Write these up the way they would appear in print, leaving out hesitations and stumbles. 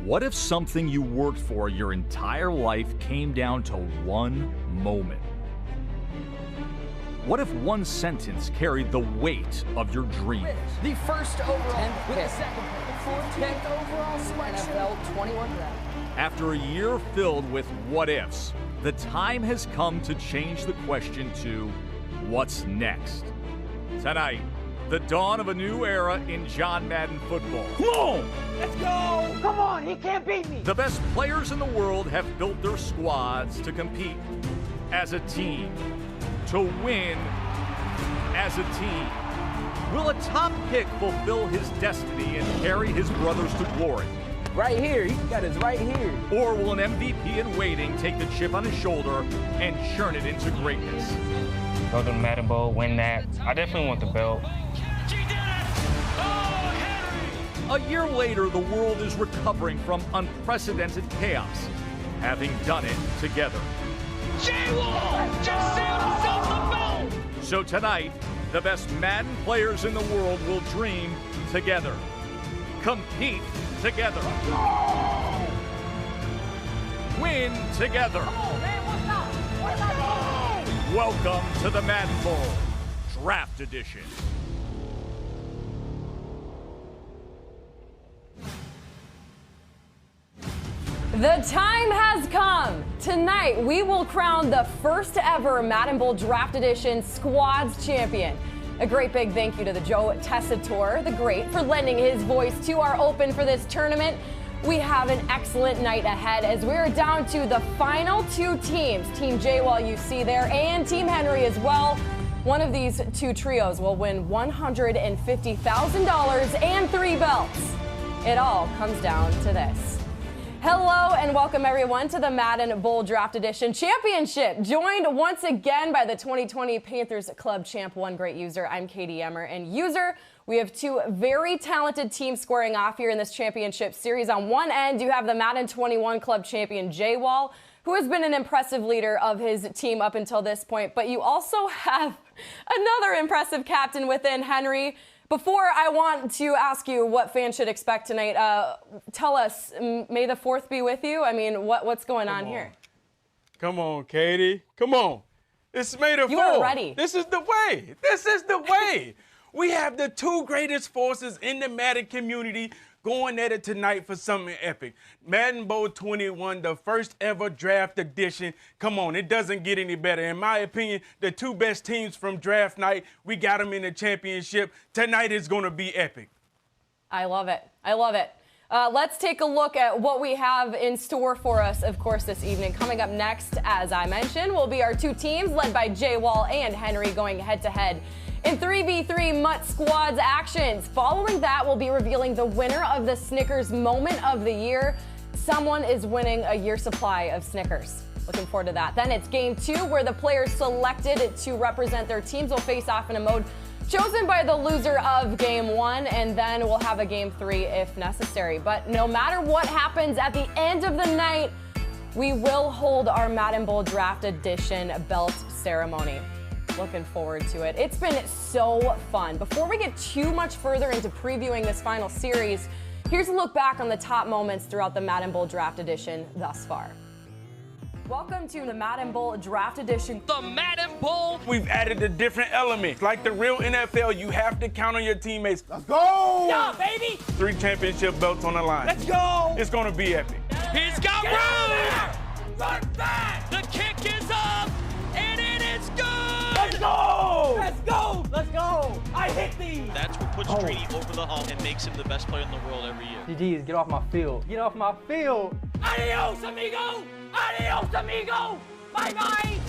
What if something you worked for your entire life came down to one moment? What if one sentence carried the weight of your dreams? The first overall, with the second pick, 14th overall selection, NFL 21 draft. After a year filled with what ifs, the time has come to change the question to what's next. Tonight, the dawn of a new era in John Madden football. Come on! Let's go! Come on, he can't beat me! The best players in the world have built their squads to compete as a team, to win as a team. Will a top pick fulfill his destiny and carry his brothers to glory? Right here, he got his right here. Or will an MVP in waiting take the chip on his shoulder and churn it into greatness? Go to the Madden Bowl, win that. I definitely want the belt. She did it! Oh, Henry! A year later, the world is recovering from unprecedented chaos, having done it together. J-Wall just sealed himself the belt! So tonight, the best Madden players in the world will dream together, compete together, win together. Welcome to the Madden Bowl, Draft Edition. The time has come. Tonight, we will crown the first ever Madden Bowl Draft Edition Squads Champion. A great big thank you to the Joe Tessitore, the great, for lending his voice to our open for this tournament. We have an excellent night ahead as we're down to the final two teams. Team J-Wall you see there and Team Henry as well. One of these two trios will win $150,000 and 3 belts. It all comes down to this. Hello and welcome everyone to the Madden Bowl Draft Edition Championship. Joined once again by the 2020 Panthers Club Champ, one great user. I'm Katie Emmer, and user, we have two very talented teams squaring off here in this championship series. On one end, you have the Madden 21 Club Champion J-Wall, who has been an impressive leader of his team up until this point, but you also have another impressive captain within Henry. Before I want to ask you what fans should expect tonight, tell us, may the 4th be with you? I mean, what's going on here? Come on, Katie. Come on. It's May the 4th. You are ready. This is the way. This is the way. We have the two greatest forces in the Madden community going at it tonight for something epic. Madden Bowl 21, the first ever draft edition. Come on, it doesn't get any better. In my opinion, the two best teams from draft night, we got them in the championship. Tonight is going to be epic. I love it. I love it. Let's take a look at what we have in store for us, of course, this evening. Coming up next, as I mentioned, will be our two teams led by J-Wall and Henry going head-to-head in 3v3 Mutt Squads actions. Following that, we'll be revealing the winner of the Snickers Moment of the Year. Someone is winning a year supply of Snickers. Looking forward to that. Then it's game 2, where the players selected to represent their teams will face off in a mode chosen by the loser of game 1, and then we'll have a game 3 if necessary. But no matter what happens at the end of the night, we will hold our Madden Bowl Draft Edition belt ceremony. Looking forward to it. It's been so fun. Before we get too much further into previewing this final series, here's a look back on the top moments throughout the Madden Bowl Draft Edition thus far. Welcome to the Madden Bowl Draft Edition. The Madden Bowl. We've added the different elements. Like the real NFL, you have to count on your teammates. Let's go! Yeah, baby! 3 championship belts on the line. Let's go! It's going to be epic. He's got room! Run back! The kick is up, and it is good! Let's go! Let's go! Let's go! I hit these! That's what puts Streety over the hump and makes him the best player in the world every year. GG's, get off my field. Get off my field! Adios, amigo! Adios, amigo! Bye-bye!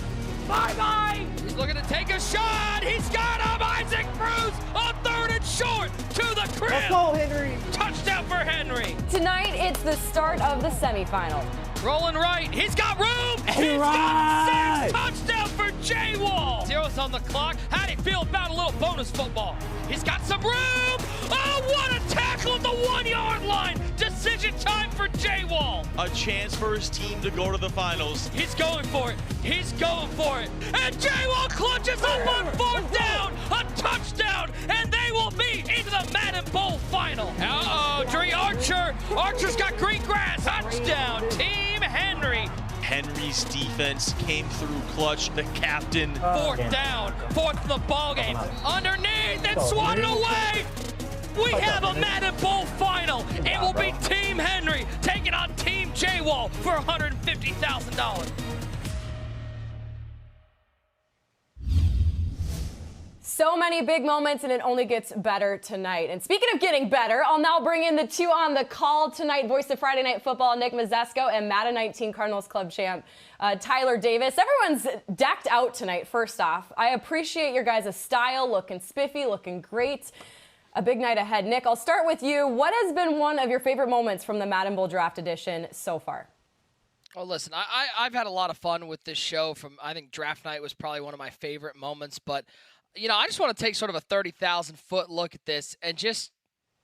Bye-bye! He's looking to take a shot. He's got him. Isaac Bruce on 3rd and short to the crib. Let's go, Henry! Touchdown for Henry. Tonight, it's the start of the semifinal. Rolling right. He's got room. He's got 6. Touchdown for J-Wall. 0's on the clock. How do you feel about a little bonus football? He's got some room. Oh, what a tackle at the 1-yard line. Decision time for J-Wall. A chance for his team to go to the finals. He's going for it. He's going for it. And J-Wall clutches up on 4th down. A touchdown touchdown, and they will be into the Madden Bowl final. Uh-oh, Dre Archer. Archer's got green grass. Touchdown, Team Henry. Henry's defense came through clutch. The captain. Fourth down, fourth in the ball game. Underneath and swatted away. We have a Madden Bowl final. It will be Team Henry taking on Team J-Wall for $150,000. So many big moments, and it only gets better tonight. And speaking of getting better, I'll now bring in the two on the call tonight, voice of Friday Night Football, Nick Mazzesko, and Madden 19 Cardinals Club champ, Tyler Davis. Everyone's decked out tonight, first off. I appreciate your guys' style, looking spiffy, looking great. A big night ahead. Nick, I'll start with you. What has been one of your favorite moments from the Madden Bowl Draft Edition so far? Oh, listen, I've had a lot of fun with this show. I think draft night was probably one of my favorite moments, but you know, I just want to take sort of a 30,000-foot look at this and just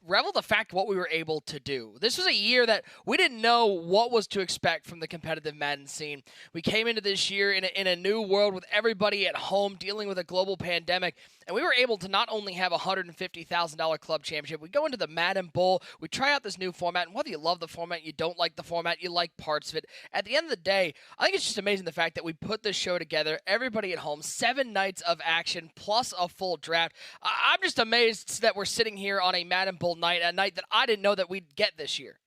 revel the fact what we were able to do. This was a year that we didn't know what was to expect from the competitive Madden scene. We came into this year in a new world with everybody at home dealing with a global pandemic, and we were able to not only have a $150,000 club championship, we go into the Madden Bowl, we try out this new format, and whether you love the format, you don't like the format, you like parts of it, at the end of the day, I think it's just amazing the fact that we put this show together, everybody at home, 7 nights of action plus a full draft. I'm just amazed that we're sitting here on a Madden Bowl night, a night that I didn't know that we'd get this year.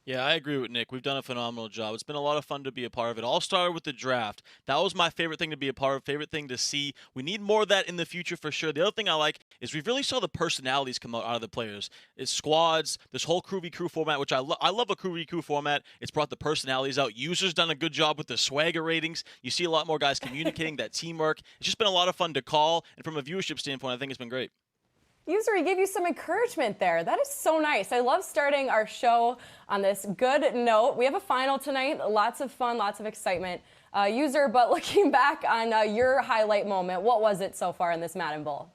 Yeah, I agree with Nick. We've done a phenomenal job. It's been a lot of fun to be a part of it. All started with the draft. That was my favorite thing to be a part of, favorite thing to see. We need more of that in the future for sure. The other thing I like is we really saw the personalities come out of the players. It's squads, this whole crew v crew format, which I love a crew v crew format. It's brought the personalities out. Users done a good job with the swagger ratings. You see a lot more guys communicating, that teamwork. It's just been a lot of fun to call. And from a viewership standpoint, I think it's been great. User, he gave you some encouragement there. That is so nice. I love starting our show on this good note. We have a final tonight. Lots of fun, lots of excitement. User, but looking back on your highlight moment, what was it so far in this Madden Bowl?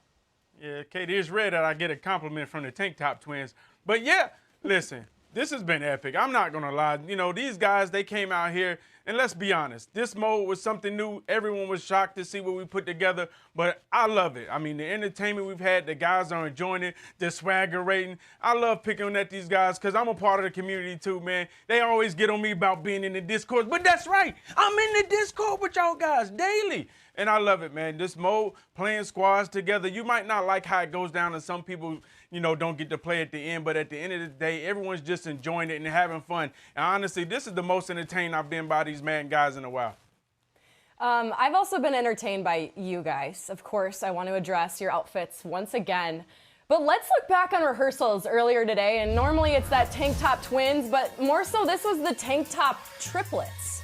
Yeah, Katie, it's rare that I get a compliment from the Tank Top twins. But yeah, listen, this has been epic. I'm not going to lie. You know, these guys, they came out here, and let's be honest, this mode was something new. Everyone was shocked to see what we put together, but I love it. I mean, the entertainment we've had, the guys are enjoying it, the swagger rating. I love picking at these guys because I'm a part of the community too, man. They always get on me about being in the Discord, but that's right. I'm in the Discord with y'all guys daily. And I love it, man. This mode, playing squads together, you might not like how it goes down and some people, you know, don't get to play at the end, but at the end of the day, everyone's just enjoying it and having fun. And honestly, this is the most entertained I've been by these Madden guys in a while. I've also been entertained by you guys. Of course, I want to address your outfits once again. But let's look back on rehearsals earlier today, and normally it's that tank top twins, but more so this was the tank top triplets.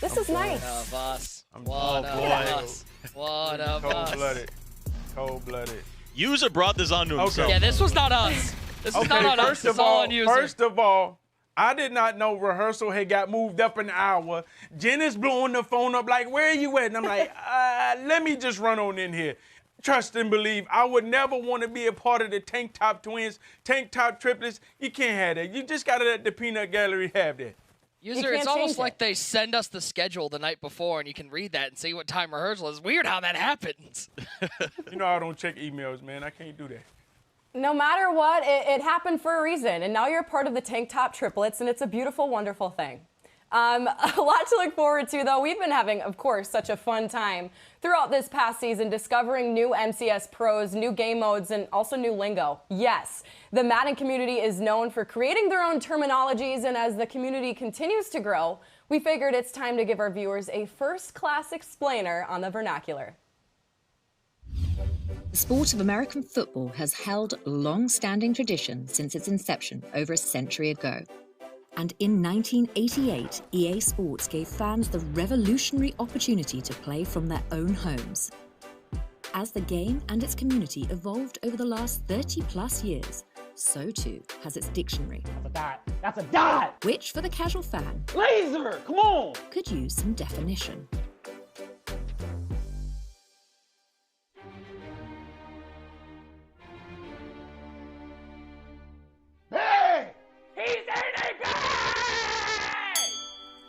This is nice. One of us. One of us. One of us. Cold-blooded. Cold-blooded. User brought this onto himself. Yeah, this was not us. This is not on us. First It's of all all, on User. I did not know rehearsal had got moved up an hour. Jen is blowing the phone up like, where are you at? And I'm like, let me just run on in here. Trust and believe. I would never want to be a part of the tank top twins, tank top triplets. You can't have that. You just got to let the peanut gallery have that. User, it's almost like they send us the schedule the night before, and you can read that and see what time rehearsal is. Weird how that happens. You know I don't check emails, man. I can't do that. No matter what, it happened for a reason, and now you're part of the tank top triplets, and it's a beautiful, wonderful thing. A lot to look forward to, though. We've been having, of course, such a fun time throughout this past season, discovering new MCS pros, new game modes, and also new lingo. Yes, the Madden community is known for creating their own terminologies, and as the community continues to grow, we figured it's time to give our viewers a first-class explainer on the vernacular. The sport of American football has held long-standing tradition since its inception over a century ago. And in 1988, EA Sports gave fans the revolutionary opportunity to play from their own homes. As the game and its community evolved over the last 30-plus years, so too has its dictionary. That's a dot. That's a dot! Which, for the casual fan, Laser! Come on! could use some definition.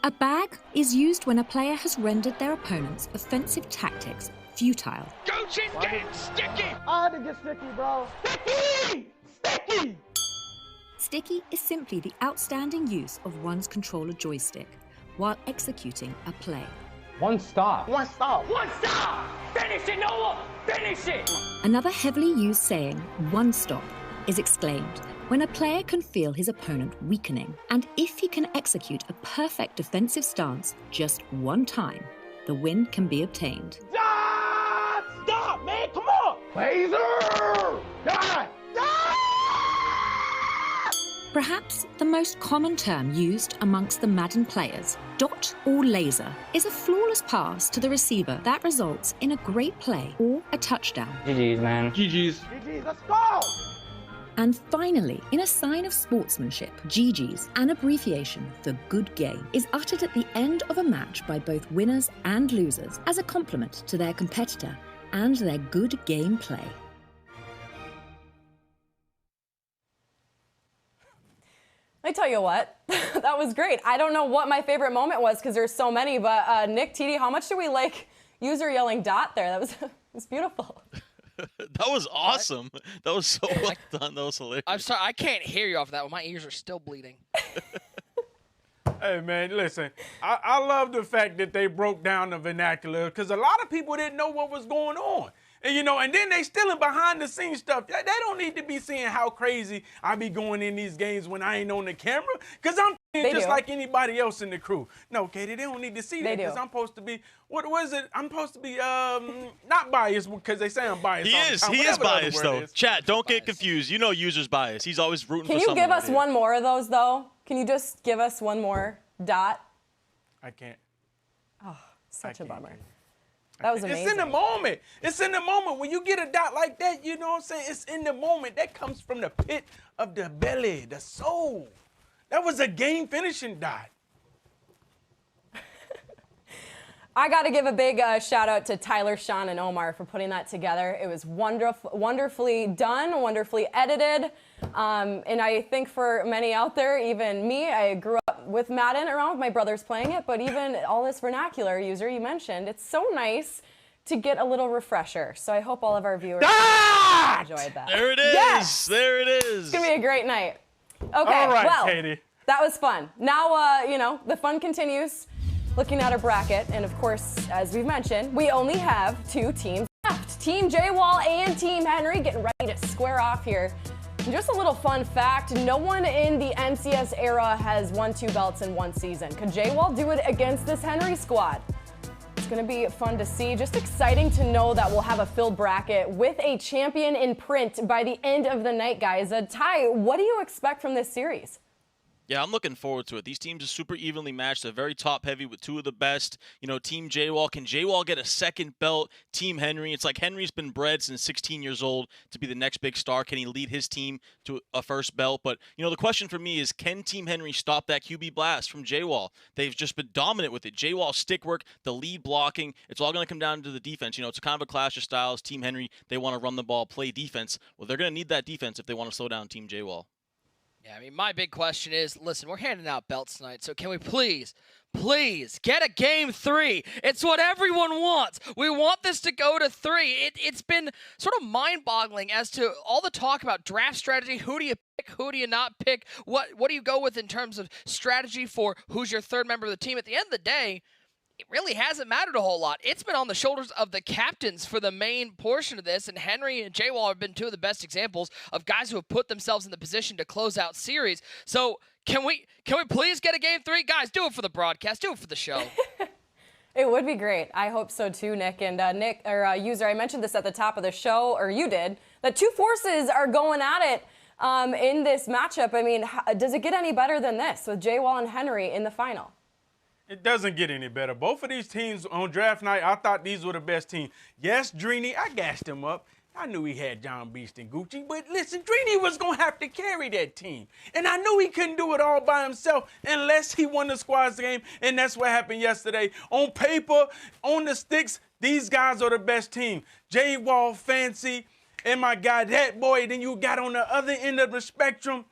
A bag is used when a player has rendered their opponent's offensive tactics futile. Coaching getting sticky. I had to get sticky, bro. Sticky! Sticky! Sticky is simply the outstanding use of one's controller joystick while executing a play. One stop. One stop. Finish it, Noah. Finish it. Another heavily used saying, one stop, is exclaimed when a player can feel his opponent weakening. And if he can execute a perfect defensive stance just one time, the win can be obtained. Stop, man. Come on. Laser! Die! Perhaps the most common term used amongst the Madden players, dot or laser, is a flawless pass to the receiver that results in a great play or a touchdown. GG's, man. GG's. GG's, let's go! And finally, in a sign of sportsmanship, GG's, an abbreviation for good game, is uttered at the end of a match by both winners and losers as a compliment to their competitor and their good game play. I tell you what, that was great. I don't know what my favorite moment was because there's so many, but Nick, TD, how much do we like user yelling dot there? That was beautiful. That was awesome. That was so well done. That was hilarious. I'm sorry, I can't hear you off that one. My ears are still bleeding. Hey, man, listen, I love the fact that they broke down the vernacular because a lot of people didn't know what was going on. And, and then they still in behind-the-scenes stuff. They don't need to be seeing how crazy I be going in these games when I ain't on the camera because I'm just like anybody else in the crew. No, Katie, they don't need to see that because I'm supposed to be, what was it? I'm supposed to be not biased because they say I'm biased. He is biased, though. Chat, don't get confused. You know user's biased. He's always rooting for someone. Can you give us one more of those, though? Can you just give us one more dot? I can't. Oh, such a bummer. That was amazing. It's in the moment. It's in the moment. When you get a dot like that, you know what I'm saying? It's in the moment. That comes from the pit of the belly, the soul. That was a game-finishing dot. I got to give a big shout out to Tyler, Sean, and Omar for putting that together. It was wonderfully done, wonderfully edited. And I think for many out there, even me, I grew up with Madden around with my brothers playing it, but even all this vernacular user you mentioned, it's so nice to get a little refresher. So I hope all of our viewers enjoyed that. There it is. Yes! There it is. It's going to be a great night. Okay, all right, well, Katie. That was fun. Now, the fun continues. Looking at our bracket, and of course, as we've mentioned, we only have two teams left. Team J-Wall and Team Henry getting ready to square off here. And just a little fun fact, no one in the MCS era has won 2 belts in one season. Could J-Wall do it against this Henry squad? It's going to be fun to see. Just exciting to know that we'll have a filled bracket with a champion in print by the end of the night, guys. Ty, what do you expect from this series? Yeah, I'm looking forward to it. These teams are super evenly matched. They're very top-heavy with two of the best. Team J-Wall. Can J-Wall get a second belt? Team Henry. It's like Henry's been bred since 16 years old to be the next big star. Can he lead his team to a first belt? But, the question for me is, can Team Henry stop that QB blast from J-Wall? They've just been dominant with it. J-Wall's stick work, the lead blocking, it's all going to come down to the defense. It's kind of a clash of styles. Team Henry, they want to run the ball, play defense. Well, they're going to need that defense if they want to slow down Team J-Wall. Yeah, my big question is, listen, we're handing out belts tonight, so can we please get a game 3? It's what everyone wants. We want this to go to 3. It's been sort of mind-boggling as to all the talk about draft strategy. Who do you pick? Who do you not pick? What do you go with in terms of strategy for who's your third member of the team? At the end of the day, it really hasn't mattered a whole lot. It's been on the shoulders of the captains for the main portion of this, and Henry and J-Wall have been two of the best examples of guys who have put themselves in the position to close out series. So can we please get a game 3? Guys, do it for the broadcast. Do it for the show. It would be great. I hope so too, Nick. And user, I mentioned this at the top of the show, or you did, that two forces are going at it in this matchup. I mean, does it get any better than this with J-Wall and Henry in the final? It doesn't get any better. Both of these teams on draft night, I thought these were the best team. Yes, Dreeny, I gassed him up. I knew he had John Beast and Gucci, but listen, Dreeny was going to have to carry that team. And I knew he couldn't do it all by himself unless he won the squads game, and that's what happened yesterday. On paper, on the sticks, these guys are the best team. J-Wall, Fancy, and my guy, that boy. Then you got on the other end of the spectrum,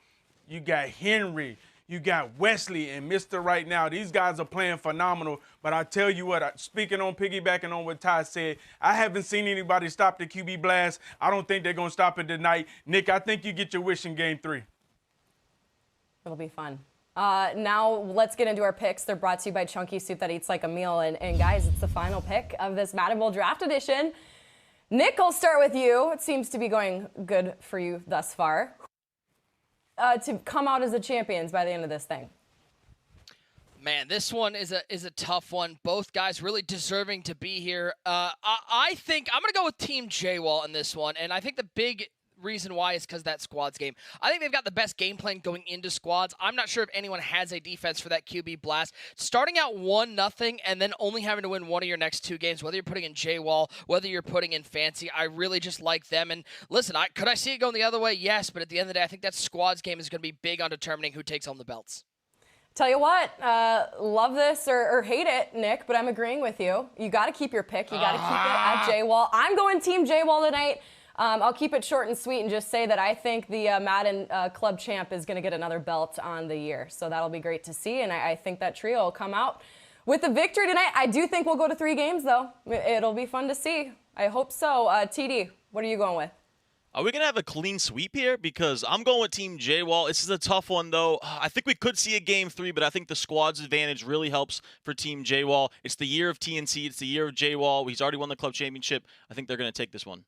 you got Henry. You got Wesley and Mr. Right Now. These guys are playing phenomenal. But I tell you what, speaking on piggybacking on what Ty said, I haven't seen anybody stop the QB blast. I don't think they're going to stop it tonight. Nick, I think you get your wish in game 3. It'll be fun. Now let's get into our picks. They're brought to you by Chunky Soup that eats like a meal. And guys, it's the final pick of this Madden Bowl Draft Edition. Nick, I'll start with you. It seems to be going good for you thus far. To come out as the champions by the end of this thing. Man, this one is a tough one. Both guys really deserving to be here. I think I'm going to go with Team J-Wall in this one, and I think the big reason why is because that squads game. I think they've got the best game plan going into squads. I'm not sure if anyone has a defense for that QB blast. Starting out 1-0 and then only having to win one of your next 2 games, whether you're putting in J-Wall, whether you're putting in Fancy, I really just like them. And listen, could I see it going the other way? Yes, but at the end of the day, I think that squads game is going to be big on determining who takes home the belts. Tell you what, love this or hate it, Nick, but I'm agreeing with you. You got to keep your pick. You got to keep it at J-Wall. I'm going Team J-Wall tonight. I'll keep it short and sweet and just say that I think the Madden Club Champ is going to get another belt on the year. So that'll be great to see, and I think that trio will come out with the victory tonight. I do think we'll go to 3 games, though. It'll be fun to see. I hope so. TD, what are you going with? Are we going to have a clean sweep here? Because I'm going with Team J-Wall. This is a tough one, though. I think we could see a game 3, but I think the squad's advantage really helps for Team J-Wall. It's the year of TNC. It's the year of J-Wall. He's already won the club championship. I think they're going to take this one.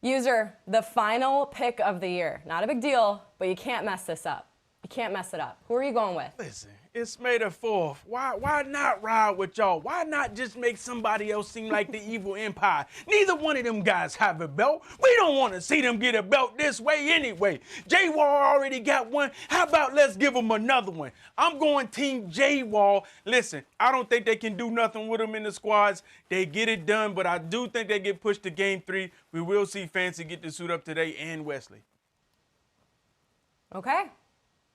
User, the final pick of the year. Not a big deal, but you can't mess this up. You can't mess it up. Who are you going with? Listen, it's May the 4th. Why not ride with y'all? Why not just make somebody else seem like the evil empire? Neither one of them guys have a belt. We don't want to see them get a belt this way anyway. J-Wall already got one. How about let's give him another one? I'm going Team J-Wall. Listen, I don't think they can do nothing with them in the squads. They get it done, but I do think they get pushed to game 3. We will see Fancy get the suit up today and Wesley. Okay.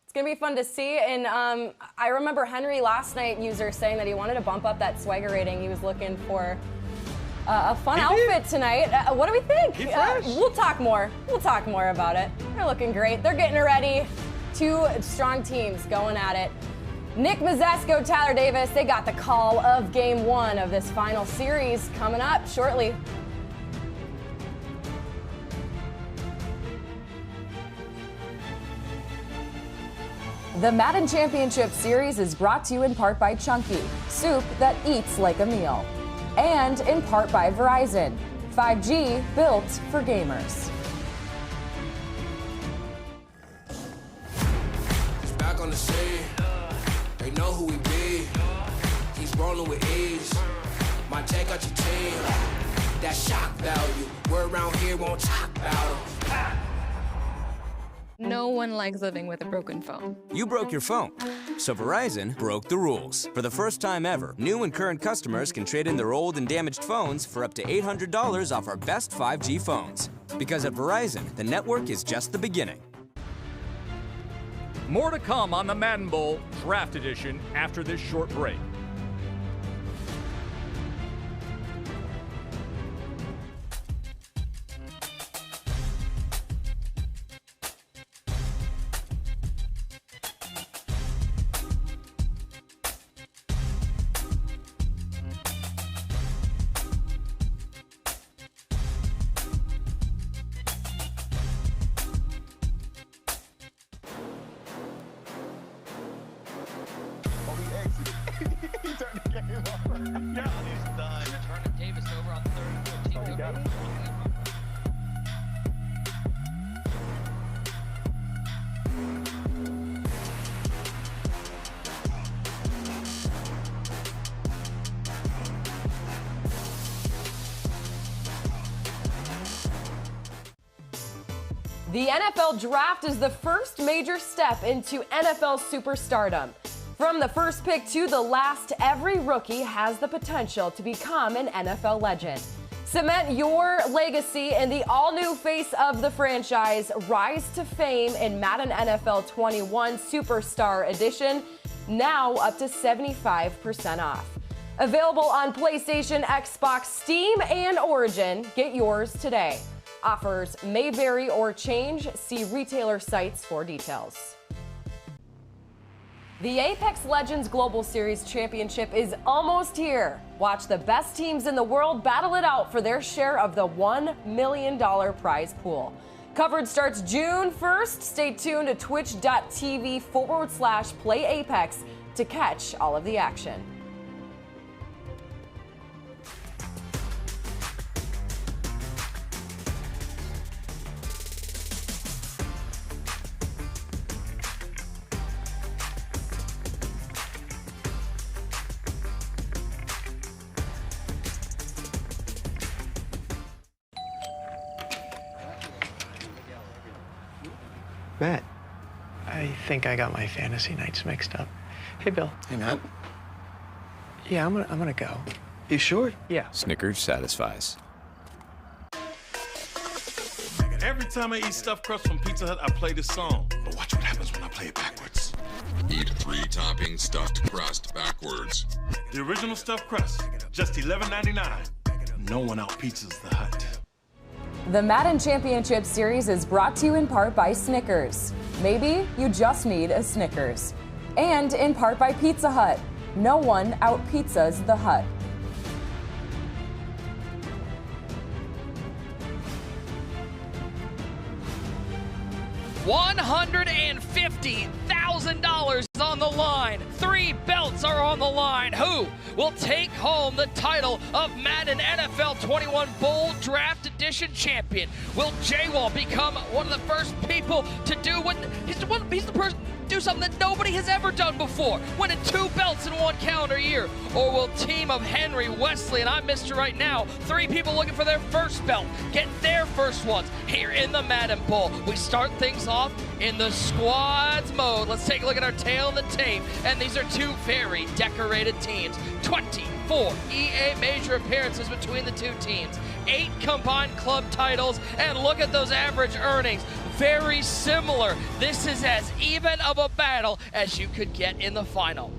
It's going to be fun to see, and I remember Henry last night, user, saying that he wanted to bump up that swagger rating. He was looking for a fun outfit tonight. What do we think? We'll talk more. We'll talk more about it. They're looking great. They're getting ready. 2 strong teams going at it. Nick Mazesco, Tyler Davis, they got the call of Game 1 of this final series coming up shortly. The Madden Championship Series is brought to you in part by Chunky, soup that eats like a meal, and in part by Verizon, 5G built for gamers. He's back on the scene. They know who we be. He's rolling with ease. My take out your team. That shock value. We're around here, won't talk about him. No one likes living with a broken phone. You broke your phone, so Verizon broke the rules. For the first time ever, new and current customers can trade in their old and damaged phones for up to $800 off our best 5G phones. Because at Verizon, the network is just the beginning. More to come on the Madden Bowl Draft Edition after this short break. Davis over on 3rd and 14. The NFL Draft is the first major step into NFL superstardom. From the first pick to the last, every rookie has the potential to become an NFL legend. Cement your legacy in the all-new face of the franchise. Rise to fame in Madden NFL 21 Superstar Edition, now up to 75% off. Available on PlayStation, Xbox, Steam, and Origin. Get yours today. Offers may vary or change. See retailer sites for details. The Apex Legends Global Series Championship is almost here. Watch the best teams in the world battle it out for their share of the $1 million prize pool. Coverage starts June 1st. Stay tuned to twitch.tv/playapex to catch all of the action. Matt, I think I got my fantasy nights mixed up. Hey, Bill. Hey, Matt. Yeah, I'm gonna go. You sure? Yeah. Snickers satisfies. Every time I eat stuffed crust from Pizza Hut, I play this song. But watch what happens when I play it backwards. Eat 3-topping stuffed crust backwards. The original stuffed crust, just $11.99. No one out-pizzas the Hut. The Madden Championship Series is brought to you in part by Snickers. Maybe you just need a Snickers. And in part by Pizza Hut. No one out-pizzas the Hut. $150,000 is on the line. 3 belts are on the line. Who will take home the title of Madden NFL 21 Bowl Draft Edition champion? Will J-Wall become one of the first people to do what he's the person do something that nobody has ever done before, winning 2 belts in 1 calendar year? Or will team of Henry, Wesley, and I'm Mr. Right Now, 3 people looking for their first belt, get their first ones here in the Madden Bowl? We start things off in the squads mode. Let's take a look at our tail of the tape, and these are 2 very decorated teams. 24 EA major appearances between the 2 teams, 8 combined club titles, and look at those average earnings. Very similar. This is as even of a battle as you could get in the final.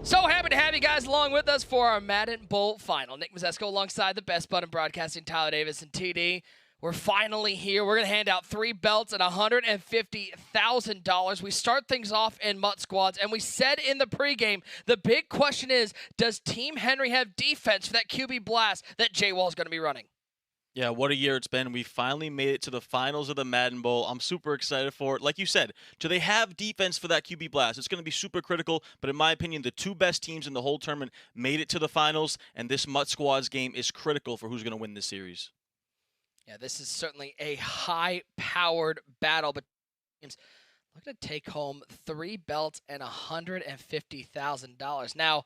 So happy to have you guys along with us for our Madden Bowl final. Nick Mazesco alongside the best bud in broadcasting, Tyler Davis and TD. We're finally here. We're going to hand out 3 belts and $150,000. We start things off in MUT squads, and we said in the pregame, the big question is, does Team Henry have defense for that QB blast that J-Wall is going to be running? Yeah, what a year it's been. We finally made it to the finals of the Madden Bowl. I'm super excited for it. Like you said, do they have defense for that QB blast? It's going to be super critical, but in my opinion, the 2 best teams in the whole tournament made it to the finals, and this MUT Squads game is critical for who's going to win this series. Yeah, this is certainly a high-powered battle, but teams looking to take home 3 belts and $150,000. Now,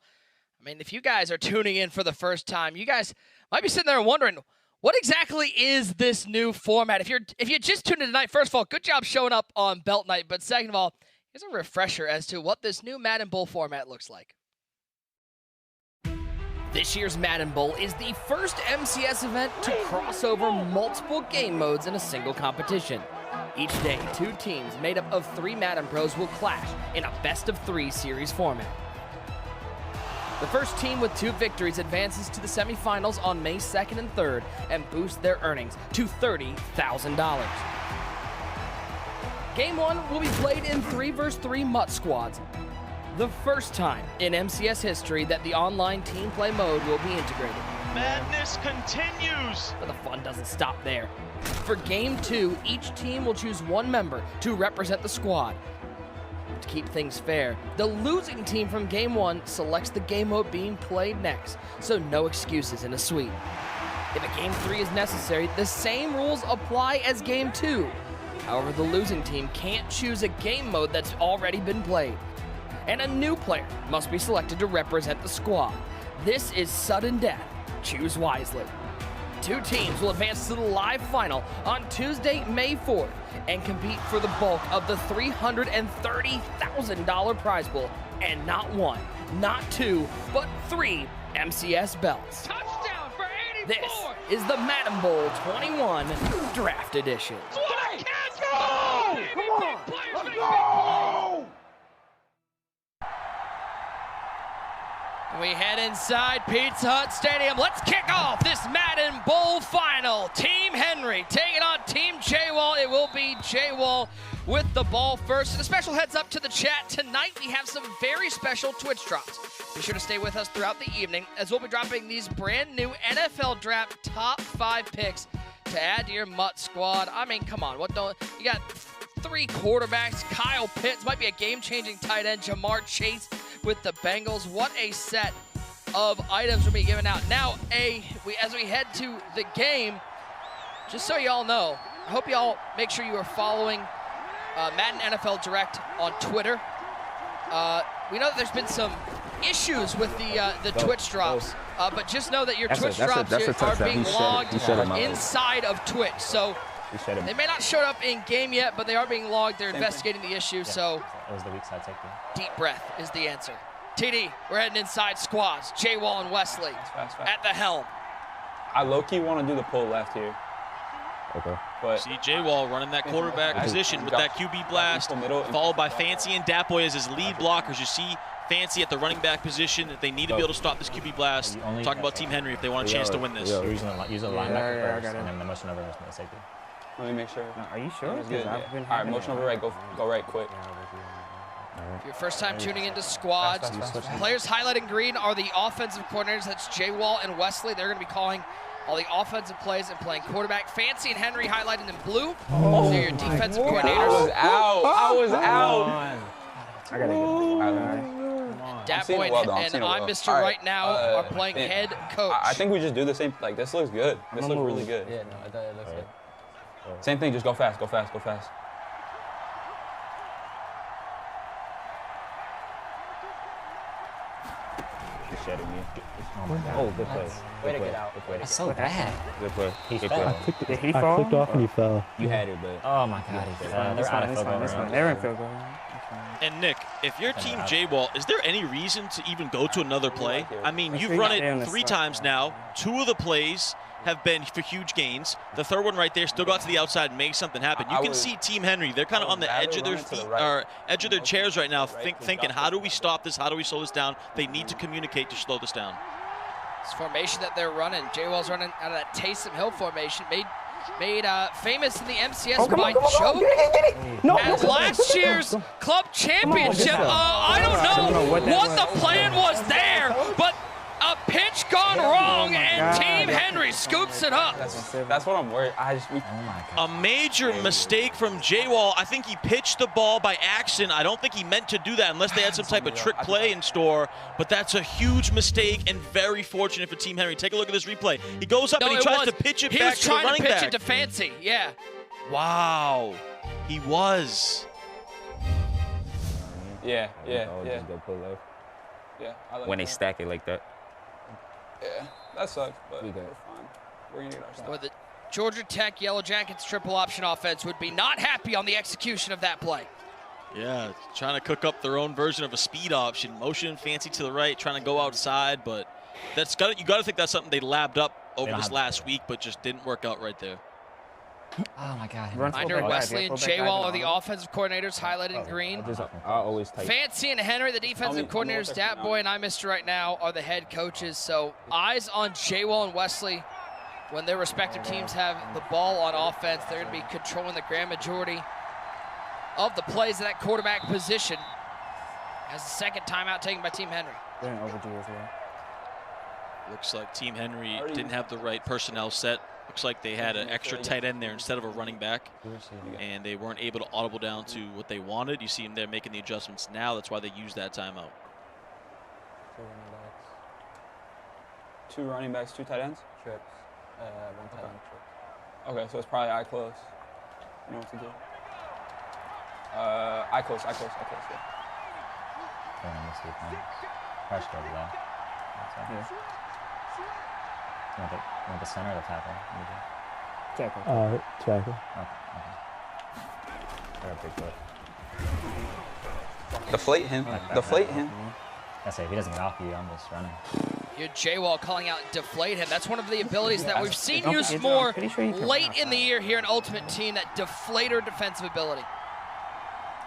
I mean, if you guys are tuning in for the first time, you guys might be sitting there wondering, what exactly is this new format? If you just tuned in tonight, first of all, good job showing up on Belt Night. But second of all, here's a refresher as to what this new Madden Bowl format looks like. This year's Madden Bowl is the first MCS event to cross over multiple game modes in a single competition. Each day, 2 teams made up of 3 Madden pros will clash in a best-of-3 series format. The first team with 2 victories advances to the semifinals on May 2nd and 3rd and boosts their earnings to $30,000. Game 1 will be played in 3 vs 3 MUT squads. The first time in MCS history that the online team play mode will be integrated. Madness continues! But the fun doesn't stop there. For Game 2, each team will choose 1 member to represent the squad. To keep things fair, the losing team from Game 1 selects the game mode being played next, so no excuses in a sweep. If a Game 3 is necessary, the same rules apply as Game 2. However, the losing team can't choose a game mode that's already been played. And a new player must be selected to represent the squad. This is sudden death. Choose wisely. 2 teams will advance to the live final on Tuesday, May 4th, and compete for the bulk of the $330,000 prize pool, and not 1, not 2, but 3 MCS belts. Touchdown for 84! This is the Madden Bowl 21 Draft Edition. Let's go! Come on! Let's go! We head inside Pizza Hut Stadium. Let's kick off this Madden Bowl final. Team Henry taking on Team J-Wall. It will be J-Wall with the ball first. And a special heads up to the chat. Tonight we have some very special Twitch drops. Be sure to stay with us throughout the evening as we'll be dropping these brand new NFL Draft top 5 picks to add to your MUT squad. I mean, come on, you got 3 quarterbacks. Kyle Pitts might be a game-changing tight end. Jamar Chase with the Bengals. What a set of items will be given out. Now, as we head to the game, just so y'all know, I hope y'all make sure you are following Madden NFL Direct on Twitter. We know that there's been some issues with the Twitch drops, but just know that your Twitch drops are being logged inside of Twitch. So they may not show up in game yet, but they are being logged. They're investigating the issue. So It was the weak side safety. deep breath is the answer. TD, we're heading inside squads. J Wall and Wesley at the helm. I low-key want to do the pull left here. Okay. But see J Wall running that quarterback position with that QB blast, followed by Fancy and Datboy as his lead blockers. You see Fancy at the running back position. That they need to be able to stop this QB blast. Talking about Team Henry if they want a chance to win this. You're using the linebacker first, and then the motion over is the safety. Let me make sure. Are you sure? Good, yeah. All right, motion over right. Go right quick. If your first time tuning into squads, players highlighted in green are the offensive coordinators. That's J Wall and Wesley. They're going to be calling all the offensive plays and playing quarterback. Fancy and Henry highlighted in blue. They're your defensive coordinators. I was out. I gotta get Datboy and I'm Mr. Right now are playing head coach. I think we just do the same. Like, this looks good. This looks really good. Yeah, no, it looks good. Same thing, just go fast, go fast, go fast. He's shedding me. Oh, good play. Way to get out. That's so bad. Good play. He Good fell. play. Did he fall? I clicked off and he fell. You had it, but oh my God, he fell. They're out of field goal range. They're in field goal. And Nick, if you're Team J-Wall, is there any reason to even go to another play? I mean, you've run it 3 times now. 2 of the plays have been for huge gains. The third one right there still got to the outside and made something happen. You can see Team Henry. They're kind of on the edge of their feet, or edge of their chairs right now, thinking, how do we stop this? How do we slow this down? They need to communicate to slow this down. This formation that they're running, J-Wall's running out of that Taysom Hill formation, made famous in the MCS by choking at last year's club championship. I don't know what the plan was there, but a pitch gone wrong, and Team Henry scoops it up. That's what I'm worried. A major mistake from J-Wall. I think he pitched the ball by accident. I don't think he meant to do that unless they had some type of trick play in store. But that's a huge mistake and very fortunate for Team Henry. Take a look at this replay. He goes up and he tries to pitch it back to the running back. He was trying to pitch it to Fancy, yeah. Wow, he was. Yeah. Yeah, when they stack it like that. Yeah, that sucks, but we're fine. We're going to get our stuff. Well, the Georgia Tech Yellow Jackets triple option offense would be not happy on the execution of that play. Yeah, trying to cook up their own version of a speed option. Motion Fancy to the right, trying to go outside, but you got to think that's something they labbed up over this last week, but just didn't work out right there. Oh my God. Reminder, Wesley and J-Wall are the offensive coordinators, highlighted in green. I always type. Fancy and Henry, the defensive coordinators. Datboy and I Mr. Right now are the head coaches. So eyes on J-Wall and Wesley when their respective teams have the ball on offense. They're going to be controlling the grand majority of the plays at that quarterback position. As the second timeout taken by Team Henry. They're in overdue as well. Looks like Team Henry didn't have the right personnel set. Looks like they had an extra tight end there instead of a running back, and they weren't able to audible down to what they wanted. You see them there making the adjustments now. That's why they used that timeout. 2 running backs, 2 tight ends? Trips. 1 tight end trip. Okay, so it's probably eye close. You know what to do. Eye close, yeah. Crash go low. Yeah. You want the center or the tackle? Tackle. Tackle. They're a big foot. Deflate him. Deflate him. I say if he doesn't get off you, I'm just running. Your J-Wall calling out deflate him. That's one of the abilities that we've seen used more late in the year here in Ultimate Team, that deflator defensive ability.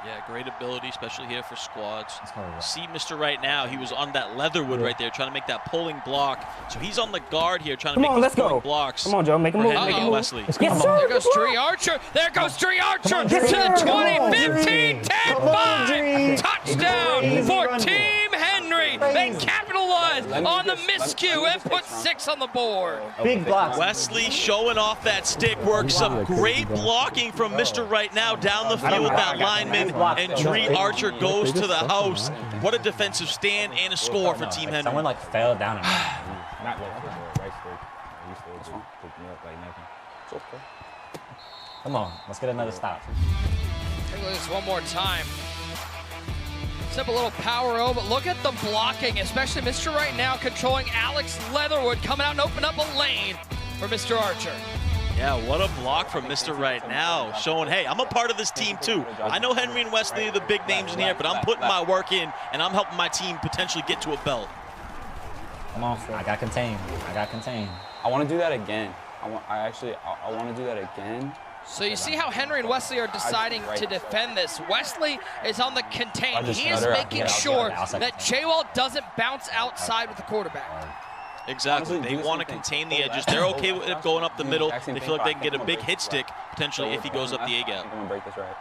Yeah, great ability, especially here for squads. See Mr. Right now, he was on that Leatherwood right there, trying to make that pulling block. So he's on the guard here, trying to make these pulling blocks. Come on, Joe, make a move. Henry and Wesley. Yes, there goes Tree Archer. There goes Tree Archer to the 20, 15, 10, 5. Touchdown for Team Henry. They capitalize on the miscue and put 6 on the board. Big blocks. Wesley showing off that stick work. Some great blocking from Mr. Right now down the field with that lineman. And Tree Archer goes to the house. What a defensive stand and a score for Team Henry. Someone like fell down. Come on, let's get another stop. Take a look at this one more time. Step a little power O, but look at the blocking, especially Mr. Right now controlling Alex Leatherwood, coming out and open up a lane for Mr. Archer. Yeah, what a block from Mr. Right now, showing, hey, I'm a part of this team too. I know Henry and Wesley are the big names in here, but I'm putting my work in, and I'm helping my team potentially get to a belt. Come on, I got contained. I want to do that again. I want to do that again. So you see how Henry and Wesley are deciding to defend this. Wesley is on the contain. He is making sure that J-Wall doesn't bounce outside with the quarterback. Exactly. They want to contain the edges. They're okay with it going up the middle. They feel like they can get a big hit stick, potentially, if he goes up the A-gap. I'm going to break this right.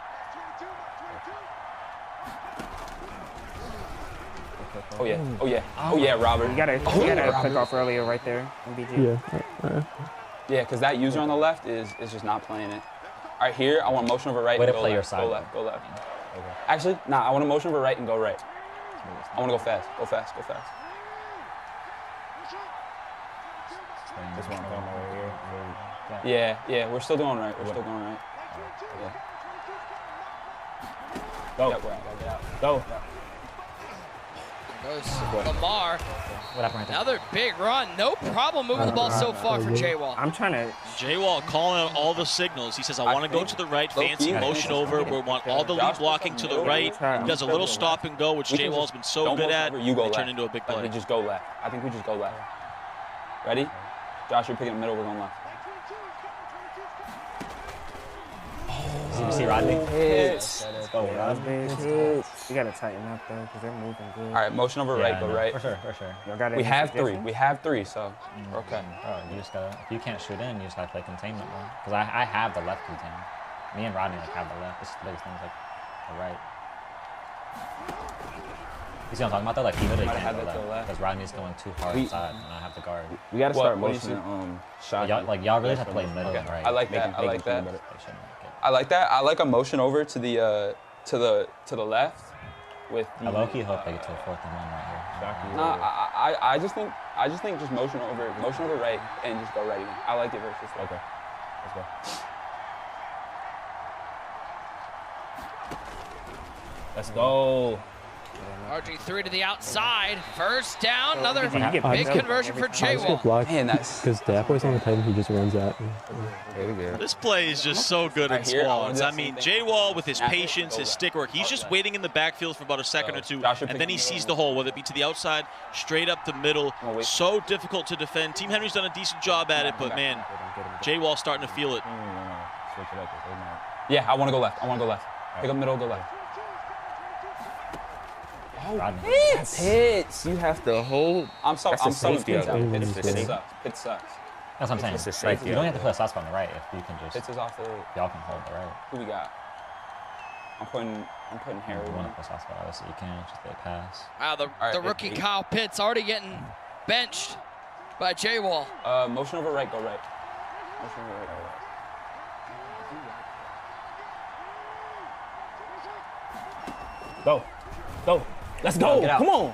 Oh, yeah. Oh, yeah. Oh, yeah, Robert. You gotta click off earlier right there. MBG. Yeah, because that user on the left is just not playing it. All right, here, I want motion over right and go left. Go left, go left. Okay. Actually, nah, I want to motion over right and go right. I want to go fast. Go fast, go fast. This one over here. Yeah, we're still going right. We're still going right. Go. Go. Goes Lamar. Another big run. No problem moving the ball so far for J-Wall. I'm trying to. J-Wall calling out all the signals. He says, I want to go to the right, fancy motion over. We want all the lead blocking to the right. He does a little stop and go, which J-Wall's been so good at. They turn into a big play. We just go left. I think we just go left. Ready? Josh, you're picking the middle. We're going left. You see Rodney? Hits. Let's go, Rodney. You gotta tighten up though, because they're moving good. All right, motion over right, go right. For sure. We have three, so we're okay. Bro, you just gotta, if you can't shoot in, you just gotta play containment, bro. Because I have the left contain. Me and Rodney have the left. This is the biggest thing, like the right. You see what I'm talking about though? Like he literally can't go left because Rodney's going too hard inside, and I have the guard. We gotta start motioning shot. Y'all really have to play middle and right. I like that. I like that. I like a motion over to the left with the. I low-key hope they get to a 4th and 1 right here. Nah, I just think just motion over right and just go right again. I like it versus left. Okay. Let's go. Let's go. RG3 to the outside. First down. Another big conversion for J-Wall. Man, that's because that boy's on the tight end. He just runs that. This play is just so good in squads. I mean, J-Wall with his patience, his stick work, he's just waiting in the backfield for about a second or two, and then he sees the hole, whether it be to the outside, straight up the middle. So difficult to defend. Team Henry's done a decent job at it, but man, J-Wall's starting to feel it. Yeah, I want to go left. Pick up middle, go left. Hits. You have to hold. I'm so safety. It sucks. That's what I'm saying. It's like, you don't have to put a soft spot on the right if you can just. Hits is off the. Y'all can hold the right. Who we got? I'm putting Harry. You want to put a soft spot, obviously you can. Just a pass. Wow, the rookie Kyle Pitts already getting benched by J-Wall. Motion over right, go right. Motion over right, go right. Go. Let's go. Come on.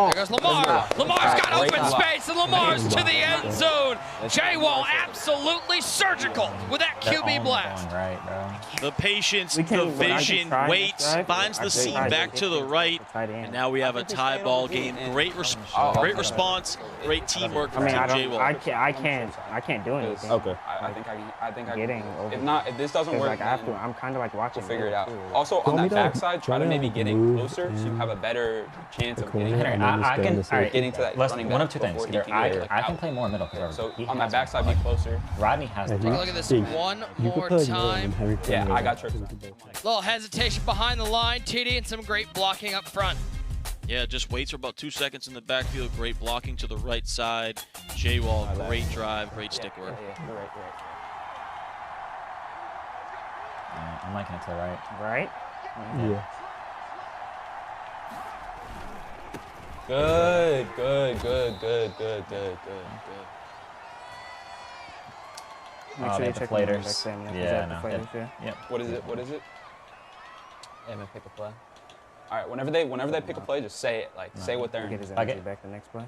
There goes Lamar. Lamar's got open space, and Lamar's to the end zone. J-Wall absolutely surgical with that QB blast. Right, bro. The patience, the vision, waits, finds the seam back to the right, and now we have a tie ball game. Great response, great teamwork from Team J-Wall. I can't do anything. Okay. I think I can. Getting over. If this doesn't work, like I'm kind of like watching. We'll figure it out. Also, on that backside, try to maybe get in closer so you have a better better chance of corner, getting, and then just I go can. in the All safety. right, getting to that let's, running one back of two things. before he Either can get it, I can play more middle because So he on my has backside, one. be closer. Rodney has. Yeah, the Take a ball. look at this Hey, one you could more play time. Yeah, I got trick. Little hesitation behind the line, TD, and some great blocking up front. Yeah, just waits for about 2 seconds in the backfield. Great blocking to the right side. J-Wall, great drive, great stick work. Yeah, you're right. I'm liking it to the right. Right? Yeah. Good. Make Oh, sure they you have check deflators. the back Yeah, no. no. Deflators, Yep. What is it? Yeah, man, pick a play. All right, whenever they pick a play, just say it. Like, say what they're Get his in. energy back the next play.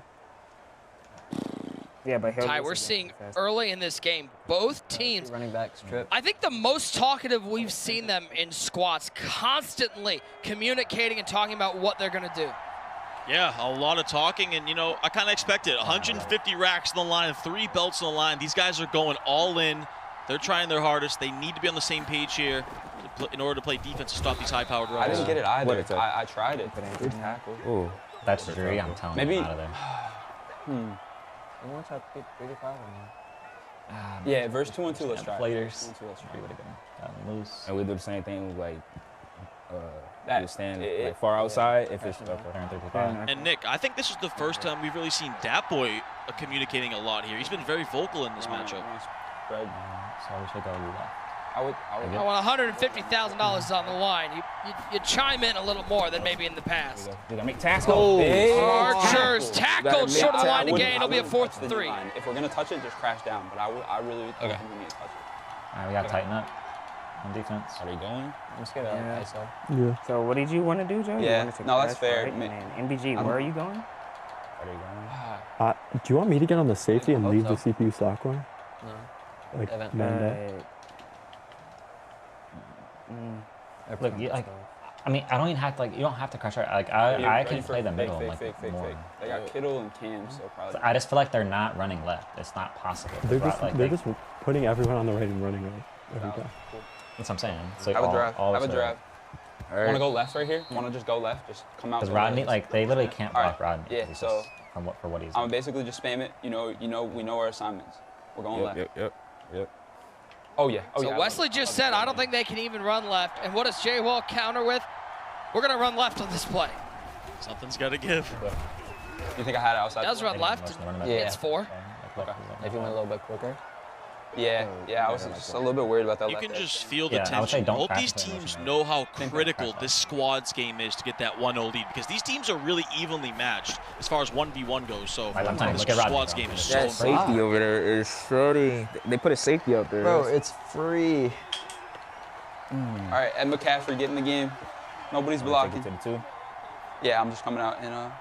Yeah, but he'll Ty, we're seeing early in this game, both teams, Running backs trip. I think the most talkative we've seen them in squats, constantly communicating and talking about what they're going to do. Yeah, a lot of talking, and, you know, I kind of expected 150 racks on the line, 3 belts on the line. These guys are going all in. They're trying their hardest. They need to be on the same page here in order to play defense to stop these high-powered runs. I didn't get it either. I tried it. Good tackle. Ooh, that's Drury. I'm telling you, out of there. You want to try 35 or not? Yeah, verse 2 and 2, let's try. Players. 2 and 2, let's try. Got him loose. And we do the same thing, like, That- you stand it- like far outside if it's And Nick, I think this is the first time we've really seen Dat Boy communicating a lot here. He's been very vocal in this matchup. So we should go left. I would. I want $150,000 on the line. You chime in a little more than maybe in the past. You gotta make tackle. Archers tackled short of the line to gain. It'll be a 4th and 3. If we're gonna touch it, just crash down. But I really think we need to touch it. All right, we got to tighten up on defense. Are we going? Let's get Yeah. ISO. Yeah. So what did you want to do, Joe? Yeah. You wanted to No, that's crash fair. right? And then MBG, where are you going? Are we going? Do you want me to get on the safety and hope leave so. the CPU stock one? No. Like, Evan. man down? Look, I mean, I don't even have to, you don't have to crush our, I can play the middle more. They got Kittle and Cam, so probably. So I just feel like they're not running left. It's not possible. They're just putting everyone on the right and running right every time. That's what I'm saying. So Have a drive. Have a drive. Right. Want to go left right here? Want to just go left? Just come out. Because Rodney, they literally can't block Rodney. Yeah, so for what he's. I'm basically just spam it. We know our assignments. We're going left. Yep. Oh yeah. So Wesley just said, I don't think they can even run left. And what does J-Wall counter with? We're going to run left on this play. Something's got to give. You think I had it outside? Does run left. Yeah. It's 4. If you went a little bit quicker. Yeah, I was just a little bit worried about that. You left can edge. just feel the Yeah, I would say tension. don't Both practice these that teams much, know how critical this squads game is to get that 1-0 lead because these teams are really evenly matched as far as 1v1 goes. So this squads game is so That important. safety over there is shorty. They put a safety out there. Bro, it's free. All right, Ed McCaffrey getting the game. Nobody's blocking. To the 2. Yeah, I'm just coming out and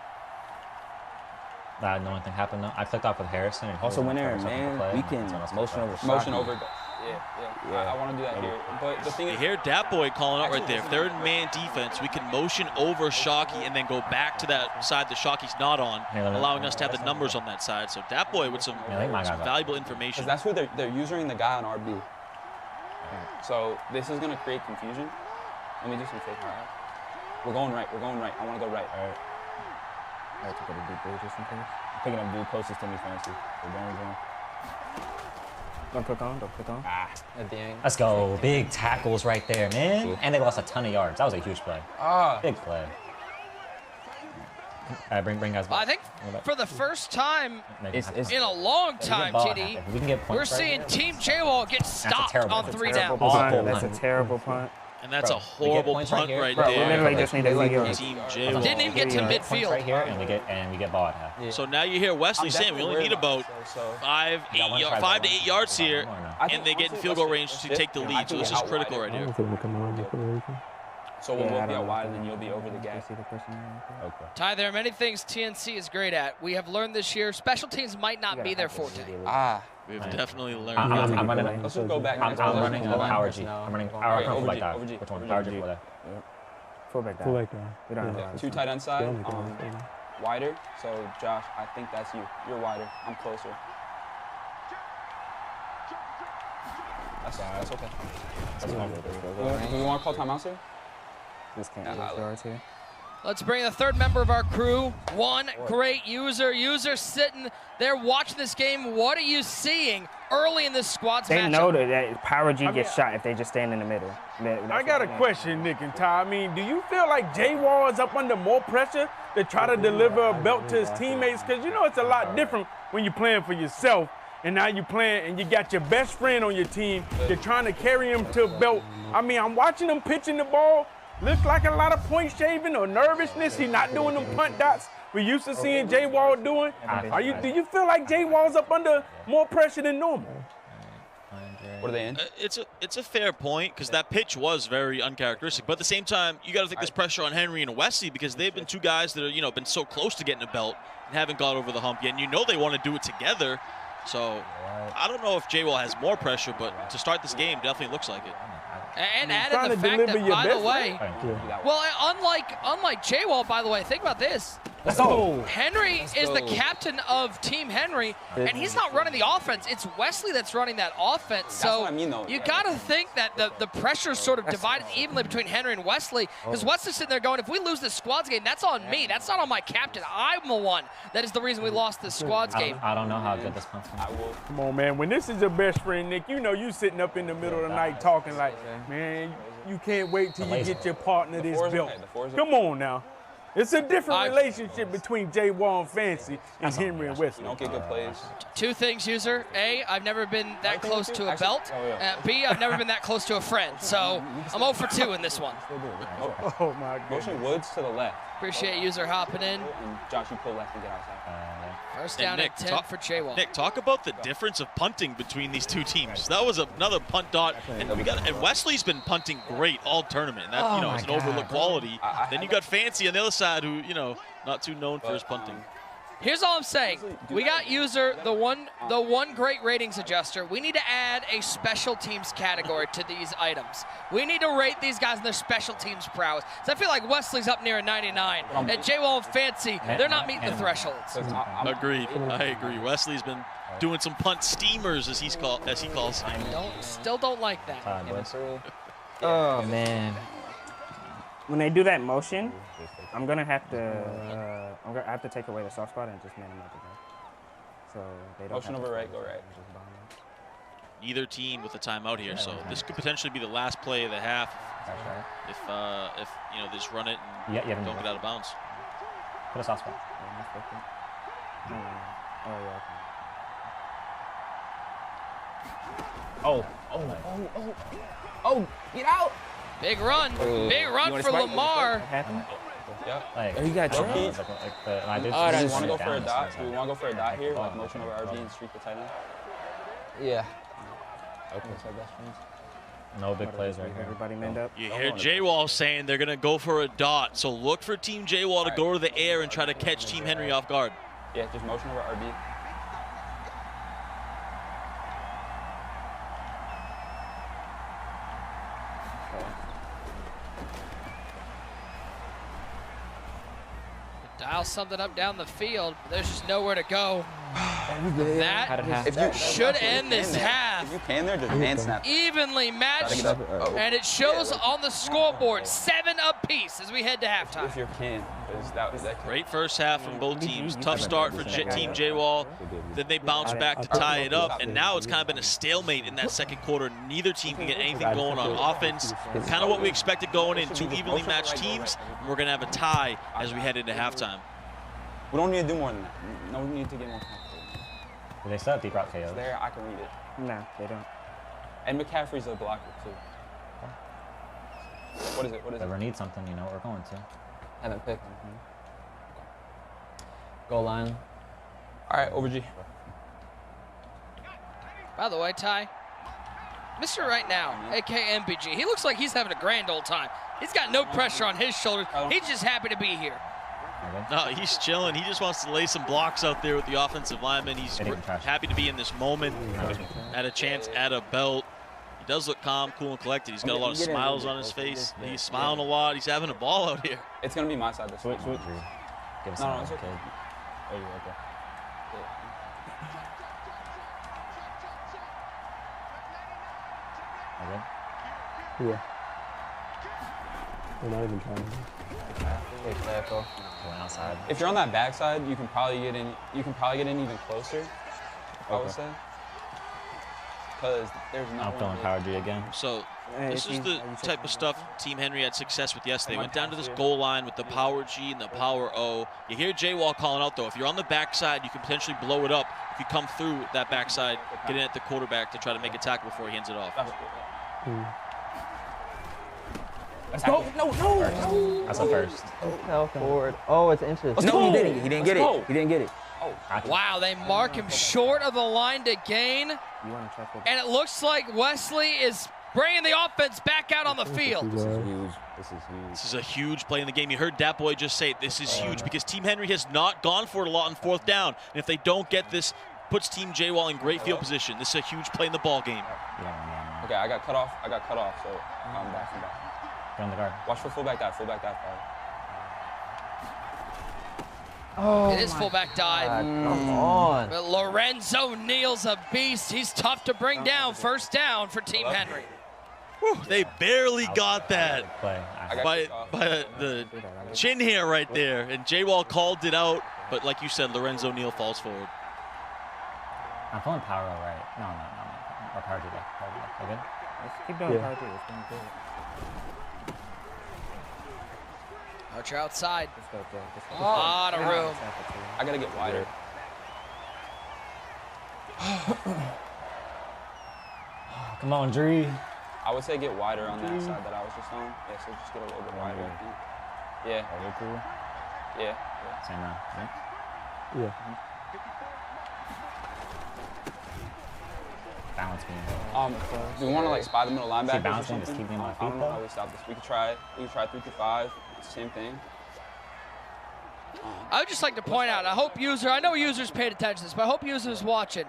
No, nothing happened. No, I clicked off with Harrison. And Also, when they're in Harrison man, play, we and can someone else motion over. motion shotgun. over. Yeah. I want to do that here. But the thing You is, hear Dat Boy calling out right there. If they're in man defense, we can motion over Shockey and then go back to that side that Shockey's not on, allowing us to have the numbers on that side. So Dat Boy with some valuable information. that's who they're using the guy on RB. So this is gonna create confusion. Let me do some fake. All right. We're going right. I want to go right. All right. I have to put a deep ball just in case. I'm picking up dude closest to me, fancy. We're going zone. Don't click on. Let's go. Big tackles right there, man. And they lost a ton of yards. That was a huge play. Big play. All right, bring guys back. I think for the first time in a long time, TD, we can get we're seeing Team J-Wall get stopped on 3 downs. That's a terrible punt. And that's a horrible punt right there. We literally just need to Team J-Wall. Didn't even get to midfield. Right here, and we get ball at half. So now you hear Wesley saying we only need about 5 to 8 yards here, and they get in field goal range to take the lead. So this is critical right here. So we'll both be out wide, and then you'll be over the gap. Okay. Ty, there are many things TNC is great at. We have learned this year, special teams might not be their forte. We've definitely learned. I'm running. Let's just go back. I'm running Power G. I'm running fullback dive. Which one? Power G or there? Fullback down. Fullback down. We don't have 2 tight end side. Yeah. Wider. So Josh, I think that's you. You're wider. I'm closer. That's okay. Do we want to call timeouts here? This can't get yards here. Let's bring the third member of our crew. One great user. User sitting there watching this game. What are you seeing early in this squad's matchup? They know that Power G gets shot if they just stand in the middle. I got a question, Nick and Ty. I mean, do you feel like J Wall is up under more pressure to try to deliver a belt to his teammates? Because you know it's a lot different when you're playing for yourself, and now you're playing and you got your best friend on your team. You're trying to carry him to a belt. I mean, I'm watching him pitching the ball. Looks like a lot of point shaving or nervousness. He's not doing them punt dots we used to seeing J Wall doing. Do you feel like J Wall's up under more pressure than normal? What are they in? It's a fair point because that pitch was very uncharacteristic. But at the same time, you got to think there's pressure on Henry and Wesley because they've been two guys that are been so close to getting a belt and haven't got over the hump yet. And they want to do it together. So I don't know if J Wall has more pressure, but to start this game, definitely looks like it. And added the fact that, by the way, well, unlike J Wall, by the way, think about this. Henry is the captain of Team Henry, and he's not running the offense. It's Wesley that's running that offense. So you got to think that the pressure is sort of divided evenly between Henry and Wesley, because Wesley's sitting there going, if we lose this squads game, that's on me. That's not on my captain. I'm the one that is the reason we lost this squads game. I don't know how good this punt's going to be. Come on, man. When this is your best friend, Nick, you sitting up in the middle of the night talking like, man, you can't wait till you get your partner this belt. Come on now. It's a different relationship between J Wall and Fancy and Henry and Wesley. Don't get good plays. Two things, user. A, I've never been that close to a belt. B, I've never been that close to a friend. So I'm 0 for 2 in this one. Oh, my goodness. Motion Woods to the left. Appreciate user hopping in. And Josh, you pull left and get outside. First down at 10 for J Wall. Nick, talk about the difference of punting between these two teams. That was another punt dot, and Wesley's been punting great all tournament. That it's an overlooked quality. Then you got Fancy on the other side, who not too known for his punting. Here's all I'm saying. We got user, the one great ratings adjuster. We need to add a special teams category to these items. We need to rate these guys in their special teams prowess. So I feel like Wesley's up near a 99, and J-Wall and Fancy, they're not meeting the thresholds. Agreed. I agree. Wesley's been doing some punt steamers, as he calls. Still don't like that. Oh, man. When they do that motion, I'm gonna have to take away the soft spot and just man them up again. So they don't. Motion over right, go right. Either team with a timeout here, so this could potentially be the last play of the half. If they just run it and don't get out of bounds. Put a soft spot. Oh, get out! Big run for Lamar. You got tricky. Do we want to go for a dot? Do we want to go for a dot here? Like motion over RB and streak the tight end? Yeah. Okay. No big plays right here. Everybody manned up. You hear J-Wall saying they're going to go for a dot, so look for Team J-Wall to go to the air and try to catch Team Henry off guard. Yeah, just motion over RB. Dial something up down the field, but there's just nowhere to go. That should end this half. If you can there, just hand snap. Evenly matched, and it shows on the scoreboard 7 apiece as we head to halftime. If you can. Great first half from both teams. Tough start for Team J-Wall. Then they bounce back to tie it up, and now it's kind of been a stalemate in that second quarter. Neither team can get anything going on offense. Kind of what we expected going in, 2 evenly matched teams. And we're going to have a tie as we head into halftime. We don't need to do more than that. No, we need to get more comfortable. Do they still have deep route KOs? There, I can read it. No, they don't. And McCaffrey's a blocker, too. What is it? If ever need something, we're going to. Haven't picked. Goal line. All right, over G. By the way, Ty, Mr. Right Now, a.k.a. MBG, he looks like he's having a grand old time. He's got no pressure on his shoulders. He's just happy to be here. No, he's chilling. He just wants to lay some blocks out there with the offensive lineman. He's happy to be in this moment, at a chance at a belt. He does look calm, cool, and collected. He's got a lot of smiles on his face. He's smiling a lot. He's having a ball out here. It's going to be my side this week. Give us no, it's okay. Oh, you're okay. Yeah. They're not even trying. Going outside. If you're on that backside, you can probably get in. You can probably get in even closer. I would say. Because there's no. I'm throwing power G again. So this is the type of stuff Team Henry had success with yesterday. They went down to this goal line with the power G and the power O. You hear J-Wall calling out, though. If you're on the backside, you can potentially blow it up. If you come through that backside, get in at the quarterback to try to make a tackle before he hands it off. Let's go. No. That's a first. Forward. Oh, it's inches. No, he didn't. He didn't get it. He didn't get it. Wow, they mark him short of the line to gain. And it looks like Wesley is bringing the offense back out on the field. This is huge. This is a huge play in the game. You heard Dat Boy just say this is huge because Team Henry has not gone for it a lot on fourth down. And if they don't get this, puts Team J-Wall in great field position. This is a huge play in the ball game. Okay, I got cut off, so I'm back. On the guard. Watch for fullback dive. Oh, it is fullback dive. Come on. But Lorenzo Neal's a beast. He's tough to bring down. First down for Team Henry. Whew, they barely got that by the chin hair right there. And J-Wall called it out. But like you said, Lorenzo Neal falls forward. I'm pulling power right. No. Or power G left. Okay? Let's keep doing power G. It's going good. Archer outside. Let's go. A lot of room. I gotta get wider. Come on, Dree. I would say get wider on that side that I was just on. Yeah, so just get a little bit wider, I think. Yeah. Same round, right? Yeah. Balance me. Do we want to like spy the middle linebacker? Balance me, just keep me on my feet. I don't know how we stop this. We could try 3 through 5. It's the same thing. I would just like to point out, I know User's paid attention to this, but I hope User's watching.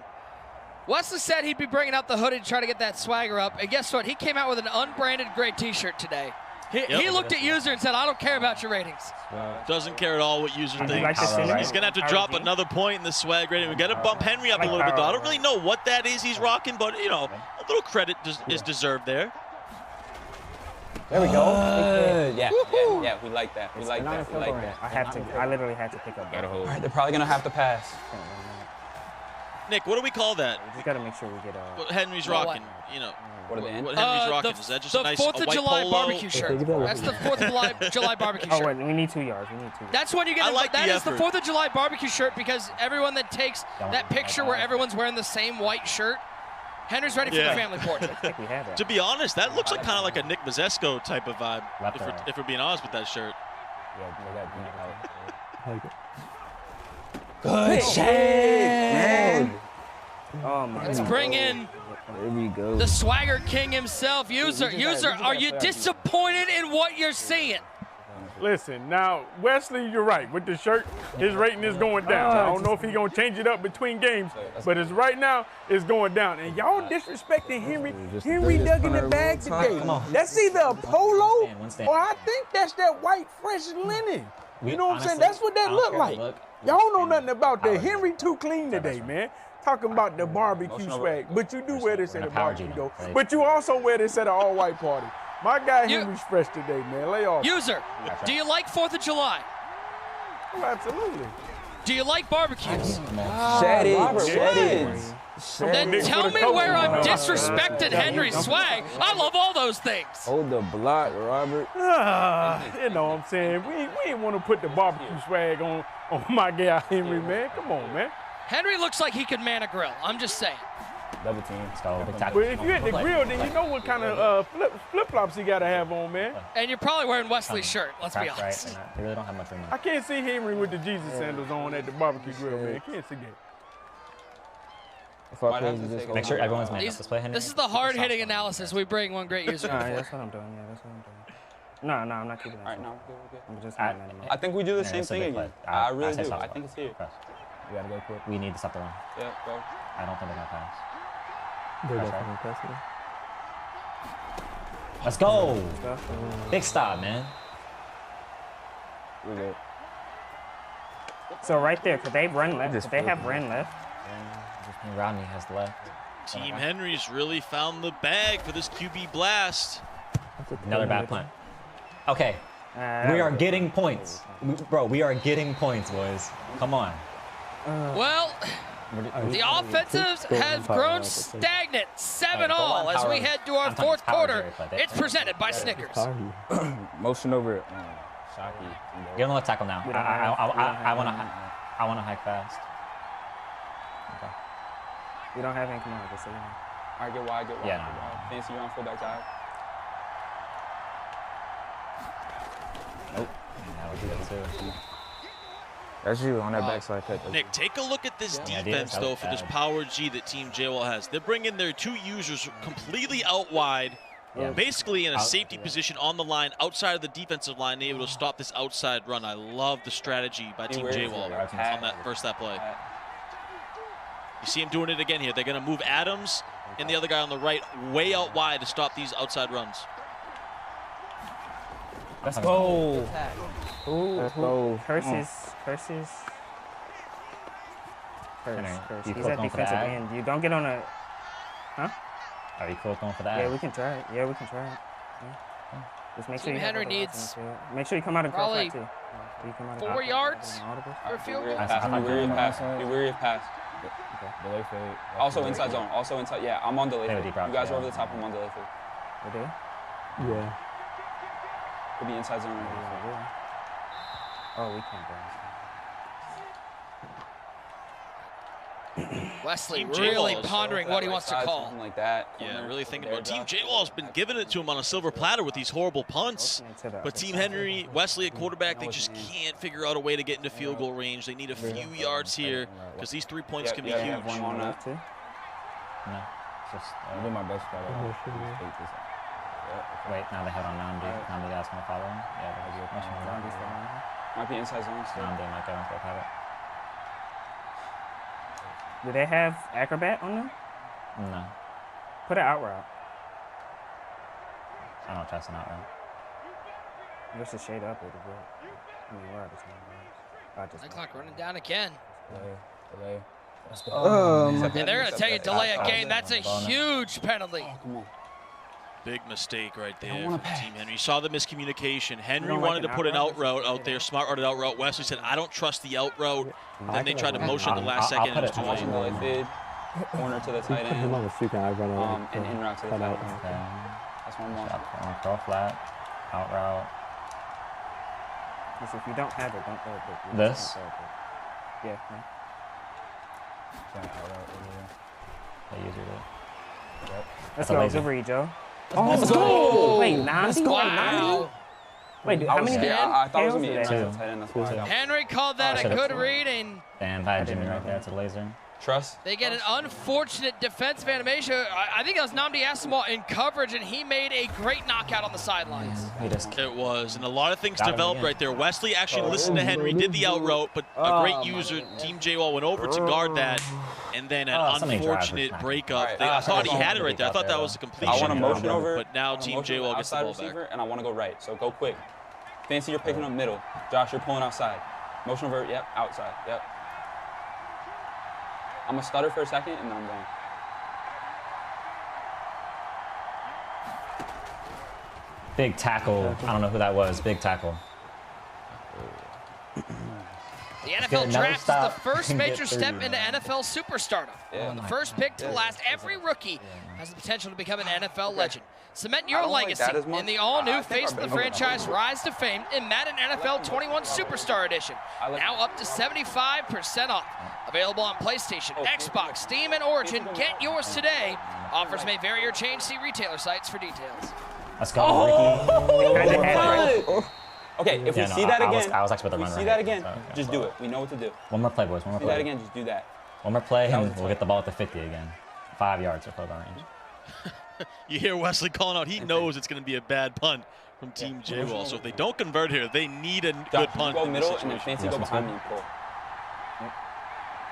Wesley said he'd be bringing out the hoodie to try to get that swagger up, and guess what? He came out with an unbranded gray t-shirt today. He looked at User and said, I don't care about your ratings. Doesn't care at all what User thinks. He's going to have to drop another point in the swag rating. We got to bump Henry up a little bit, though. I don't really know what that is he's rocking, but, you know, a little credit is deserved there. There we go. Yeah, we like that. We like that. I literally had to pick up. All right, they're probably going to have to pass. Nick, what do we call that? We just got to make sure we get what Henry's rocking, you know. What are they in? What Henry's rocking, is that just a nice the 4th of white July polo? barbecue shirt. That's the 4th of July barbecue shirt. Oh, wait, we need 2 yards. That's when you get that is the 4th of July barbecue shirt because everyone that takes that picture where everyone's wearing the same white shirt, Henry's ready for the family portrait. To be honest, that looks like kind of like a Nick Mazesco type of vibe, if we're being honest with that shirt. Good shit, man. Oh my Let's bring in the swagger king himself. User, are you disappointed in what you're seeing? Listen, now, Wesley, you're right. With the shirt, his rating is going down. I don't know if he's going to change it up between games, but as right now, it's going down. And y'all disrespecting Henry. Henry dug in the bag today. That's either a polo or I think that's that white fresh linen. You know what I'm saying? That's what that look like. Y'all don't know nothing about that. Henry too clean today, man. Talking about the barbecue swag. But you do wear this at a barbecue, though. But you also wear this at an all-white party. My guy Henry's fresh today, man. Lay off. User, do you like 4th of July? Oh, absolutely. Do you like barbecues? Shed it. Then tell me where I'm disrespecting Henry's swag. I love all those things. Hold the block, Robert. You know what I'm saying? We ain't want to put the barbecue swag on my guy Henry, man. Come on, man. Henry looks like he could man a grill. I'm just saying. Double team. But if you hit the grill, then you know what kind of flip-flops he got to have on, man. And you're probably wearing Wesley's shirt, let's be honest. They really don't have much room. I can't see Henry with the Jesus sandals on at the barbecue grill, man. Can't see that. Make sure everyone's man. Let's play Henry. This is the hard-hitting analysis we bring one great user. That's what I'm doing. Yeah, that's what I'm doing. No, I'm not keeping that. All right, no, we're good. I think we do the same thing again. I really do. I think it's here. We gotta go quick. We need to stop the run. Yeah, go. I don't think they're gonna pass. They're definitely passing. Let's go. Big stop, man. We're good. So right there, could they run left? Could they have ran left? And Rodney has left. Team Henry's really found the bag for this QB blast. Another bad punt. Okay. We are getting points. Bro, we are getting points, boys. Come on. Well, the offensives have grown stagnant, 7-all as we head to our fourth quarter. It's presented by Snickers. Motion over Shocky. Get on the tackle now. I want to hike fast. Okay. You don't have any, come on, just so you know. All right, get wide, get wide. Yeah. Get wide. Fancy, you're on fullback side. Nope. That was good too. That's you on that backside cut. Nick, take a look at this defense, though, for this power G that Team JWall has. They're bringing their 2 users completely out wide, basically in a safety position on the line, outside of the defensive line, able to stop this outside run. I love the strategy by Team JWall on that play. You see him doing it again here. They're going to move Adams and the other guy on the right way out wide to stop these outside runs. Let's go. Let's go. Curses. Curse. He's at defensive end. You don't get on a... Huh? Are you close going for that? Yeah, we can try it. Yeah, we can try it. Yeah. Just make sure you Henry needs... Make sure you come out and cross probably too. 4 yards for a field goal. Be wary of pass. Be wary of pass. Delay fade. Also inside zone. Also inside. Yeah, I'm on delay fade. You guys are over the top. I'm on delay fade. Okay. Yeah. Could be inside zone. Oh, we can't go. Wesley really pondering what he wants to call. Something like that. Yeah, really thinking about Team JWall's been giving it to him on a silver platter with these horrible punts. But Team Henry, Wesley at quarterback, they just can't figure out a way to get into field goal range. They need a few yards here because these 3 points can be huge. No, just I did my best shot. Wait, now they have on Namdi. Namdi guys gonna follow him. Yeah, might be inside zone still. Namdi might go and have it. Do they have Acrobat on them? No. Put an out route. I don't trust an out route. Let's just shade up a little bit. I mean, we're out of time. The clock running down again. Delay. And they're going to take a delay a game. That's a huge penalty. Come on. Big mistake right there from Team Henry. You saw the miscommunication. Henry wanted to put an out route out there, smart routed out route. Wesley said, I don't trust the out route. Then they tried to motion the last second. It was too late. Corner to the tight end. And in route to the tight end. That's one more. Throw flat, out route. If you don't have it, don't throw it. This? Yeah. Let's go. Good read, Joe. Let's go. Wait, 90? Wow. Wait, how many I thought it was KOs going did to be Henry called that a good read, and Damn, I had Jimmy right there to the laser. Trust. they get an unfortunate defensive animation. I think that was Nnamdi Asomugha in coverage, and he made a great knockout on the sidelines. It was, and a lot of things developed right there. Wesley actually listened to Henry, did the out route, but a great user, Team JWall, went over to guard that, and then an unfortunate breakup. I thought he had it right there. I thought that was a completion. I want to motion over. But now Team JWall gets the ball back. And I want to go right, so go quick. Fancy, you're picking up middle. Josh, you're pulling outside. Motion over, yep, outside, yep. I'm going to stutter for a second, and then I'm going. Big tackle. I don't know who that was. Big tackle. The NFL draft is the first major step into NFL superstardom. From the first pick to the last, every rookie has the potential to become an NFL legend. Cement your legacy in the all-new Face of the Franchise Rise to Fame in Madden NFL 21 Superstar Edition. Now up to 75% off. Available on PlayStation, Xbox, Steam, and Origin. Get yours today. Offers may vary or change. See retailer sites for details. Let's go, Ricky. Okay, if we see that again, I was actually about to run see that again, just do it. We know what to do. One more play, boys. One more play. See that again, just do that. One more play, and we'll get the ball at the 50 again. 5 yards or 4 range. You hear Wesley calling out. He knows it's going to be a bad punt from Team JWall. So if they don't convert here, they need a good punt. Go middle, and then Fancy go behind me and pull.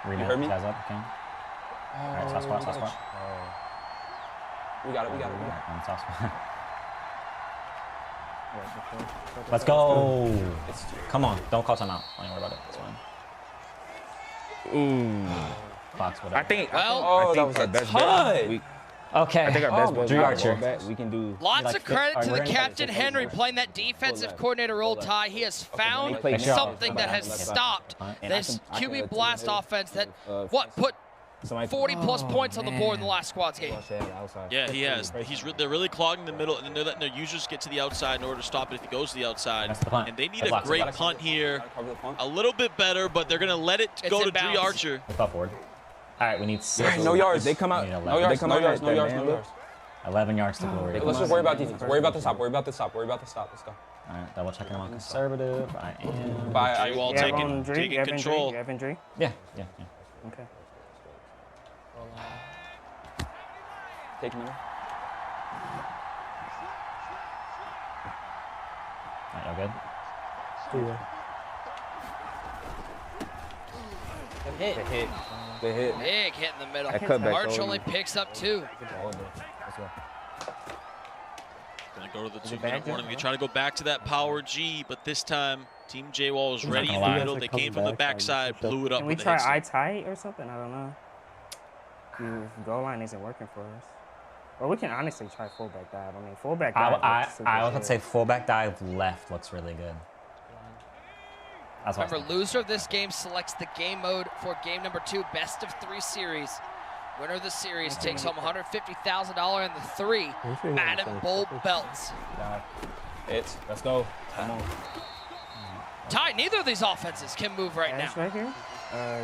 You heard me? Guys up, okay. All right, soft spot, soft spot. We got it. Soft spot. Let's go. Come on, don't call timeout. Don't even worry about it. It's fine. Ooh. Clock's whatever. I think. Well, that was a touch. Okay. I think our best Drew Archer. back, we can do. Lots of credit to the captain, Henry, playing that defensive coordinator role, Ty. He has found something that has stopped this QB blast offense that, put 40-plus points on the board in the last squad's game. Yeah, he has. They're really clogging the middle, and then they're letting their users get to the outside in order to stop it if he goes to the outside. And they need a great punt here. A little bit better, but they're going to let it go to Drew Archer. Up forward. All right, we need 6. No yards. They come out. No yards. No yards. No yards. No yards. 11 yards to glory. Let's just worry about defense. Worry about the stop. Worry about the stop. Worry about the stop. Let's go. All right, double checking them on conservative. I am. J-Wall taking control. Yeah. Okay. Take middle. All right, y'all good? Good hit. Good hit. Big hit in the middle. March only picks up 2. Gonna go to the 2-minute warning. They try to go back to that power G, but this time Team J-Wall was ready in the middle. They came from the backside, blew it up. Can we try eye tight or something? I don't know. The goal line isn't working for us. Or we can honestly try fullback dive. I mean, fullback dive. I was gonna say fullback dive left looks really good. Remember, loser of this game selects the game mode for game number 2, best of 3 series. Winner of the series takes home $150,000 and the 3 Madden Bowl belts. Let's go. Come on. Ty, neither of these offenses can move right now. Right here?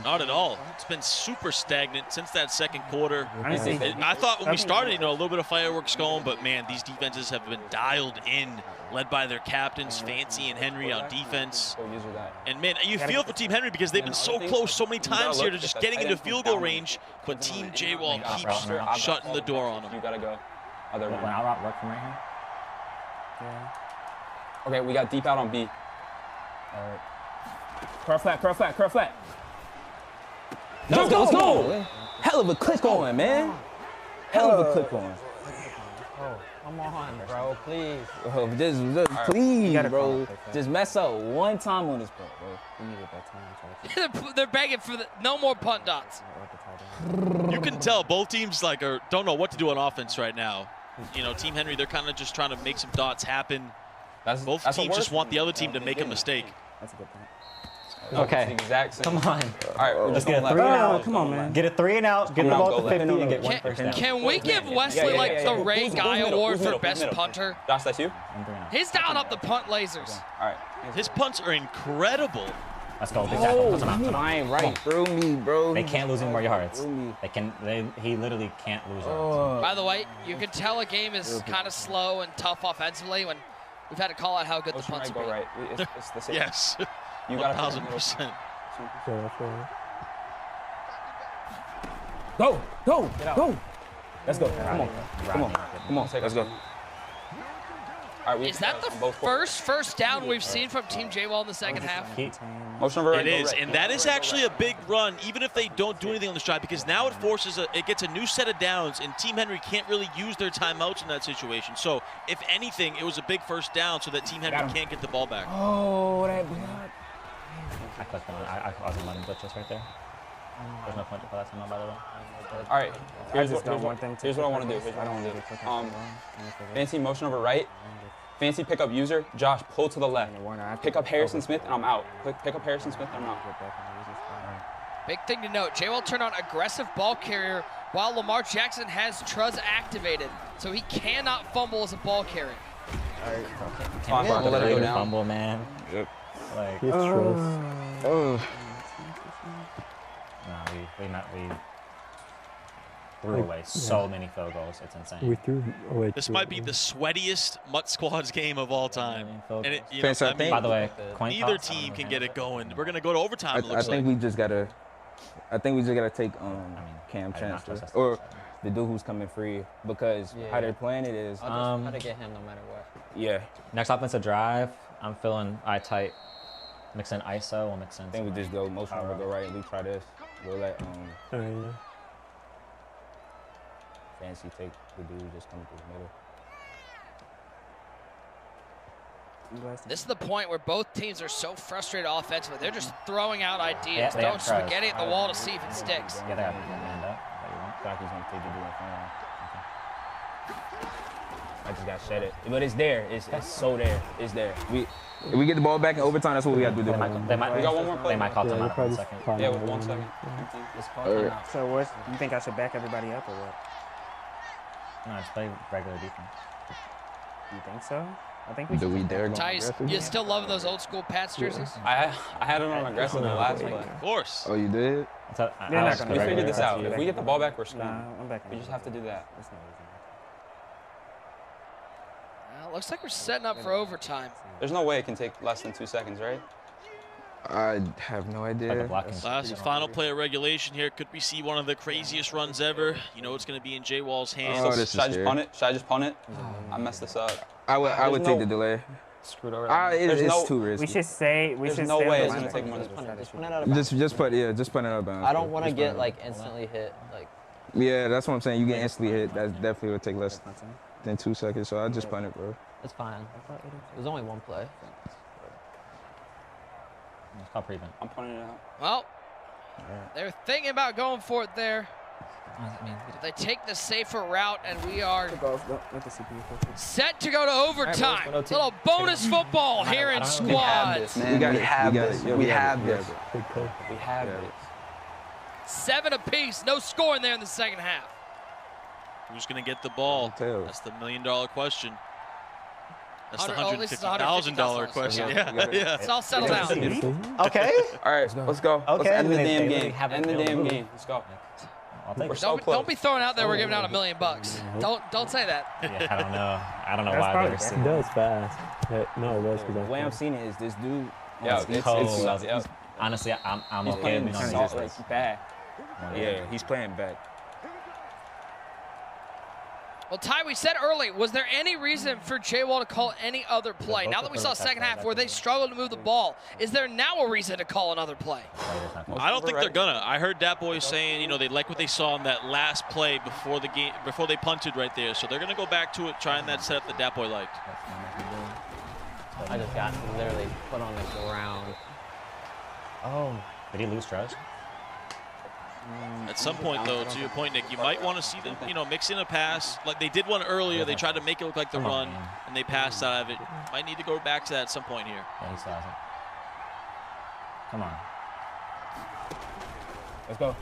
Not at all. It's been super stagnant since that second quarter. I thought when we started, a little bit of fireworks going, but man, these defenses have been dialed in, led by their captains, Fancy and Henry on defense. And man, you feel for Team Henry because they've been so close so many times here to just getting into field goal range, but Team J-Wall keeps shutting the door on them. You gotta go. Other one. I'll work from right here. Yeah. Okay, we got deep out on B. All right. Curl flat. Let's go. Hell of a click on, man. Hell of a click on. Oh, come on, bro, please. Just please, bro. Just mess up one time on this punt, bro. We needed that time. They're begging for no more punt dots. You can tell both teams don't know what to do on offense right now. Team Henry, they're kind of just trying to make some dots happen. Both teams just want the other team to make a mistake. That's a good point. Okay. Come on. All right, let's get a 3 and out. Come on, man. Get a 3 and out. Get the ball to 50 and get 1 first down. Can we give Wesley the Ray Guy Award for best punter? Josh, that's you. He's dialing up the punt lasers. All right. His punts are incredible. Let's go. Big tackle. I ain't right through me, bro. They can't lose any more yards. He literally can't lose yards. By the way, you can tell a game is kind of slow and tough offensively when we've had to call out how good the punts are. Right. It's the same. Yes. You got 1,000%. Go. Let's go. Come on. Let's go. All right, is that the first down we've seen from Team J-Wall in the second half? It is, and that is actually a big run, even if they don't do anything on this drive, because now it gets a new set of downs, and Team Henry can't really use their timeouts in that situation. So, if anything, it was a big first down so that Team Henry can't get the ball back. Oh, that block. I clicked on it. I wasn't letting glitches right there. There's no point to call that time, by the way. All right. Here's what I want to do. Fancy motion over right. Fancy pick up user. Josh, pull to the left. Pick up Harrison Smith, and I'm out. Pick up Harrison Smith, and I'm out. Big thing to note, J-Wall turned on aggressive ball carrier while Lamar Jackson has Truz activated, so he cannot fumble as a ball carrier. All right. Can't let it go down. Fumble, man. Yep. We threw away so many field goals. It's insane. We threw away. This might be the sweatiest Mutt Squads game of all time. And by the way, neither team can get it going. We're gonna go to overtime. I think we just gotta take Cam Chancellor or the dude who's coming free because how they're playing it is. I'll just try to get him no matter what. Yeah. Next offensive drive, I'm feeling eye tight. Mix in ISO, we'll mix in. I think we just go motion over, go right, and we try this. We'll let Fancy take the dude just coming through the middle. This is the point where both teams are so frustrated offensively. They're just throwing out ideas, throwing spaghetti at the wall to see if it sticks. Yeah, they have manned up. Jockey's gonna take the dude in front of him. I just got shed it. But it's there. It's so there. It's there. If we get the ball back in overtime, that's what we got to do. They might we got one more play. They might call timeout in a second. Yeah, 1 second. Let's call timeout. So what? You think I should back everybody up or what? No, just play regular defense. You think so? I think we Do we dare go Tice, aggressive? you still loving those old school Pats jerseys? I had it on aggressive the last play. Of course. Oh, you did? They're not gonna We back figured it this up. out. If we get the ball back, we're screwed. Nah, I'm backing We it just up. have to do that. That's not easy. Well, looks like we're setting up for overtime. There's no way it can take less than 2 seconds, right? I have no idea. Last and final play of regulation here. Could we see one of the craziest runs ever? You know it's going to be in Jay Wall's hands. Oh, should I just punt it? Should I just punt it? I messed this up. I would take the delay. Screwed over. It's too risky. We should say. There's no way it's gonna take more than just put it out of bounds. I don't want to get like instantly hit. Like. Yeah, that's what I'm saying. You get instantly hit. That definitely would take less than 2 seconds. So I just punt it, bro. It's fine. There's only one play. It's called prevent. I'm punting it out. Well, they're thinking about going for it there. They take the safer route, and we are set to go to overtime. Little bonus football here in squads. We have this. We have this. 7 apiece. No scoring there in the second half. Who's going to get the ball? That's the $1 million question. That's the $150,000 question. Yeah. It's all settled down. Okay. All right, let's go. Okay. Let's end the damn game. End the damn game. Let's go. We're so close. Don't be throwing out there we're giving out $1 million. Don't say that. Yeah, I don't know why they're saying That was fast. No, it was because The way I'm seeing it is this dude. it's honestly, I'm He's okay playing with like back. Yeah, he's playing back. Well, Ty, we said early, was there any reason for Jay Wall to call any other play? Now that we saw second half where they struggled to move the ball, is there now a reason to call another play? I don't think they're gonna. I heard Dat Boy saying, you know, they like what they saw in that last play before the game, before they punted right there. So they're gonna go back to it, trying that setup that Dat Boy liked. I just got literally put on the ground. Oh, did he lose trust? At some point, though, to your point, Nick, you might want to see them, you know, mix in a pass. Like they did one earlier. They tried to make it look like the run, and they passed out of it. Might need to go back to that at some point here. Yeah, he still hasn't. Come on. Let's go.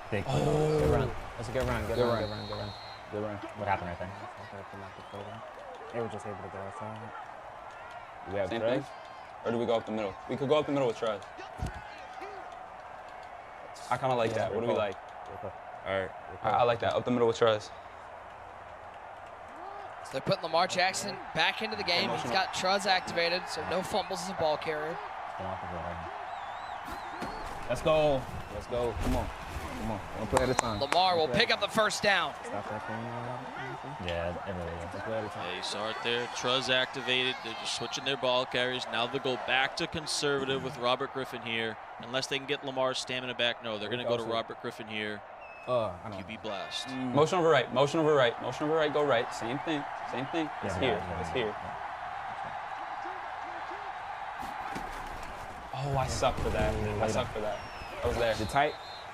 Big. Good run. That's a good run. Good run. What happened right there? They were just able to go outside. We have Same Trez? thing? Or do we go up the middle? We could go up the middle with Trez. I kind of like that. What do we like? All right. I like that. Up the middle with Trez. So they're putting Lamar Jackson back into the game. He's got Truz activated, so no fumbles as a ball carrier. Let's go. Let's go. Come on. One play at a time. Lamar will pick up the first down. Yeah, it really is. Yeah, you saw it there. Truz activated. They're just switching their ball carriers. Now they'll go back to conservative with Robert Griffin here. Unless they can get Lamar's stamina back. No, they're going to go to Robert Griffin here. QB blast. Motion over right. Motion over right. Motion over right. Go right. Same thing. Same thing. It's here. It's here. Oh, I suck for that. I suck for that. I was there.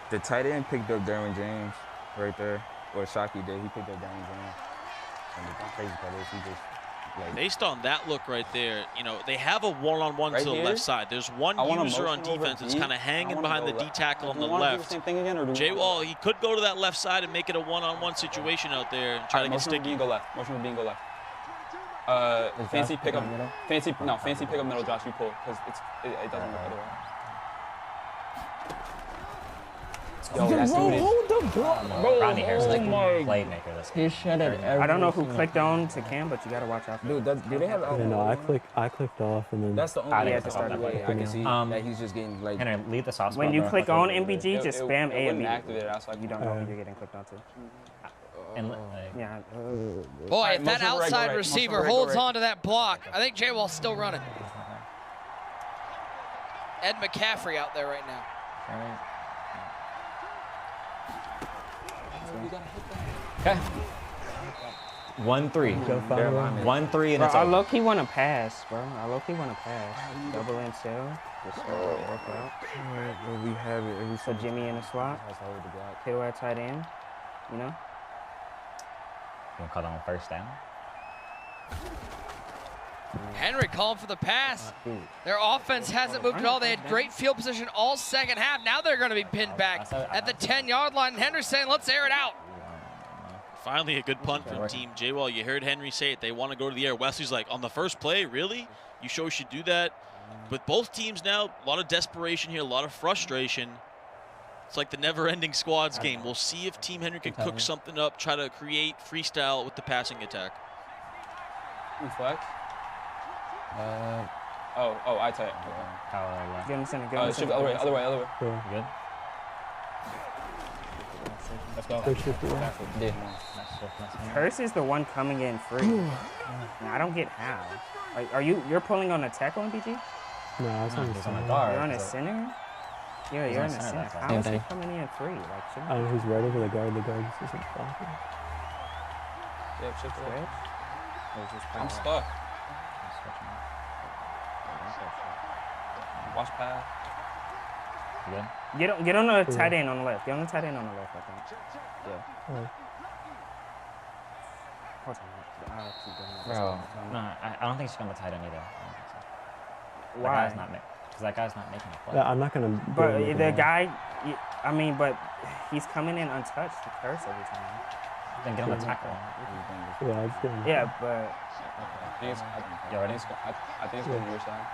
The tight end picked up Derwin James right there. Or Shockey did. He picked up Derwin James. And the crazy part is he just like, based on that look right there, you know, they have a one-on-one Right to the here? left side. There's one user on defense that's kind of hanging behind the D tackle on the left. Jay Wall, he could go to that left side and make it a one-on-one situation out there and try to get sticky. Motion go left. Motion with being go left. Fancy pick up middle. Fancy pick up middle, Josh. You pull because it doesn't work otherwise. Yo, that's who it is. Rodney Harris is like a playmaker. He shedded I don't know who clicked on to Cam, but you got to watch out for Dude, do they have No, I clicked off and then. That's the only way I can see that he's just getting like. Henry, lead the soft spot. When you click on MBG, just spam A and B. Activate it. You don't know who you're getting clicked onto. And, Yeah. Boy, if that outside receiver holds on to that block, I think Jay Wall's still running. Ed McCaffrey out there right now. Okay. 1-3. 1-3 and it's I over. low-key want to pass, bro. I low-key want to pass. Double and sell. Just work out. Alright, well, we have it. So Jimmy in the slot. Kittle at tight end. You know? gonna call that on first down? Henry calling for the pass. Their offense hasn't moved at all. They had great field position all second half. Now they're going to be pinned back at the 10-yard line. And Henry's saying, let's air it out. Finally, a good punt from Team J-Wall. You heard Henry say it. They want to go to the air. Wesley's like, on the first play, really? You sure we should do that? With both teams now, a lot of desperation here, a lot of frustration. It's like the never-ending squads game. We'll see if Team Henry can cook something up, try to create freestyle with the passing attack. Flex? I tell you. Get him center, get Oh, him it should center. be other way. You good? Let's go. Yeah. Curse is the one coming in free. Now, I don't get how. Are you're pulling on a tackle, MPG? No, it's on the on the center. guard. You're on a center? Yeah, He's you're on in the center, center. that's How is he fine. coming in free? Like, shouldn't I don't know who's right over the guard. The guard just isn't blocking. Yep, shift Switch? away. Or is this I'm power? stuck. Watch pass. You good? Get on the tight end on the left. Get on the tight end on the left, I think. Yeah. Oh. Hold on. I'll keep doing that. Bro, no, I don't think she's gonna tight end either. I don't think so. Why? Because that guy's not making a play. Yeah, I'm not gonna. But do the it. guy, I mean, but he's coming in untouched to Curse every time. Then get on the tackle. Yeah, it's good. Yeah, but You ready? I think it's going to your side.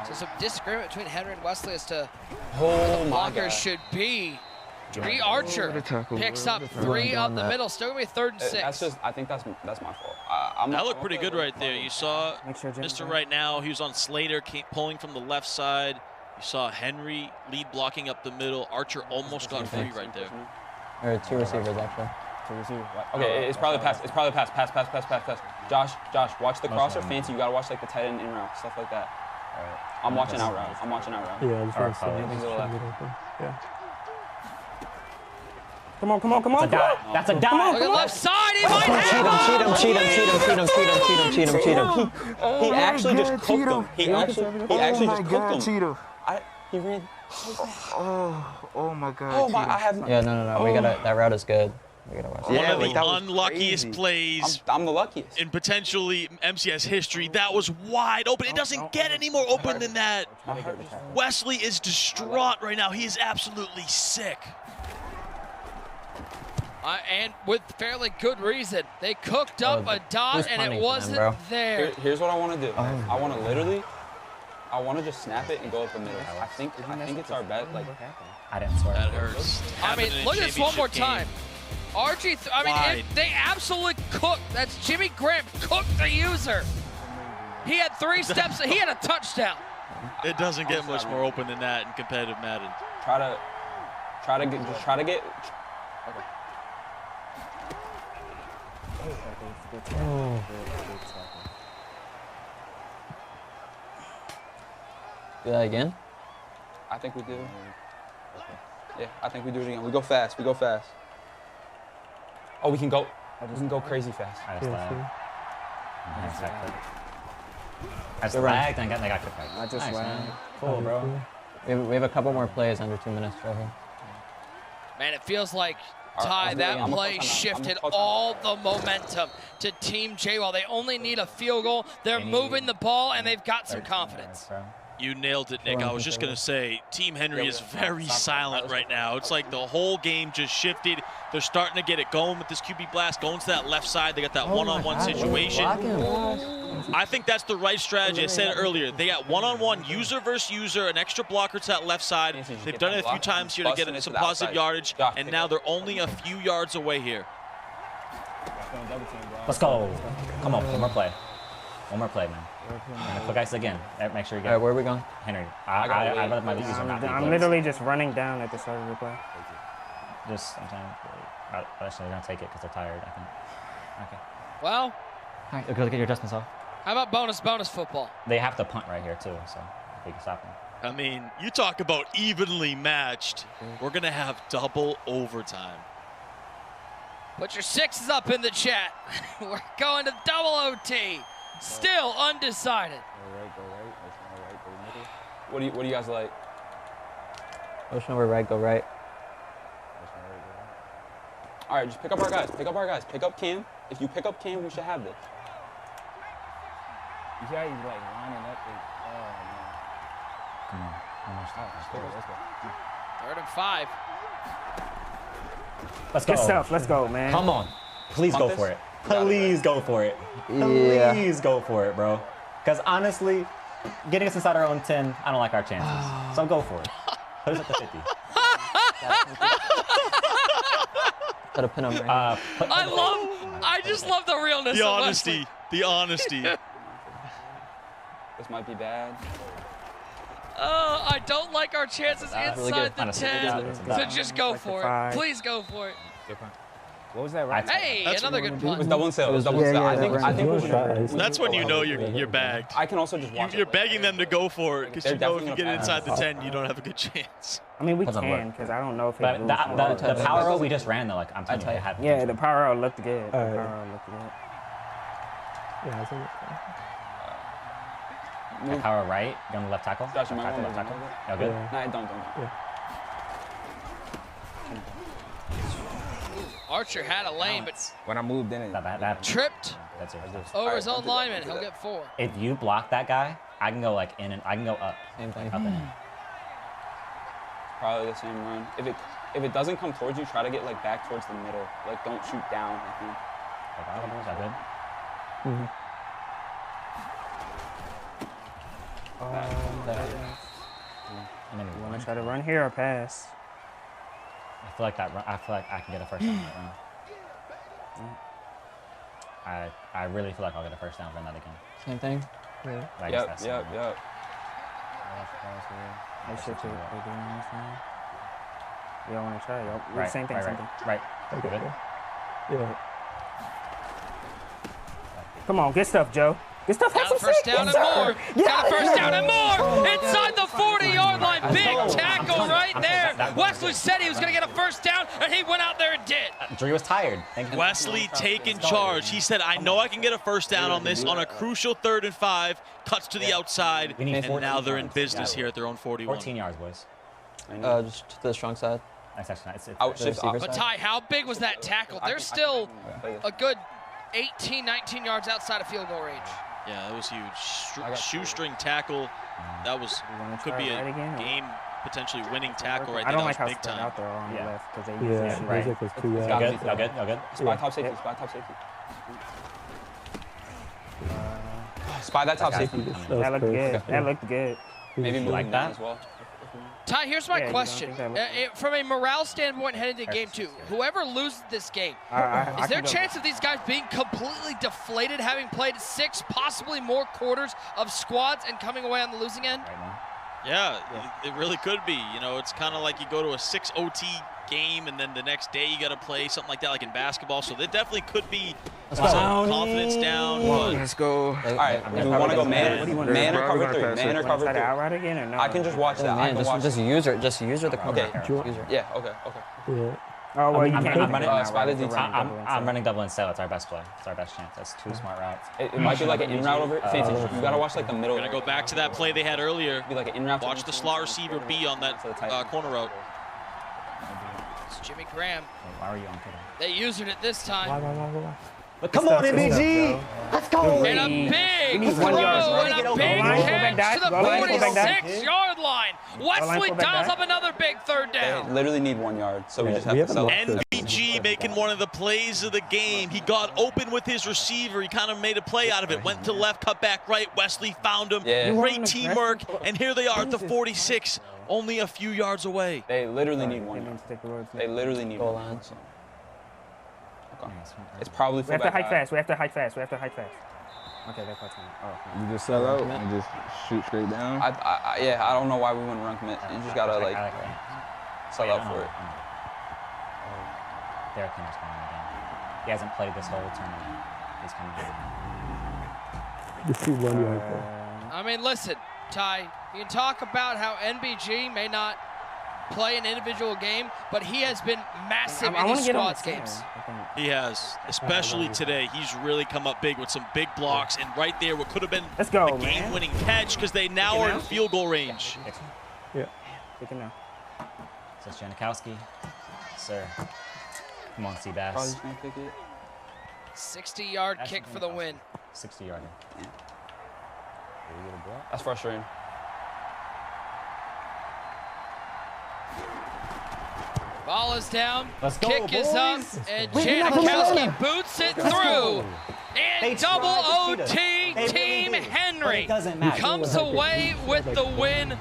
So some disagreement between Henry and Wesley as to Oh where the my blockers God. should be. Dree Archer picks up 3 up the middle. Still gonna be 3rd and 6. That's just. I think that's my fault. That looked pretty good right there. You saw Make sure Jim's Mr. right. Right Now, he was on Slater, pulling from the left side. You saw Henry lead blocking up the middle. Archer almost got free right there. Or 2 receivers, actually. 2 receivers. Okay, it's probably pass. It's probably pass. Pass. Josh, watch the crosser. Fancy. You gotta watch like the tight end in route, stuff like that. All right. I'm watching out route. Yeah, it's Alright, trying follow. to get open. Yeah. come on. That's a dot. That's a dot. Look at left side. He might have Cheat him. He actually just cooked him. He actually just cooked him. He ran. Oh my God. Oh my! I have. Yeah, no. We gotta. That route is good. We gotta watch. One Yeah, of the like, that was unluckiest crazy. plays I'm the luckiest. in potentially MCS history. That was wide open. It doesn't get any more open than that. Wesley is distraught right now. He is absolutely sick. and with fairly good reason. They cooked up a dot and it wasn't there. Here's what I want to do. I want to literally. I want to just snap it and go up the middle. I think it's our bet. Like, I didn't swear. That hurts. I mean, look at this one more time. RG, they absolutely cooked. That's Jimmy Graham cooked the user. He had 3 steps. He had a touchdown. It doesn't get much more open than that in competitive Madden. Try to get. Oh. Do that again? I think we do. Yeah, I think we do it again. We go fast. Oh, we can go crazy fast. I just lagged and they got kicked back. I just lagged. Cool, bro. We have a couple more plays under 2 minutes, Trevor. Man, it feels like Ty, that play shifted all the momentum to Team J-Wall. They only need a field goal. They're moving the ball, and they've got some confidence. You nailed it, Nick. I was just going to say, Team Henry is very silent right now. It's like the whole game just shifted. They're starting to get it going with this QB blast, going to that left side. They got that one-on-one situation. I think that's the right strategy. I said it earlier. They got one-on-one, user versus user, an extra blocker to that left side. They've done it a few times here to get some positive yardage, and now they're only a few yards away here. Let's go. Come on, one more play. One more play, man. And quick ice again. Make sure you get. All right, where are we going? Henry. I'd rather my user not be I'm literally just running down at the start of the play. Just sometimes. Actually, they're gonna take it because they're tired, I think. Okay. Well, all right, go get your adjustments off. How about bonus football? They have to punt right here too, so if we can stop them. I mean, you talk about evenly matched. We're going to have double overtime. Put your 6s up in the chat. We're going to double OT. Still undecided. Go right. What do you guys like? Motion over right, go right. All right, just pick up our guys. Pick up Cam. If you pick up Cam, we should have this. You see how he's like lining up? Oh man. Come on. Let's go. 3rd and 5. Let's go. Good stuff. Let's go, man. Come on. Please go for it. Please go for it. Please go for it, bro. Because honestly, getting us inside our own 10, I don't like our chances. So go for it. Put us at the 50. Put a pin on right. I just love the realness The of honesty. Wesley. The honesty. This might be bad. I don't like our chances inside really the 10, so just go for it. Please go for it. What was that right? Hey, another good It was punt. double and sale. It was double and sale. I think we should. That's when you know you're bagged. I can also just watch You're begging them to go for it because you know if you get gonna inside the 10, you don't have a good chance. I mean, we can, because I don't know if it But moves the power roll we just ran, though, like, I'm telling you, it had Yeah, the power roll looked good. The All right. power roll looked good. Yeah, it's the power right, going to left tackle. Josh, you might Left want to tackle. move it. No good. Nah, don't. Archer had a lane, but When I moved in, That tripped That's it. over his own lineman. He'll get 4. If you block that guy, I can go like in and I can go up. Same thing. Up and in. Probably the same run. If it doesn't come towards you, try to get like back towards the middle. Like don't shoot down. I think. Is that good? Mm-hmm. You want to try to run here or pass? I feel like I can get a first down on that run. I really feel like I'll get a first down run that again. Same thing. Yeah. Like, Yep. that's similar. I should too. You don't want to try. Yep. Right, Same thing. right, Same thing. right. Okay. Good. Yeah. Come on, good stuff, Joe. Good stuff. Have Got a some first faith. down Yes, and sir. more. Got a first down and more. Inside the 40-yard line. Big tackle right there. Wesley said he was going to get a first down, and he went out there and did. Drew was tired. Wesley taking charge. He said, I know I can get a first down on this on a crucial 3rd and 5. Cuts to the outside, and now they're in business here at their own 41. 14 yards, boys. Just to the strong side. That's actually nice. But Ty, how big was that tackle? They're still a good 18, 19 yards outside of field goal range. Yeah, that was huge. Shoestring tackle. That was could be a game potentially winning tackle right there. I don't like that how was big spread time. out there on the left because they Yeah, use it. Isaac was too No good. No good. No good. Spy top safety. Spy top safety. Spy that top safety. That looked good. That looked good. Maybe move like that as well. Ty, here's my Yeah, you question. don't think From a morale standpoint heading to game 2, whoever loses this game, is there a chance of these guys being completely deflated, having played 6, possibly more quarters of squads and coming away on the losing end? Yeah, it really could be. You know, it's kind of like you go to a 6 OT game and then the next day you got to play something like that, like in basketball. So there definitely could be some confidence down. Let's go. All right, we want to go man or cover 3. Man or cover 3. Outright again or no? I can just watch that. I can watch. Just use her. Just use her the cover. Okay. Use her. Yeah. Okay. Yeah. Oh, well, you I'm can't. running, I'm running double and sell. It's our best play. It's our best chance. That's 2 smart routes. It might be like an in route over it. Fancy. You gotta watch like the middle. We're going to go back to that play they had earlier. Be like an in route. Watch the slot receiver be on that corner route. It's Jimmy Graham. Why are you on Twitter? They used it this time. Why? But come on, MBG! Let's go! And a big throw and a big catch to the 46-yard line. Wesley dials up another big 3rd down. They literally need 1 yard, so we just have to sell it. NBG making one of the plays of the game. He got open with his receiver. He kind of made a play out of it. Went to left, cut back right. Wesley found him. Yeah. Great teamwork. And here they are at the 46, only a few yards away. They literally need 1 yard. They literally need 1 yard. It's probably We have to hike fast. We have to hike fast. We have to hike fast. Okay, that's what's coming. Oh, You just sell out and just shoot straight down. Yeah, I don't know why we wouldn't run commit. You just gotta like sell out for it. Derrick Henry's coming again. He hasn't played this whole tournament. He's coming again. Just see 1 yard. I mean, listen, Ty, you can talk about how NBG may not play an individual game, but he has been massive in his squads games. He has, especially today. He's really come up big with some big blocks, and right there, what could have been the game-winning catch, because they now are in field goal range. Yeah. Take it now. So it's Janikowski. Sir. Come on, Seabass. 60-yard kick for the win. 60-yard. Yeah. That's frustrating. Ball is down. Let's go, Kick is up, boys. and Wait, Janikowski boots it through. They And double tried to OT, cheat us. They Team really did. Henry But it doesn't matter. comes away with the win.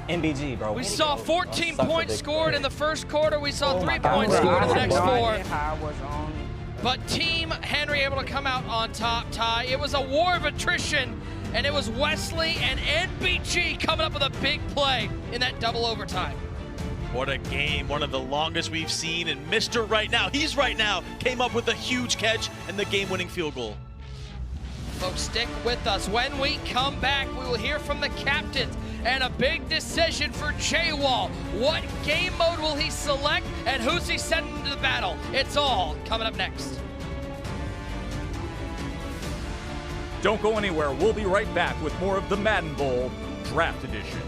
MBG, bro. We saw 14 points scored in the first quarter. We saw 3 God. points scored in the next 4. I was on. But Team Henry able to come out on top, Ty. It was a war of attrition, and it was Wesley and NBG coming up with a big play in that double overtime. What a game, one of the longest we've seen, and Mr. Right Now, he's right now, came up with a huge catch and the game-winning field goal. Folks, stick with us. When we come back, we will hear from the captains and a big decision for J-Wall. What game mode will he select, and who's he sending into the battle? It's all coming up next. Don't go anywhere. We'll be right back with more of the Madden Bowl Draft Edition.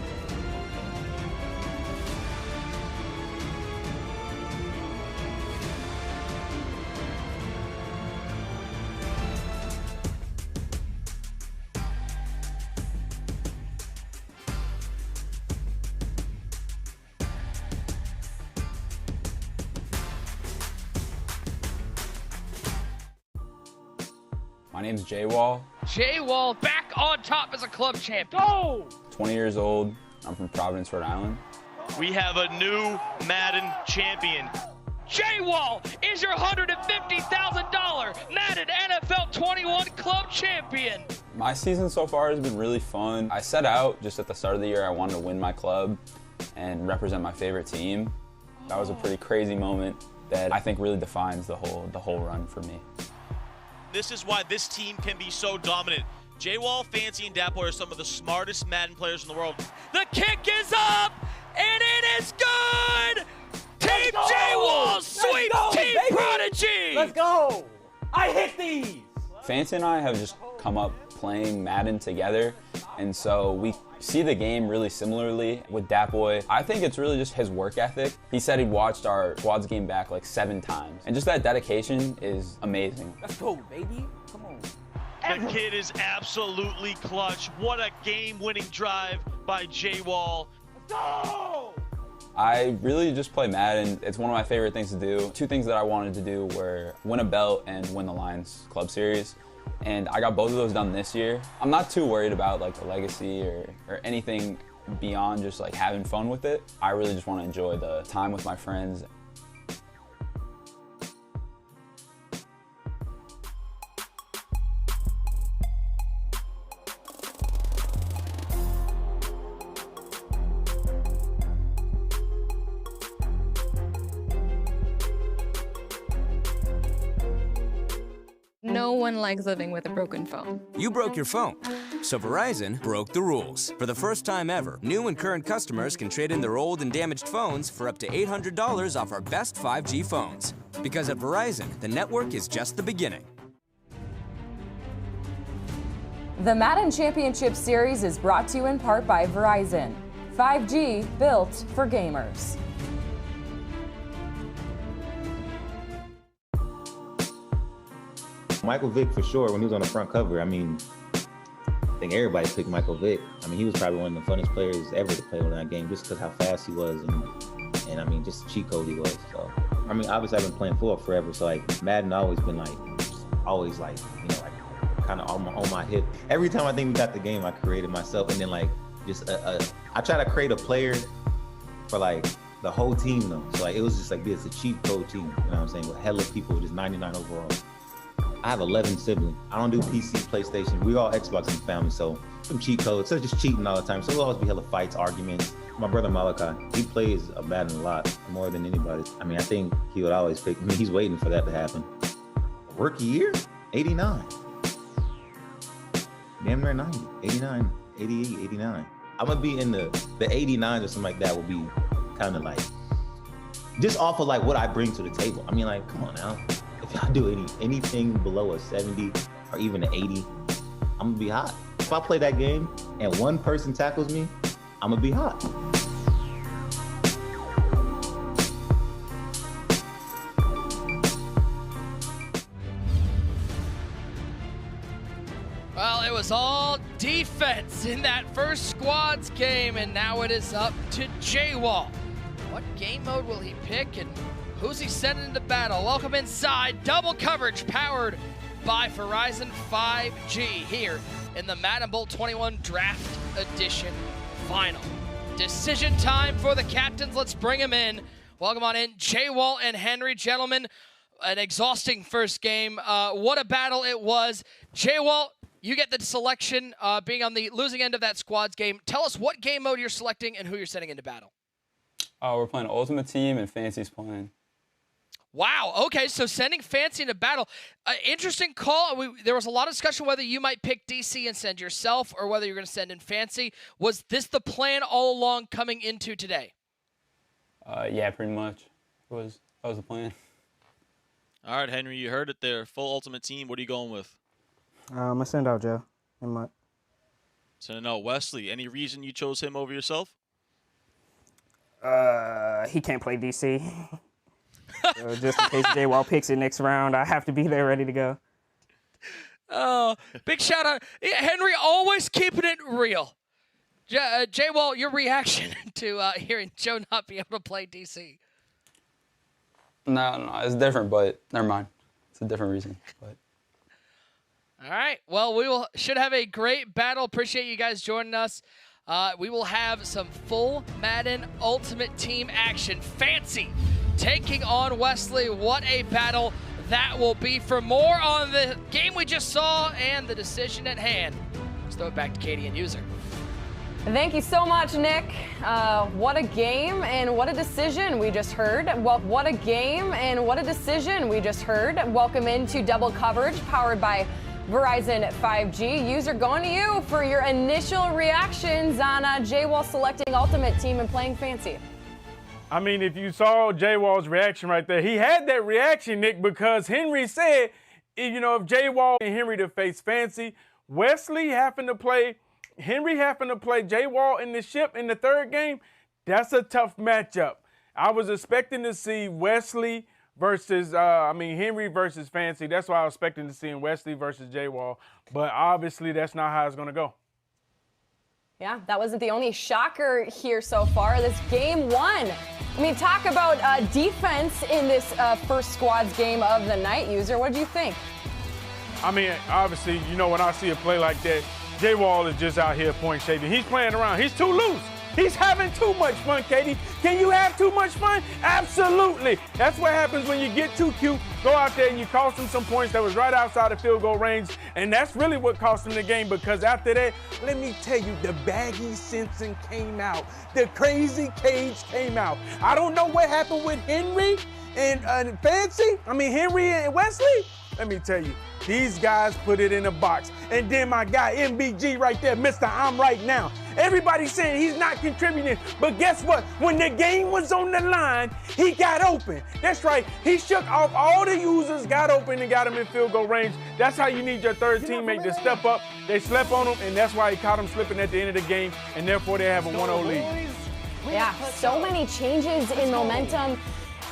My name's J-Wall. J-Wall back on top as a club champ. Go! 20 years old. I'm from Providence, Rhode Island. We have a new Madden champion. J-Wall is your $150,000 Madden NFL 21 club champion. My season so far has been really fun. I set out just at the start of the year, I wanted to win my club and represent my favorite team. That was a pretty crazy moment that I think really defines the whole run for me. This is why this team can be so dominant. J-Wall, Fancy, and Dapoy are some of the smartest Madden players in the world. The kick is up, and it is good! Team J-Wall sweeps Team Prodigy! Let's go! I hit these! Fancy and I have just come up playing Madden together, and so we see the game really similarly with Dapoy. I think it's really just his work ethic. He said he watched our squads game back like 7 times, and just that dedication is amazing. Let's go, baby. Come on. The kid is absolutely clutch. What a game-winning drive by J-Wall. Go! I really just play Madden. It's one of my favorite things to do. 2 things that I wanted to do were win a belt and win the Lions Club Series. And I got both of those done this year. I'm not too worried about like the legacy or anything beyond just like having fun with it. I really just want to enjoy the time with my friends. No one likes living with a broken phone. You broke your phone, so Verizon broke the rules. For the first time ever, new and current customers can trade in their old and damaged phones for up to $800 off our best 5G phones. Because at Verizon, the network is just the beginning. The Madden Championship Series is brought to you in part by Verizon. 5G built for gamers. Michael Vick for sure, when he was on the front cover, I mean, I think everybody picked Michael Vick. I mean, he was probably one of the funnest players ever to play on that game just because how fast he was and I mean, just the cheat code he was. So, I mean, obviously I've been playing football forever, so like Madden always been like, always like, you know, like kind of on my hip. Every time I think we got the game, I created myself, and then like just I try to create a player for like the whole team though. So like it was just like this, a cheat code team, you know what I'm saying, with hella people, just 99 overall. I have 11 siblings. I don't do PC, PlayStation. We all Xbox in the family, so some cheat codes. So just cheating all the time. So we'll always be hella fights, arguments. My brother Malachi, he plays Madden a lot, more than anybody. I mean, I think he would always pick me. He's waiting for that to happen. Rookie year? 89. Damn near 90. 89, 88, 89. I'm gonna be in the 89 or something like that would be kind of like, just off of like what I bring to the table. I mean, like, come on now. If y'all do anything below a 70 or even an 80, I'm gonna be hot. If I play that game and one person tackles me, I'm gonna be hot. was all defense in that first squads game, and now it is up to J-Wall. What game mode will he pick, and who's he sending into battle? Welcome inside. Double coverage powered by Verizon 5G here in the Madden Bowl 21 Draft Edition Final. Decision time for the captains. Let's bring them in. Welcome on in, J-Wall and Henry. Gentlemen, an exhausting first game. What a battle it was. J-Wall, you get the selection being on the losing end of that squads game. Tell us what game mode you're selecting and who you're sending into battle. We're playing Ultimate Team and Fancy's playing. Wow. Okay, so sending Fancy into battle. Interesting call. There was a lot of discussion whether you might pick DC and send yourself or whether you're going to send in Fancy. Was this the plan all along coming into today? Yeah, pretty much. That was the plan. All right, Henry, you heard it there. Full Ultimate Team. What are you going with? I'm going to send out Joe. Sending out Wesley. Any reason you chose him over yourself? He can't play DC. So just in case J-Wall picks it next round, I have to be there ready to go. Oh, big shout out. Henry, always keeping it real. J-Wall, your reaction to hearing Joe not be able to play DC? No, it's different, but never mind. It's a different reason. But. All right. Well, we should have a great battle. Appreciate you guys joining us. We will have some full Madden Ultimate Team action. Fancy taking on Wesley. What a battle that will be. For more on the game we just saw and the decision at hand, let's throw it back to Katie and User. Thank you so much, Nick. What a game and what a decision we just heard. Well, what a game and what a decision we just heard. Welcome into Double Coverage powered by Verizon 5G. User, going to you for your initial reactions on J-Wall selecting Ultimate Team and playing Fancy. I mean, if you saw J-Wall's reaction right there, he had that reaction, Nick, because Henry said, if J-Wall and Henry to face Fancy, Wesley having to play J-Wall in the ship in the third game, that's a tough matchup. I was expecting to see Wesley versus, Henry versus Fancy. That's what I was expecting to see in Wesley versus J-Wall. But obviously, that's not how it's going to go. Yeah, that wasn't the only shocker here so far. This game one. I mean, talk about defense in this first squads game of the night, User. What did you think? I mean, obviously, when I see a play like that, J-Wall is just out here point shaving. He's playing around. He's too loose. He's having too much fun, Katie. Can you have too much fun? Absolutely. That's what happens when you get too cute. Go out there and you cost him some points that was right outside the field goal range. And that's really what cost him the game, because after that, let me tell you, the baggy Simpson came out. The crazy cage came out. I don't know what happened with Henry and Henry and Wesley. Let me tell you, these guys put it in a box. And then my guy, MBG right there, Mr. I'm Right Now. Everybody's saying he's not contributing, but guess what? When the game was on the line, he got open. That's right. He shook off all the users, got open, and got him in field goal range. That's how you need your third teammate to step up. They slept on him, and that's why he caught him slipping at the end of the game, and therefore they have a 1-0 lead. Yeah, so many changes in momentum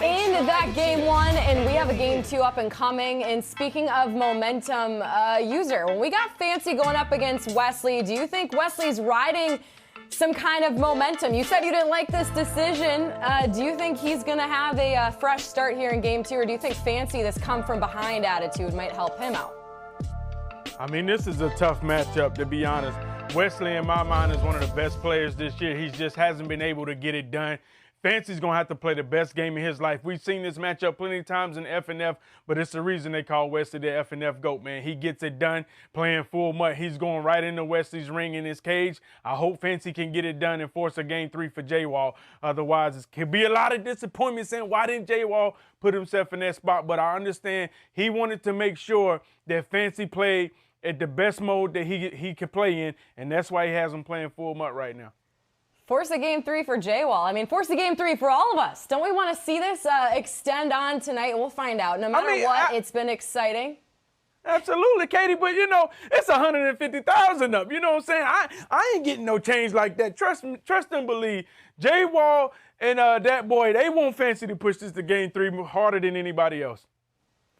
in that game one, and we have a game two up and coming. And speaking of momentum, User, when we got Fancy going up against Wesley, do you think Wesley's riding some kind of momentum? You said you didn't like this decision. Do you think he's going to have a fresh start here in game two, or do you think Fancy, this come from behind attitude, might help him out? I mean, this is a tough matchup, to be honest. Wesley, in my mind, is one of the best players this year. He just hasn't been able to get it done. Fancy's going to have to play the best game of his life. We've seen this matchup plenty of times in FNF, but it's the reason they call Wesley the FNF GOAT, man. He gets it done playing full mutt. He's going right into Wesley's ring in his cage. I hope Fancy can get it done and force a game three for J-Wall. Otherwise, it could be a lot of disappointment saying, why didn't J-Wall put himself in that spot? But I understand he wanted to make sure that Fancy played at the best mode that he could play in, and that's why he has him playing full mutt right now. Force a game three for J-Wall. I mean, force a game three for all of us. Don't we want to see this extend on tonight? We'll find out. No matter what, it's been exciting. Absolutely, Katie, but it's 150,000 up. You know what I'm saying? I ain't getting no change like that. Trust and believe. J-Wall and that boy, they won't Fancy to push this to game three harder than anybody else.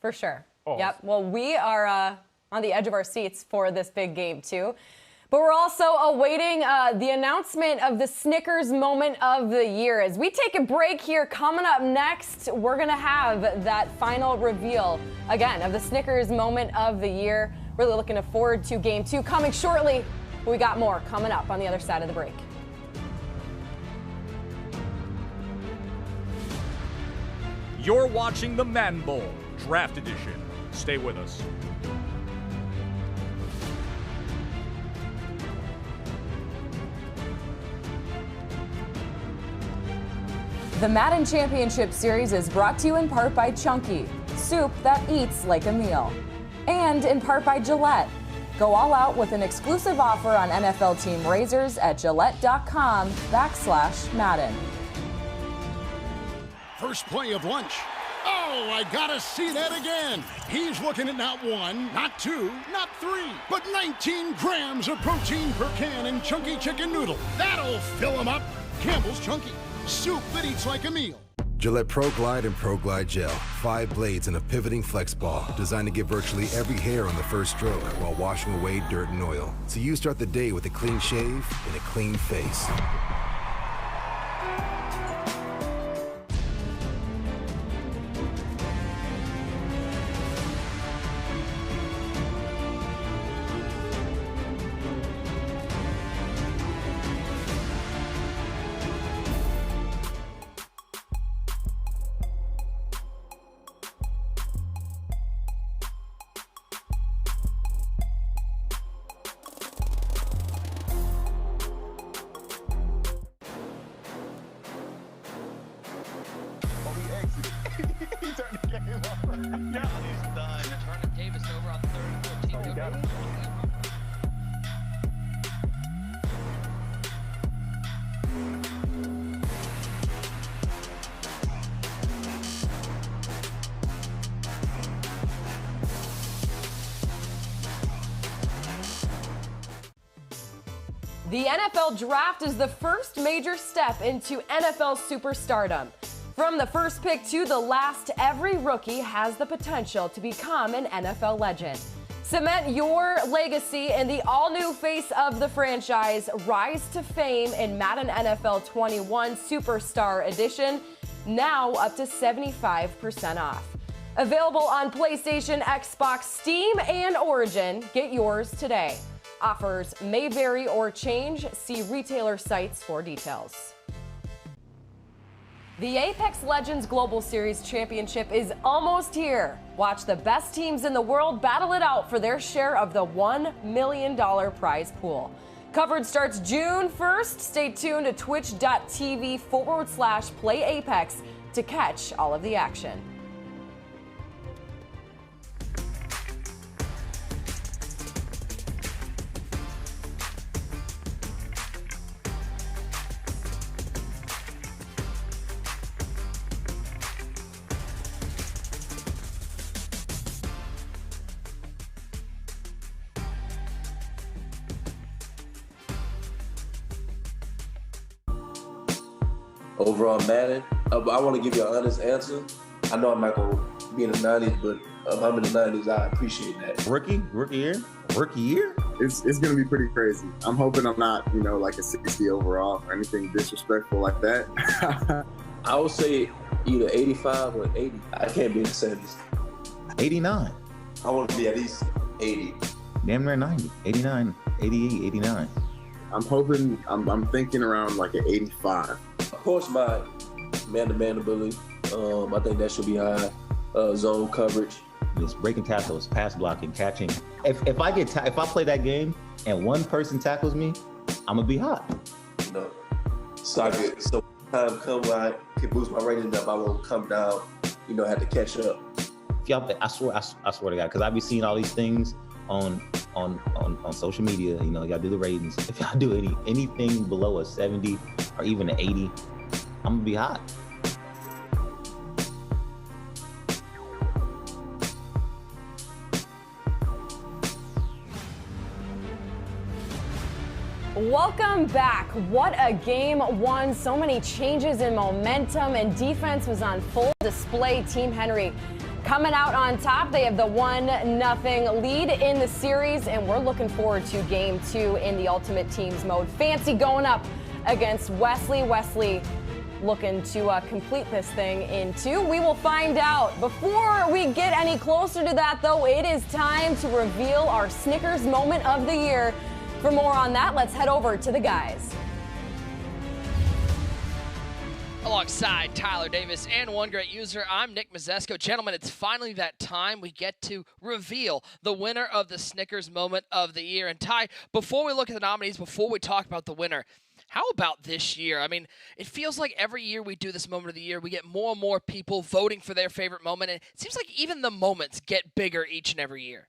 For sure. Awesome. Yep. Well, we are on the edge of our seats for this big game, too. But we're also awaiting the announcement of the Snickers Moment of the Year. As we take a break here, coming up next, we're going to have that final reveal, again, of the Snickers Moment of the Year. Really looking forward to Game 2 coming shortly. We got more coming up on the other side of the break. You're watching the Madden Bowl Draft Edition. Stay with us. The Madden Championship Series is brought to you in part by Chunky, soup that eats like a meal. And in part by Gillette. Go all out with an exclusive offer on NFL team razors at gillette.com/Madden. First play of lunch. Oh, I gotta see that again. He's looking at not 1, not 2, not 3, but 19 grams of protein per can in Chunky chicken noodle. That'll fill him up. Campbell's Chunky. Soup that eats like a meal. Gillette Pro Glide and Pro Glide Gel. 5 blades and a pivoting flex ball designed to get virtually every hair on the first stroke while washing away dirt and oil. So you start the day with a clean shave and a clean face. The NFL Draft is the first major step into NFL superstardom. From the first pick to the last, every rookie has the potential to become an NFL legend. Cement your legacy in the all-new face of the franchise. Rise to fame in Madden NFL 21 Superstar Edition, now up to 75% off. Available on PlayStation, Xbox, Steam, and Origin. Get yours today. Offers may vary or change. See retailer sites for details. The Apex Legends Global Series Championship is almost here. Watch the best teams in the world battle it out for their share of the $1 million prize pool. Coverage starts June 1st. Stay tuned to twitch.tv/playapex to catch all of the action. Overall Madden, I want to give you an honest answer. I know I'm not going to be in the 90s, but if I'm in the 90s, I appreciate that. Rookie year? It's going to be pretty crazy. I'm hoping I'm not, like a 60 overall or anything disrespectful like that. I would say either 85 or 80. I can't be in the 70s. 89. I want to be at least 80. Damn near 90. 89, 88, 89. I'm hoping, I'm thinking around like an 85. Of course, my man-to-man ability. I think that should be high. Zone coverage. Just breaking tackles, pass blocking, catching. If I play that game and one person tackles me, I'm gonna be hot. So time come where I can boost my rating up. I won't come down. Have to catch up. I swear to God, because I be seeing all these things on social media. Y'all do the ratings. If y'all do anything below a 70 or even an 80, I'm gonna be hot. Welcome back. What a game one. So many changes in momentum, and defense was on full display. Team Henry coming out on top. They have the 1-0 lead in the series, and we're looking forward to game 2 in the Ultimate Teams mode. Fancy going up against Wesley. Wesley looking to complete this thing in 2. We will find out. Before we get any closer to that, though, it is time to reveal our Snickers moment of the year. For more on that, let's head over to the guys. Alongside Tyler Davis and one great user, I'm Nick Mazesco. Gentlemen, it's finally that time we get to reveal the winner of the Snickers moment of the year. And Ty, before we look at the nominees, before we talk about the winner, how about this year? I mean, it feels like every year we do this moment of the year, we get more and more people voting for their favorite moment. And it seems like even the moments get bigger each and every year.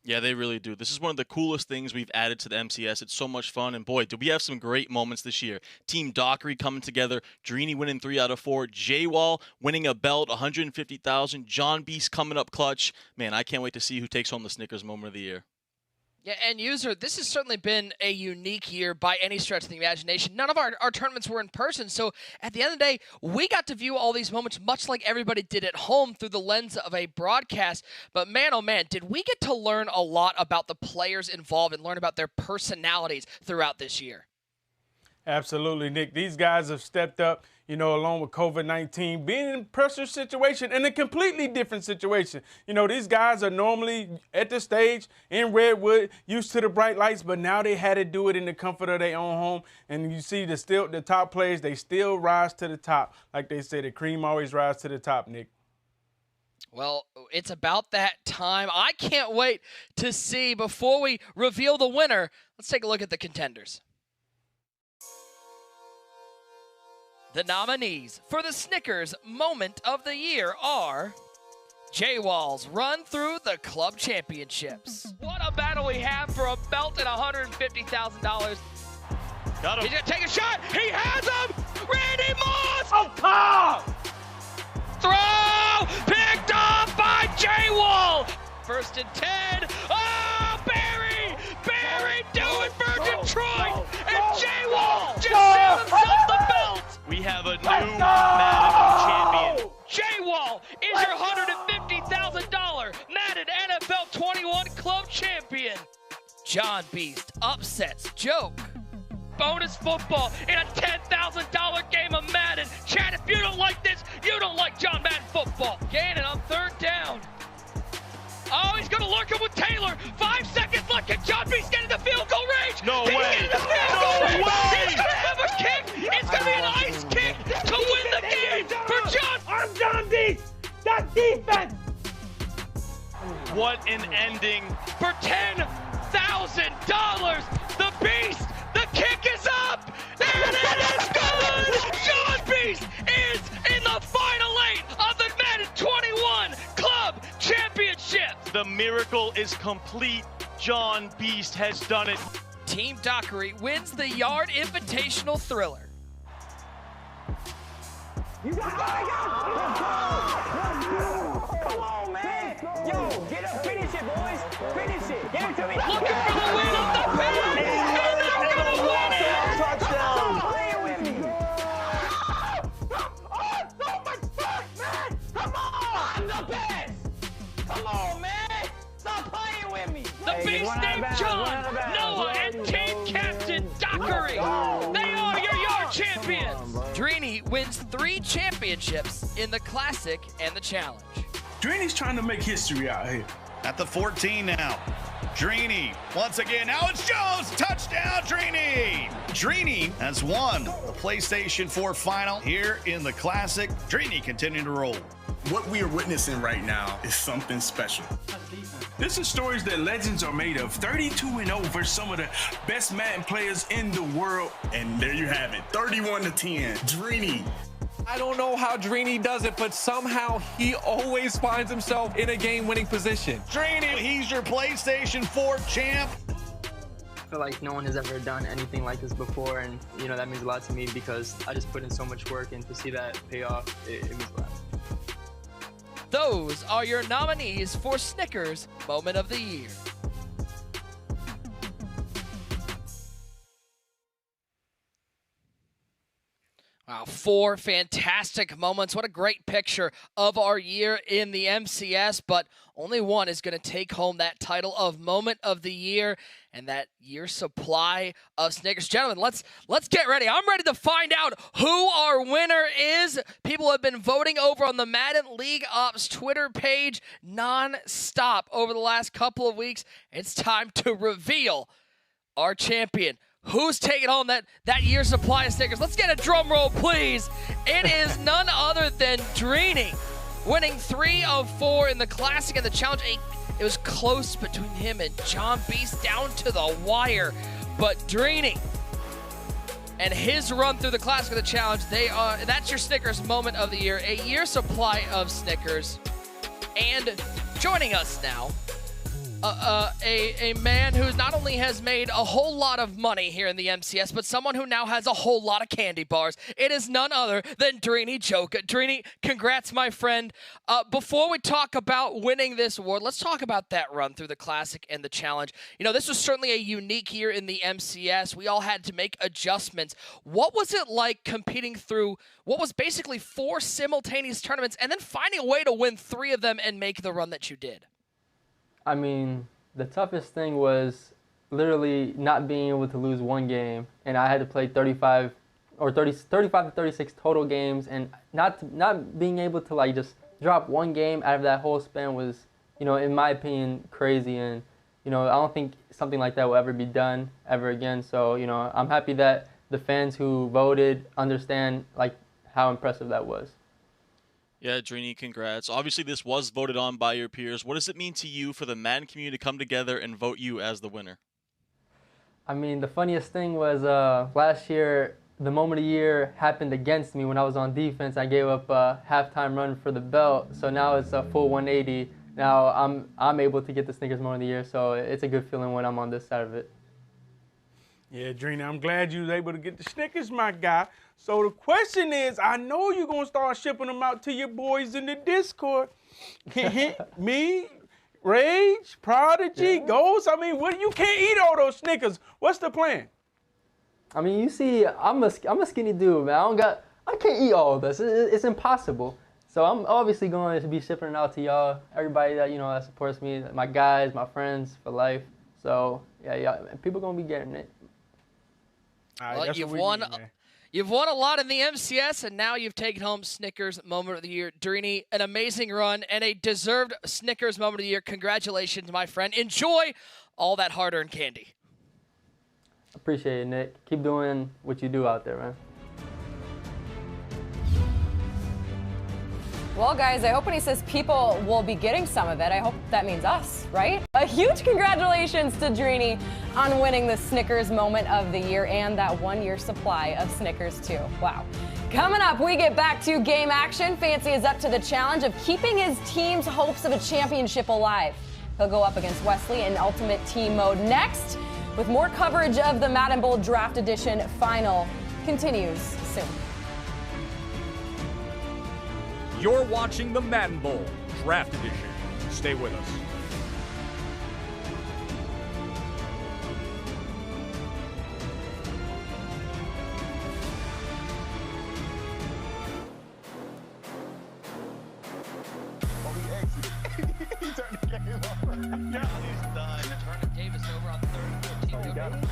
Yeah, they really do. This is one of the coolest things we've added to the MCS. It's so much fun. And boy, do we have some great moments this year. Team Dockery coming together. Drini winning 3 out of 4. J-Wall winning a belt, $150,000. John Beast coming up clutch. Man, I can't wait to see who takes home the Snickers moment of the year. Yeah, and user, this has certainly been a unique year by any stretch of the imagination. None of our tournaments were in person, so at the end of the day, we got to view all these moments much like everybody did at home through the lens of a broadcast. But man, oh man, did we get to learn a lot about the players involved and learn about their personalities throughout this year. Absolutely, Nick. These guys have stepped up, along with COVID-19, being in a pressure situation, in a completely different situation. These guys are normally at the stage in Redwood, used to the bright lights, but now they had to do it in the comfort of their own home. And you see the top players, they still rise to the top. Like they say, the cream always rises to the top, Nick. Well, it's about that time. I can't wait to see. Before we reveal the winner, let's take a look at the contenders. The nominees for the Snickers Moment of the Year are J-Wall's run through the club championships. What a battle we have for a belt and $150,000. Got him. He's going to take a shot. He has him. Randy Moss. Up top. Throw. Picked off by J-Wall. 1st and 10. Oh, Barry. Barry doing for Detroit. And J-Wall just sailed himself the belt. We have a new Madden champion. J-Wall is your $150,000 Madden NFL 21 club champion. John Beast upsets Joke. Bonus football in a $10,000 game of Madden. Chad, if you don't like this, you don't like John Madden football. Gannon on 3rd down. Oh, he's going to lurk him with Taylor. 5 seconds left. Can John Beast get in the field goal range? No way. He's going to have a kick. It's going to be an ice kick to win the game for John. I'm John Beast. That defense. What an ending. For $10,000, the Beast, the kick is up, and it is good. John Beast is in the final 8 of the Madden 21 Club Championship. The miracle is complete. John Beast has done it. Team Dockery wins the Yard Invitational Thriller. You got it. Come on, man. Yo, get up, finish it, boys. Finish it. Get it to me. Looking for the win on the pin. And they're going to win it. Touchdown. Stop playing with me. Oh, so much fun, man. Come on. I'm the best. Come on, man. Stop playing with me. The Beast named John, Noah, and team captain Dockery. They are your Yard champions. Drini wins 3 championships in the Classic and the Challenge. Drini's trying to make history out here. At the 14 now. Drini, once again, now it's Jones, touchdown Drini! Drini has won the PlayStation 4 final here in the Classic. Drini continuing to roll. What we are witnessing right now is something special. This is stories that legends are made of. 32-0 versus some of the best Madden players in the world. And there you have it, 31-10, Drini. I don't know how Drini does it, but somehow he always finds himself in a game-winning position. Drini, he's your PlayStation 4 champ. I feel like no one has ever done anything like this before, and that means a lot to me because I just put in so much work, and to see that pay off, it means a lot. Those are your nominees for Snickers Moment of the Year. Wow, 4 fantastic moments. What a great picture of our year in the MCS, but only one is going to take home that title of Moment of the Year and that year's supply of Snickers. Gentlemen, let's get ready. I'm ready to find out who our winner is. People have been voting over on the Madden League Ops Twitter page non-stop over the last couple of weeks. It's time to reveal our champion. Who's taking home that year's supply of Snickers? Let's get a drum roll, please. It is none other than Dreeny, winning 3 of 4 in the Classic and the Challenge. It was close between him and John Beast down to the wire. But Dreeny and his run through the Classic and the Challenge, that's your Snickers Moment of the Year. A year supply of Snickers. And joining us now, a man who not only has made a whole lot of money here in the MCS, but someone who now has a whole lot of candy bars. It is none other than Dreeny Joka. Dreeny, congrats, my friend. Before we talk about winning this award, let's talk about that run through the Classic and the Challenge. You know, this was certainly a unique year in the MCS. We all had to make adjustments. What was it like competing through what was basically 4 simultaneous tournaments and then finding a way to win 3 of them and make the run that you did? I mean, the toughest thing was literally not being able to lose 1 game, and I had to play 35 to 36 total games, and not being able to like just drop 1 game out of that whole span was, you know, in my opinion, crazy. And you know, I don't think something like that will ever be done ever again. So you know, I'm happy that the fans who voted understand like how impressive that was. Yeah, Dreeny, congrats. Obviously, this was voted on by your peers. What does it mean to you for the Madden community to come together and vote you as the winner? I mean, the funniest thing was last year, the Moment of the Year happened against me when I was on defense. I gave up a halftime run for the belt, so now it's a full 180. Now I'm able to get the Snickers Moment of the Year, so it's a good feeling when I'm on this side of it. Yeah, Dreeny, I'm glad you was able to get the Snickers, my guy. So the question is, I know you're going to start shipping them out to your boys in the Discord. Me, Rage, Prodigy, Ghost. I mean, you can't eat all those Snickers. What's the plan? I mean, you see, I'm a skinny dude, man. I can't eat all of this. It's impossible. So I'm obviously going to be shipping it out to y'all, everybody that, you know, that supports me, my guys, my friends for life. So, yeah, people going to be getting it. Well, you've won a lot in the MCS, and now you've taken home Snickers Moment of the Year. Dreeny, an amazing run and a deserved Snickers Moment of the Year. Congratulations, my friend. Enjoy all that hard-earned candy. Appreciate it, Nick. Keep doing what you do out there, man. Well, guys, I hope when he says people will be getting some of it, I hope that means us, right? A huge congratulations to Dreeny on winning the Snickers Moment of the Year and that 1-year supply of Snickers, too. Wow. Coming up, we get back to game action. Fancy is up to the challenge of keeping his team's hopes of a championship alive. He'll go up against Wesley in Ultimate Team Mode next, with more coverage of the Madden Bowl Draft Edition Final continues soon. You're watching the Madden Bowl Draft Edition. Stay with us. He turned the game over. Yeah, he's done. Turning Davis over on 3rd and 14.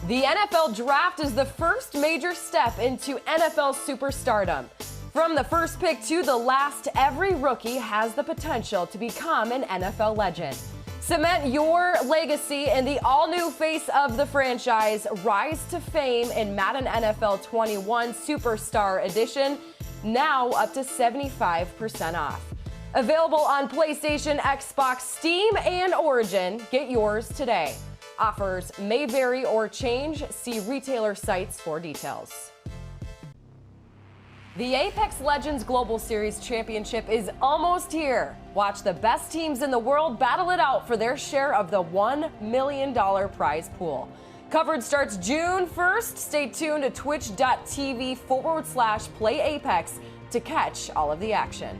The NFL Draft is the first major step into NFL superstardom. From the first pick to the last, every rookie has the potential to become an NFL legend. Cement your legacy in the all-new face of the franchise. Rise to fame in Madden NFL 21 Superstar Edition, now up to 75% off. Available on PlayStation, Xbox, Steam, and Origin. Get yours today. Offers may vary or change. See retailer sites for details. The Apex Legends Global Series Championship is almost here. Watch the best teams in the world battle it out for their share of the $1 million prize pool. Coverage starts June 1st. Stay tuned to twitch.tv/playapex to catch all of the action.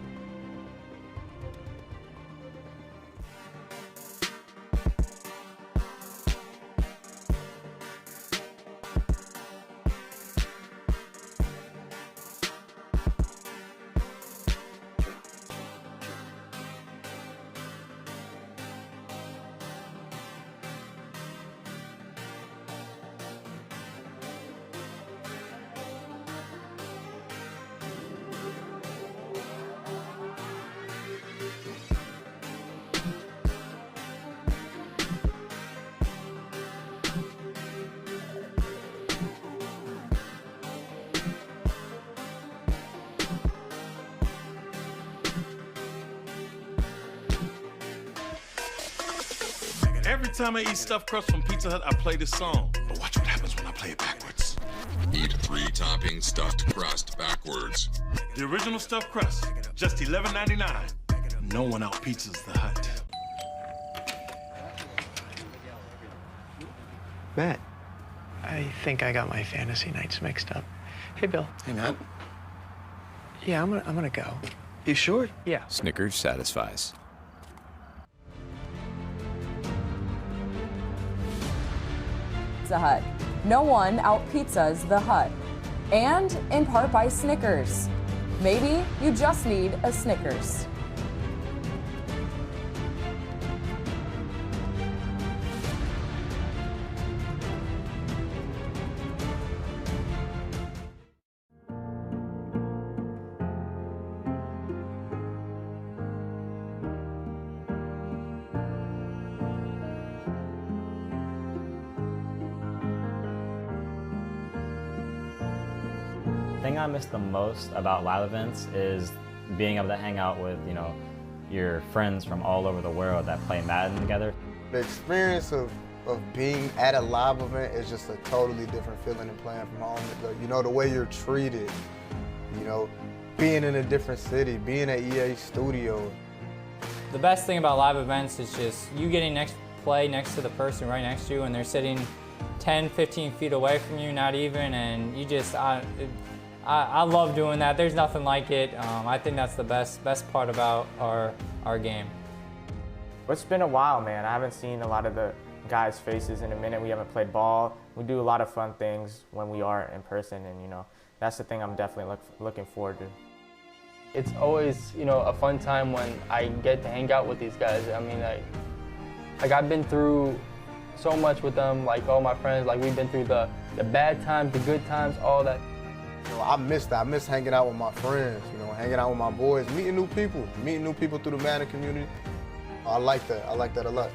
Every time I eat stuffed crust from Pizza Hut, I play this song. But watch what happens when I play it backwards. Eat 3-topping stuffed crust backwards. The original stuffed crust, just $11.99. No one out pizzas the Hut. Matt, I think I got my fantasy nights mixed up. Hey, Bill. Hey, Matt. Yeah, I'm gonna go. You sure? Yeah. Snickers satisfies. Pizza Hut. No one out-pizzas the Hut. And in part by Snickers. Maybe you just need a Snickers. The thing I miss the most about live events is being able to hang out with, your friends from all over the world that play Madden together. The experience of being at a live event is just a totally different feeling than playing from home. The way you're treated, being in a different city, being at EA Studio. The best thing about live events is just you getting play next to the person right next to you, and they're sitting 10, 15 feet away from you, not even, and you just, I love doing that. There's nothing like it. I think that's the best part about our game. It's been a while, man. I haven't seen a lot of the guys' faces in a minute. We haven't played ball. We do a lot of fun things when we are in person, and that's the thing I'm definitely looking forward to. It's always, a fun time when I get to hang out with these guys. I mean, like I've been through so much with them, like all my friends, like we've been through the bad times, the good times, all that. I miss that. I miss hanging out with my friends, hanging out with my boys, meeting new people through the Madden community. I like that. I like that a lot.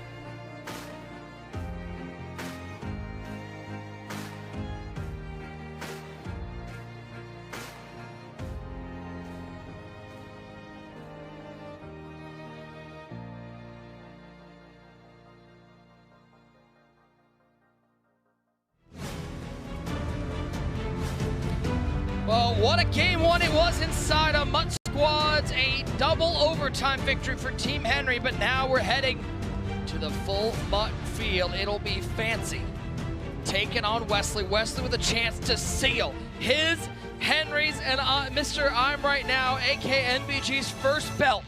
Well, what a game one it was inside of Mutt Squads. A double overtime victory for Team Henry, but now we're heading to the full Mutt field. It'll be Fancy taking on Wesley. Wesley with a chance to seal his, Henry's, and Mr. I'm Right Now, aka NBG's first belt.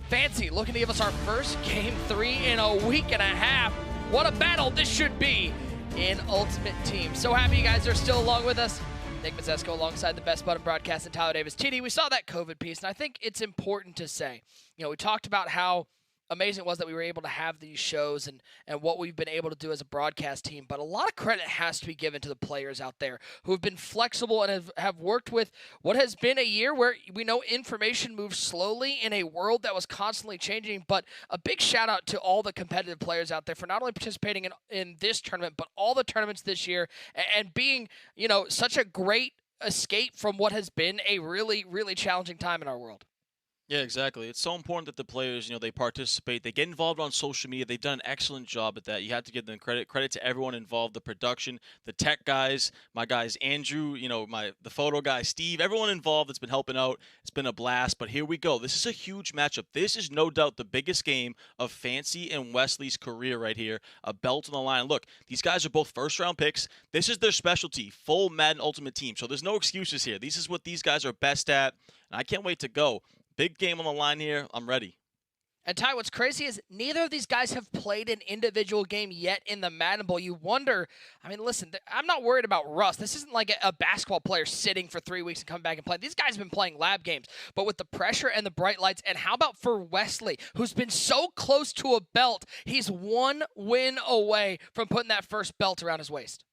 Fancy looking to give us our first game 3 in a week and a half. What a battle this should be in Ultimate Team. So happy you guys are still along with us. Nick Mazesco alongside the Best Button Broadcast and Tyler Davis. TD, we saw that COVID piece, and I think it's important to say, we talked about how amazing it was that we were able to have these shows and what we've been able to do as a broadcast team, but a lot of credit has to be given to the players out there who have been flexible and have worked with what has been a year where we know information moves slowly in a world that was constantly changing, but a big shout out to all the competitive players out there for not only participating in this tournament, but all the tournaments this year and being, such a great escape from what has been a really, really challenging time in our world. Yeah, exactly. It's so important that the players, they participate. They get involved on social media. They've done an excellent job at that. You have to give them credit. Credit to everyone involved, the production, the tech guys, my guys Andrew, the photo guy Steve, everyone involved that's been helping out. It's been a blast, but here we go. This is a huge matchup. This is no doubt the biggest game of Fancy and Wesley's career right here. A belt on the line. Look, these guys are both first-round picks. This is their specialty, full Madden Ultimate Team. So there's no excuses here. This is what these guys are best at, and I can't wait to go. Big game on the line here. I'm ready. And Ty, what's crazy is neither of these guys have played an individual game yet in the Madden Bowl. You wonder, listen, I'm not worried about Russ. This isn't like a basketball player sitting for 3 weeks and coming back and playing. These guys have been playing lab games. But with the pressure and the bright lights, and how about for Wesley, who's been so close to a belt, he's 1 win away from putting that first belt around his waist.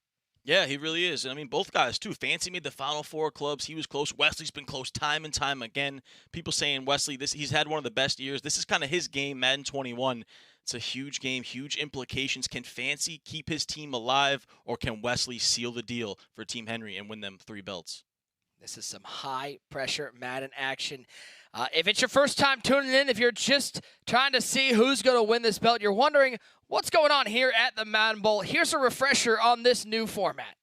Yeah, he really is. And both guys, too. Fancy made the Final Four clubs. He was close. Wesley's been close time and time again. People saying Wesley, he's had one of the best years. This is kind of his game, Madden 21. It's a huge game, huge implications. Can Fancy keep his team alive, or can Wesley seal the deal for Team Henry and win them 3 belts? This is some high-pressure Madden action. If it's your first time tuning in, if you're just trying to see who's going to win this belt, you're wondering what's going on here at the Madden Bowl, here's a refresher on this new format.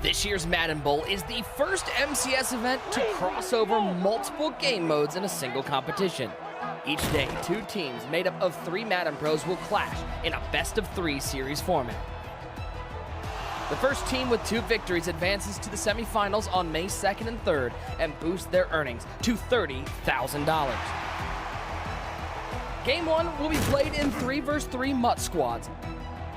This year's Madden Bowl is the first MCS event to cross over multiple game modes in a single competition. Each day, 2 teams made up of 3 Madden pros will clash in a best-of-3 series format. The first team with 2 victories advances to the semifinals on May 2nd and 3rd and boosts their earnings to $30,000. Game 1 will be played in 3 vs 3 MUT squads.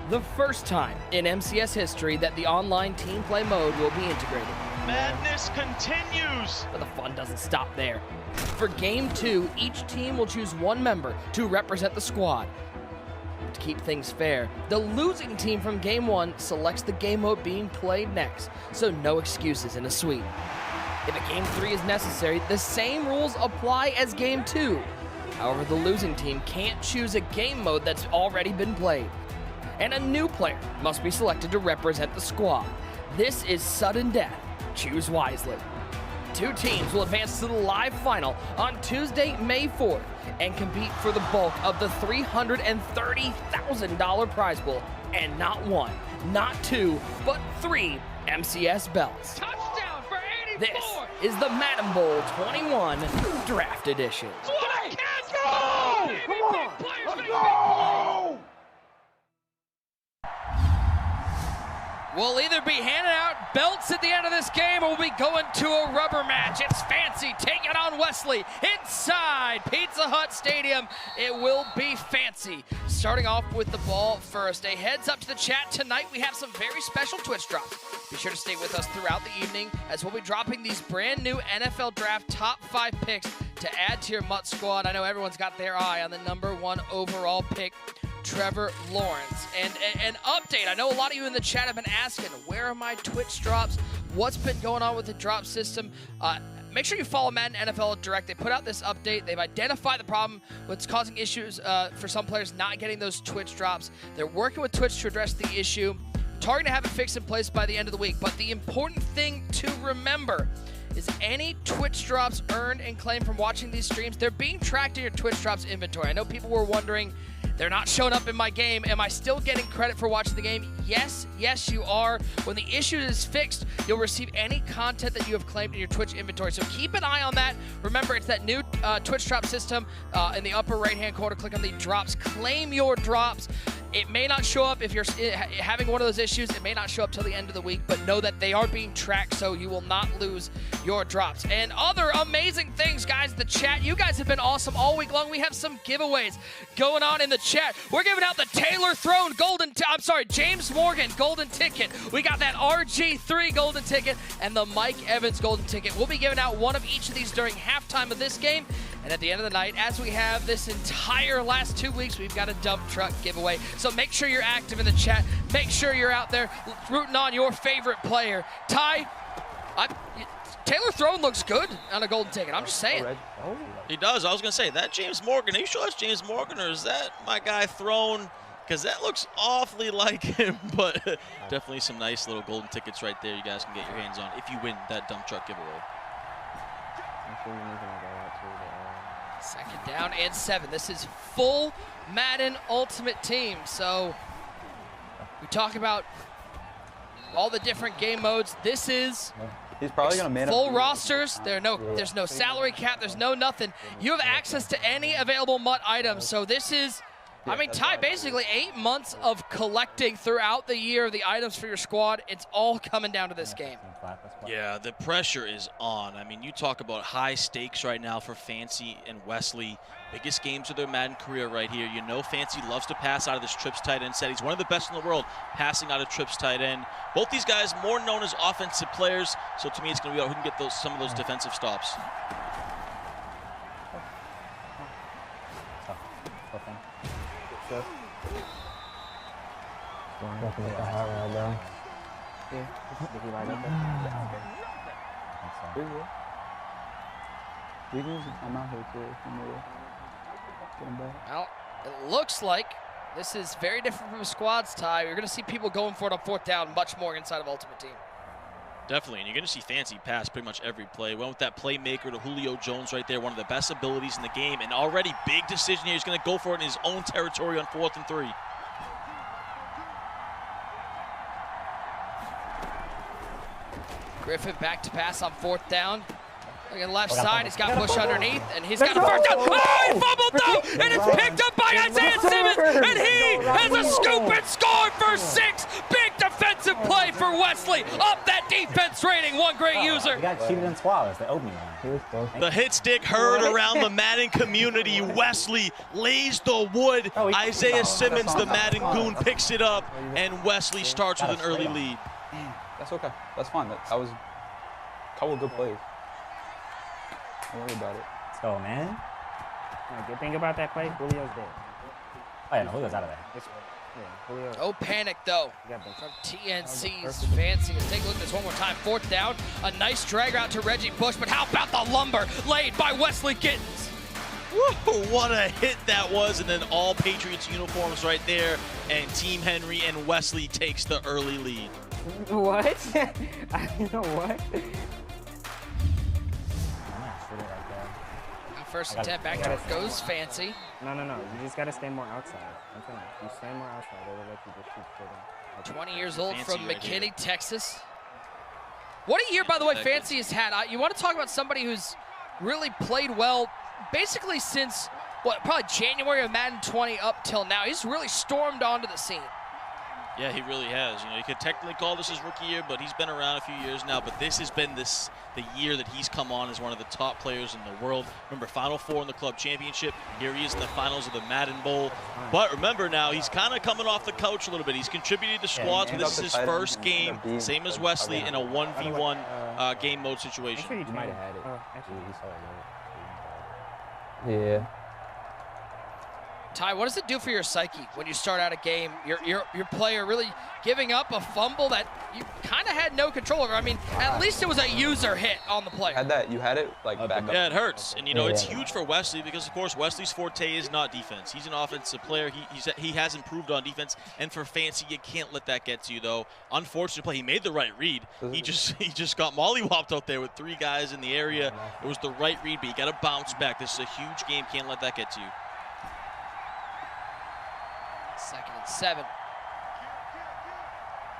The first time in MCS history that the online team play mode will be integrated. Madness continues! But the fun doesn't stop there. For Game 2, each team will choose 1 member to represent the squad. To keep things fair, the losing team from Game 1 selects the game mode being played next, so no excuses in a sweep. If a Game 3 is necessary, the same rules apply as Game 2. However, the losing team can't choose a game mode that's already been played. And a new player must be selected to represent the squad. This is sudden death. Choose wisely. 2 teams will advance to the live final on Tuesday, May 4th, and compete for the bulk of the $330,000 prize pool, and not 1, not 2, but 3 MCS belts. Touchdown for 84! This is the Madden Bowl 21 Draft Edition. What a catch! Go! Come on! Let's go! We'll either be handing out belts at the end of this game or we'll be going to a rubber match. It's Fancy taking on Wesley inside Pizza Hut Stadium. It will be Fancy. Starting off with the ball first. A heads up to the chat. Tonight we have some very special Twitch drops. Be sure to stay with us throughout the evening as we'll be dropping these brand new NFL Draft top 5 picks to add to your MUT squad. I know everyone's got their eye on the #1 overall pick, Trevor Lawrence. And an update, I know a lot of you in the chat have been asking, where are my Twitch drops? What's been going on with the drop system? Make sure you follow Madden NFL Direct. They put out this update. They've identified the problem, what's causing issues for some players not getting those Twitch drops. They're working with Twitch to address the issue. Targeting to have it fixed in place by the end of the week. But the important thing to remember is any Twitch drops earned and claimed from watching these streams, they're being tracked in your Twitch drops inventory. I know people were wondering, they're not showing up in my game. Am I still getting credit for watching the game? Yes, you are. When the issue is fixed, you'll receive any content that you have claimed in your Twitch inventory. So keep an eye on that. Remember, it's that new Twitch drop system in the upper right-hand corner. Click on the drops. Claim your drops. It may not show up if you're having one of those issues. It may not show up till the end of the week, but know that they are being tracked so you will not lose your drops. And other amazing things, guys, the chat. You guys have been awesome all week long. We have some giveaways going on in the chat. We're giving out the Taylor Throne James Morgan golden ticket. We got that RG3 golden ticket and the Mike Evans golden ticket. We'll be giving out one of each of these during halftime of this game. And at the end of the night, as we have this entire last 2 weeks, we've got a dump truck giveaway. So make sure you're active in the chat. Make sure you're out there rooting on your favorite player. Ty, Taylor Throne looks good on a golden ticket. I'm just saying. He does. I was going to say, that James Morgan, are you sure that's James Morgan, or is that my guy Throne? Because that looks awfully like him, but definitely some nice little golden tickets right there you guys can get your hands on if you win that dump truck giveaway. Second down and 7. This is full Madden Ultimate Team. So we talk about all the different game modes. This is He's probably gonna man full up. rosters. There's no salary cap. There's no nothing. You have access to any available MUT items. So this is, I mean, Ty, basically 8 months of collecting throughout the year the items for your squad. It's all coming down to this game. Yeah, the pressure is on. I mean, you talk about high stakes right now for Fancy and Wesley. Biggest games of their Madden career right here. You know Fancy loves to pass out of this trips tight end set. He's one of the best in the world passing out of trips tight end. Both these guys more known as offensive players, so to me it's going to be who can get some of those defensive stops. I'm out here too. Well, it looks like this is very different from squads, Ty. You're going to see people going for it on 4th down much more inside of Ultimate Team. Definitely, and you're going to see Fancy pass pretty much every play. Went with that playmaker to Julio Jones right there, one of the best abilities in the game, and already big decision here. He's going to go for it in his own territory on 4th and 3. Griffin back to pass on 4th down. Look at the left side, he's got push underneath, and he's got a first down. Oh, he fumbled though, and it's picked up by Isaiah Simmons, and he has a scoop and score for 6. Big defensive play for Wesley. Up that defense rating, one great user. He got cheated in Swallows, the opening one. The hit stick heard around the Madden community. Wesley lays the wood. Isaiah Simmons, the Madden goon, picks it up, and Wesley starts with an early lead. That's okay. That's fine. That was a couple of good plays. Don't worry about it. Let's go, man. Now, good thing about that play, Julio's dead. Oh, yeah, no, Julio's out of there. Julio. No panic, though, from TNC's Fancy. Let's take a look at this one more time. 4th down, a nice drag route to Reggie Bush, but how about the lumber laid by Wesley Gittens? Woo, what a hit that was, and then all Patriots uniforms right there, and Team Henry and Wesley takes the early lead. What? I don't know what. First and 10, back to it goes Fancy. No. You just got to stay more outside. I'm telling you. You stay more outside, they will let you just shoot straight in. 20 years old Fancy from right McKinney, here. Texas. What a year, by the way, Fancy has had. You want to talk about somebody who's really played well basically since, probably January of Madden 20 up till now. He's really stormed onto the scene. Yeah, he really has. You know, you could technically call this his rookie year, but he's been around a few years now. But this has been the year that he's come on as one of the top players in the world. Remember, Final Four in the club championship. Here he is in the finals of the Madden Bowl. But remember now, he's kind of coming off the couch a little bit. He's contributed to squads, but this is his first game, same as Wesley, in a 1v1 game mode situation. You might have had it. Yeah. Ty, what does it do for your psyche when you start out a game, your player really giving up a fumble that you kind of had no control over? I mean, at least it was a user hit on the play. You had it like back up. Yeah, it hurts. And, you know, it's huge for Wesley because, of course, Wesley's forte is not defense. He's an offensive player. He has improved on defense. And for Fancy, you can't let that get to you, though. Unfortunate play. He made the right read. He just got mollywopped out there with 3 guys in the area. It was the right read, but you got to bounce back. This is a huge game. Can't let that get to you. 2nd and 7.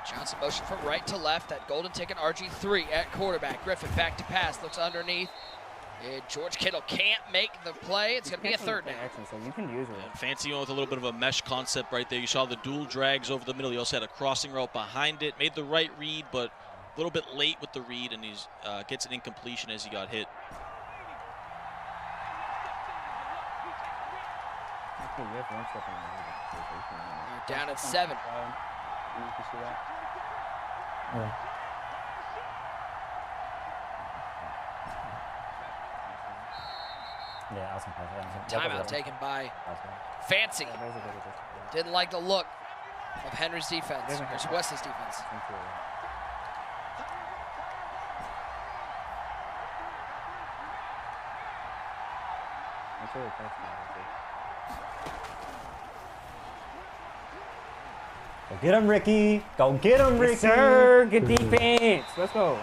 Johnson motion from right to left. That golden ticket RG3 at quarterback. Griffin back to pass. Looks underneath. And George Kittle can't make the play. It's going to be a 3rd down. So you can use it. And Fancy went with a little bit of a mesh concept right there. You saw the dual drags over the middle. He also had a crossing route behind it. Made the right read, but a little bit late with the read, and he gets an incompletion as he got hit. You're down at 7. Yeah, awesome. Timeout taken by Fancy. Didn't like the look of Henry's defense. There's Wesley's defense. Go get him, Ricky. Go get him, Ricky. Yes, sir. Good defense. Let's go.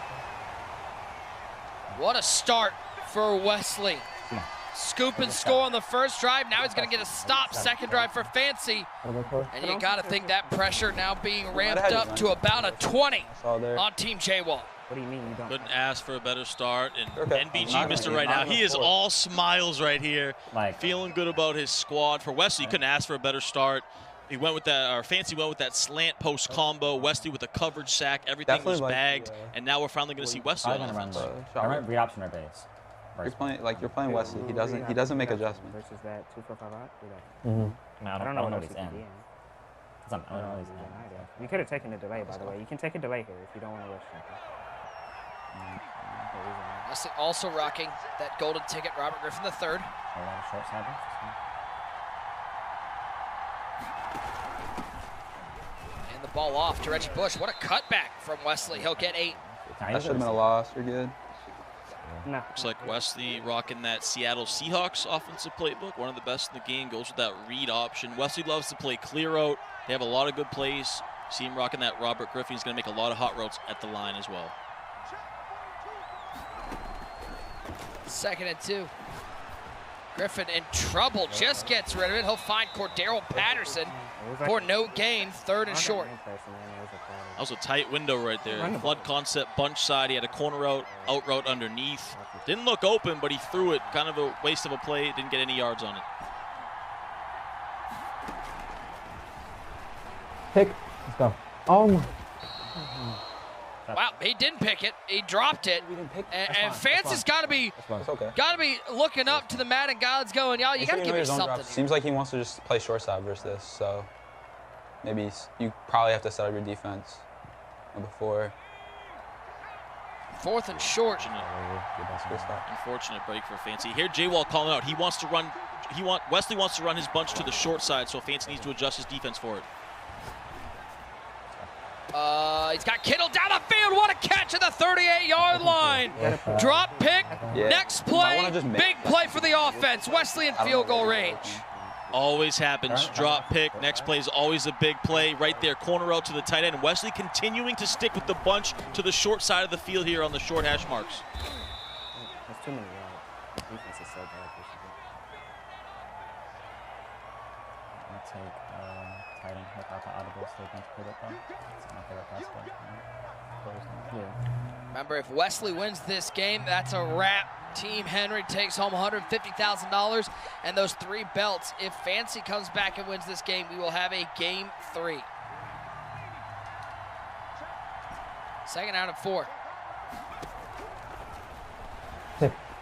What a start for Wesley. Scoop and score on the first drive. Now he's going to get a stop. Second drive for Fancy. And you got to think that pressure now being ramped up to about a 20 on Team J-Wall. What do you mean you don't? Couldn't ask for a better start. And NBG, Mr. Right now, he is all smiles right here. Feeling good about his squad. For Wesley, you couldn't ask for a better start. He went with that, or Fancy went with that slant post combo. Wesley with a coverage sack. Everything was bagged. And now we're finally going to see Wesley on offense. I might re-option our base. You're playing Wesley. He doesn't make adjustments. Versus that 2-4-5 out. I don't know what he's in. I don't know what he's in. You could have taken a delay, by the way. You can take a delay here if you don't want to rush something. Wesley also rocking that golden ticket, Robert Griffin III. A lot of short side. And the ball off to Reggie Bush. What a cutback from Wesley. He'll get 8. That should have been a loss. You're good. No. Looks like Wesley rocking that Seattle Seahawks offensive playbook. One of the best in the game. Goes with that read option. Wesley loves to play clear out. They have a lot of good plays. See him rocking that Robert Griffin. He's going to make a lot of hot routes at the line as well. 2nd and 2. Griffin in trouble. Just gets rid of it. He'll find Cordero Patterson for no gain. 3rd and short. That was a tight window right there. Flood concept, bunch side. He had a corner out route underneath. Didn't look open, but he threw it. Kind of a waste of a play. Didn't get any yards on it. Pick. Let's go. Oh my. Wow, he didn't pick it. He dropped it. And Fancy's got to be looking up to the Madden gods going, y'all, you got to give me something. Seems like he wants to just play short side versus this, so maybe you probably have to set up your defense before. 4th and short. Unfortunate break for Fancy. Here, J-Wall calling out. He wants to run. Wesley wants to run his bunch to the short side, so Fancy needs to adjust his defense for it. He's got Kittle down the field. What a catch at the 38-yard line. Drop pick. Next play. Big play for the offense. Wesley in field goal range. Always happens. Drop pick. Next play is always a big play. Right there, corner out to the tight end. Wesley continuing to stick with the bunch to the short side of the field here on the short hash marks. There's too many yards. Defense is so bad. I'll take tight end without the audible, so bench put it though. That's my favorite prospect. Remember, if Wesley wins this game, that's a wrap. Team Henry takes home $150,000 and those 3 belts. If Fancy comes back and wins this game, we will have a game 3. 2nd out and 4.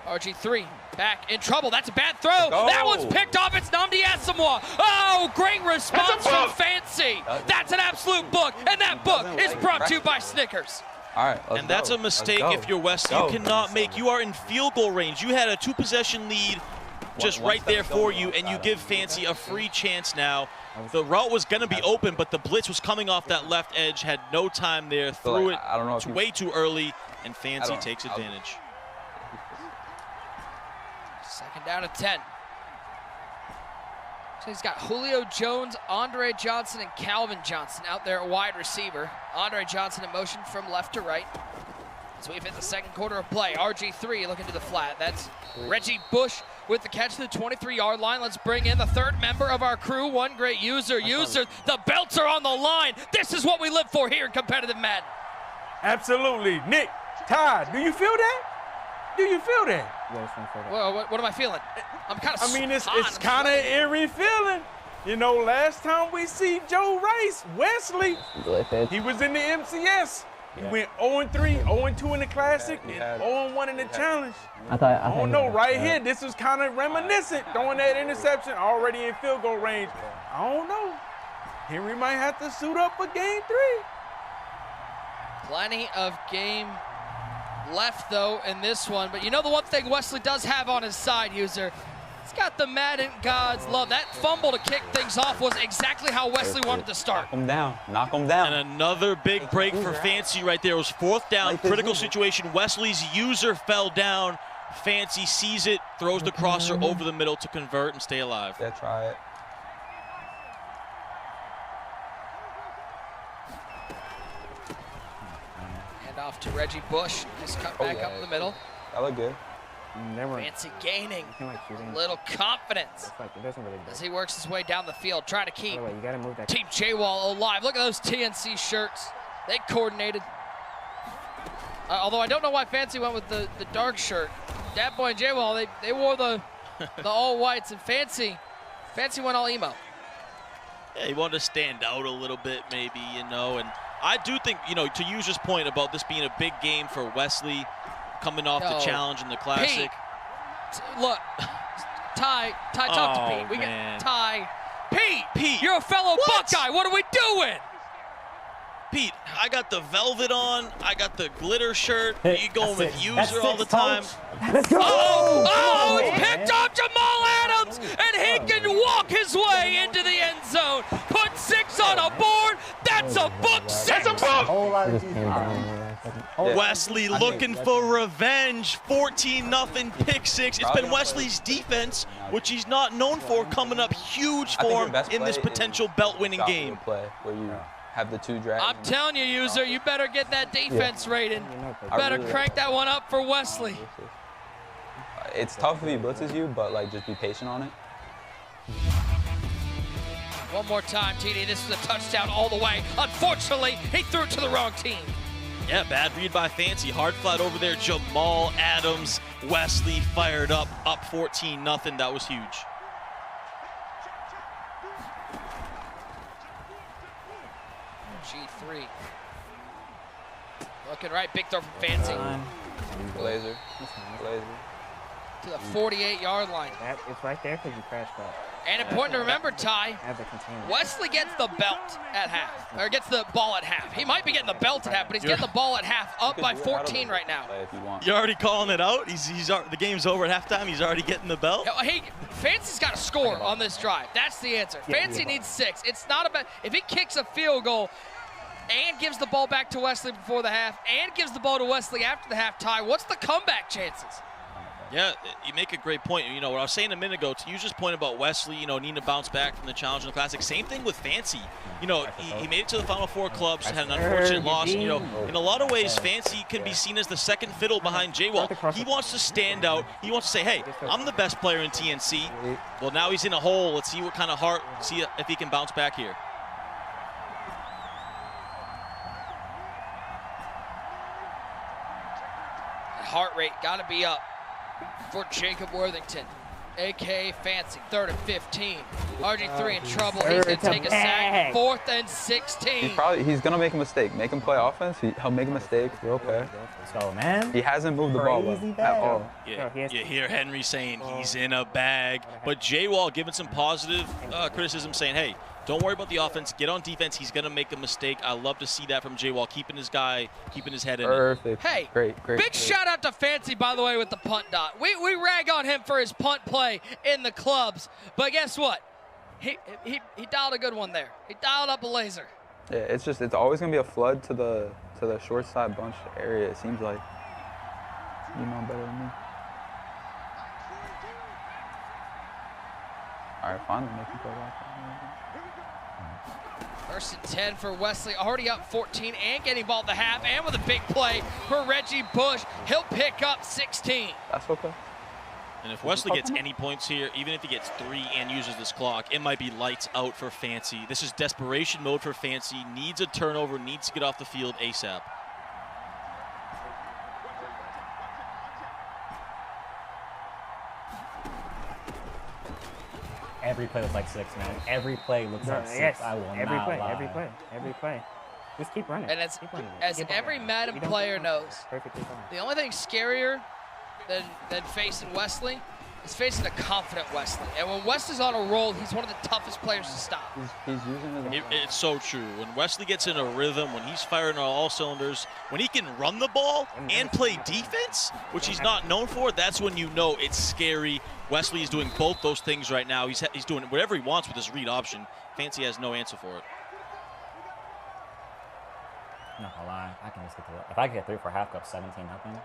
RG3 back in trouble. That's a bad throw. That one's picked off. It's Nnamdi Asomugha. Oh, great response from Fancy. That's an absolute book, and that book is brought to you by Snickers. All right, and that's a mistake if you're Wesley. You cannot make. You are in field goal range. You had a 2-possession lead just right there for you, and you give Fancy a free chance now. The route was going to be open, but the blitz was coming off that left edge, had no time there, threw it way too early, and Fancy takes advantage. 2nd down and 10. So he's got Julio Jones, Andre Johnson, and Calvin Johnson out there at wide receiver. Andre Johnson in motion from left to right. As we've hit the 2nd quarter of play, RG3 looking to the flat. That's Reggie Bush with the catch to the 23-yard line. Let's bring in the 3rd member of our crew, one great user. The belts are on the line. This is what we live for here in competitive Madden. Absolutely. Nick, Todd, do you feel that? Do you feel that? Well, what am I feeling? I'm kind of. I mean, it's kind of eerie feeling. You know, last time we see Joe Rice, Wesley, he was in the MCS. He went 0-3, 0-2 in the Classic, and 0-1 in the Challenge. I don't know, right here, this was kind of reminiscent, throwing that interception already in field goal range. I don't know. Henry might have to suit up for game 3. Plenty of game left, though, in this one. But you know the one thing Wesley does have on his side, user? He's got the Madden gods love. That fumble to kick things off was exactly how Wesley wanted to start. Knock him down. Knock him down. And another big break for Fancy right there. It was 4th down, critical situation. Wesley's user fell down. Fancy sees it, throws the crosser over the middle to convert and stay alive. Yeah, try it. Hand off to Reggie Bush. Nice cut back up the middle. That looked good. Fancy gaining like shooting. little confidence Like, it doesn't really as he works his way down the field, trying to keep you gotta move that. Team J-Wall alive. Look at those TNC shirts. They coordinated. Although I don't know why Fancy went with the dark shirt. Dat Boy and J-Wall, they wore the all whites, and Fancy went all emo. Yeah, he wanted to stand out a little bit, maybe, you know. And I do think, you know, to use his point about this being a big game for Wesley, coming off the challenge in the Classic. Pete, look, Ty, talk to Pete. We got Ty. Pete, you're a fellow Buckeye. What are we doing? Pete, I got the velvet on. I got the glitter shirt. You going with user all the time. Let's go! Oh, he picked up Jamal Adams, and he can walk his way into the end zone. Put 6 on a board. That's a book 6. That's a book. Wesley looking for revenge. 14-0 pick 6. It's been Wesley's defense, which he's not known for, coming up huge for him in this potential belt-winning game. Play where you have the 2 drives. I'm telling you, user, you better get that defense rating. Better crank that one up for Wesley. It's tough if he blitzes you, but like just be patient on it. One more time, TD. This is a touchdown all the way. Unfortunately, he threw it to the wrong team. Yeah, bad read by Fancy. Hard flat over there. Jamal Adams. Wesley fired up 14-0. That was huge. G3. Looking right, big throw from Fancy. Blazer. To the 48-yard line. It's right there because you crashed out. And important to remember, Ty, Wesley gets the belt at half, or gets the ball at half. He might be getting the belt at half, but he's getting the ball at half, up by 14 right now. You're already calling it out? The game's over at halftime. He's already getting the belt? Hey, Fancy's got to score on this drive. That's the answer. Fancy needs 6. It's not about, if he kicks a field goal and gives the ball back to Wesley before the half and gives the ball to Wesley after the half, Ty, what's the comeback chances? Yeah, you make a great point. You know, what I was saying a minute ago, to use this point about Wesley, you know, needing to bounce back from the challenge in the Classic. Same thing with Fancy. You know, he made it to the Final Four clubs, had an unfortunate loss. You know, in a lot of ways, Fancy can be seen as the second fiddle behind J-Wall. He wants to stand out. He wants to say, hey, I'm the best player in TNC. Well, now he's in a hole. Let's see what kind of heart, see if he can bounce back here. Heart rate got to be up for Jacob Worthington, a.k.a. Fancy. 3rd and 15. RG3 in trouble. He's going to take a sack. 4th and 16. He's going to make a mistake. Make him play offense. He'll make a mistake. We're okay. Let's go, man. He hasn't moved the ball at all. Yeah, you hear Henry saying he's in a bag, but J-Wall giving some positive criticism, saying, hey, don't worry about the offense. Get on defense. He's going to make a mistake. I love to see that from J-Wall, keeping his head in it. Perfect. Hey, great. Big shout out to Fancy, by the way, with the punt dot. We rag on him for his punt play in the clubs, but guess what? He dialed a good one there. He dialed up a laser. Yeah, it's always going to be a flood to the short side bunch area, it seems like. You know better than me. All right, finally making play like that. 1st and 10 for Wesley, already up 14 and getting ball at the half, and with a big play for Reggie Bush. He'll pick up 16. That's okay. And if Wesley gets any points here, even if he gets 3 and uses this clock, it might be lights out for Fancy. This is desperation mode for Fancy. Needs a turnover, needs to get off the field ASAP. Every play looks like 6, man. Every play looks like 6. Yes. I will every not play, lie. Every play. Just keep running. And as every Madden player knows, the only thing scarier than facing Wesley is facing a confident Wesley. And when Wesley's on a roll, he's one of the toughest players to stop. He's using his It's so true. When Wesley gets in a rhythm, when he's firing on all cylinders, when he can run the ball and play defense, which he's not known for, that's when you know it's scary. Wesley is doing both those things right now. He's doing whatever he wants with his read option. Fancy has no answer for it. I'm not gonna lie. I can just get if I get 3 for half cup, 17-0.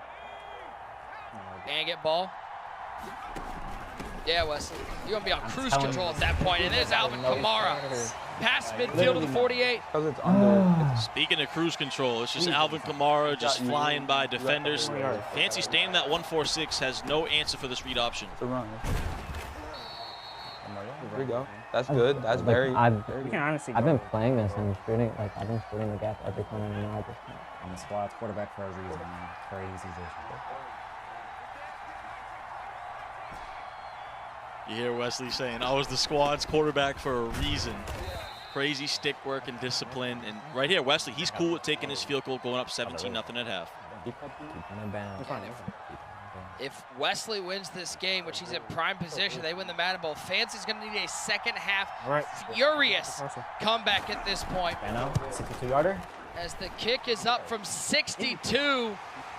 And get ball. Yeah, Wesley. You're going to be on cruise control at that point. And there's Alvin Kamara. Past midfield of the 48. Speaking of cruise control, it's just Alvin Kamara just flying by defenders. Fancy staying that 1-4-6 has no answer for this read option. There we go. That's good. That's very. I've been playing this and shooting. Like I've been shooting the gap every time I know. I just On the squad's quarterback for a reason, man. Crazy vision. You hear Wesley saying, I was the squad's quarterback for a reason. Crazy stick work and discipline. And right here, Wesley, he's cool with taking his field goal, going up 17-0 at half. If Wesley wins this game, which he's in prime position, they win the Madden Bowl. Fancy's going to need a second half furious comeback at this point. 62-yarder. As the kick is up from 62,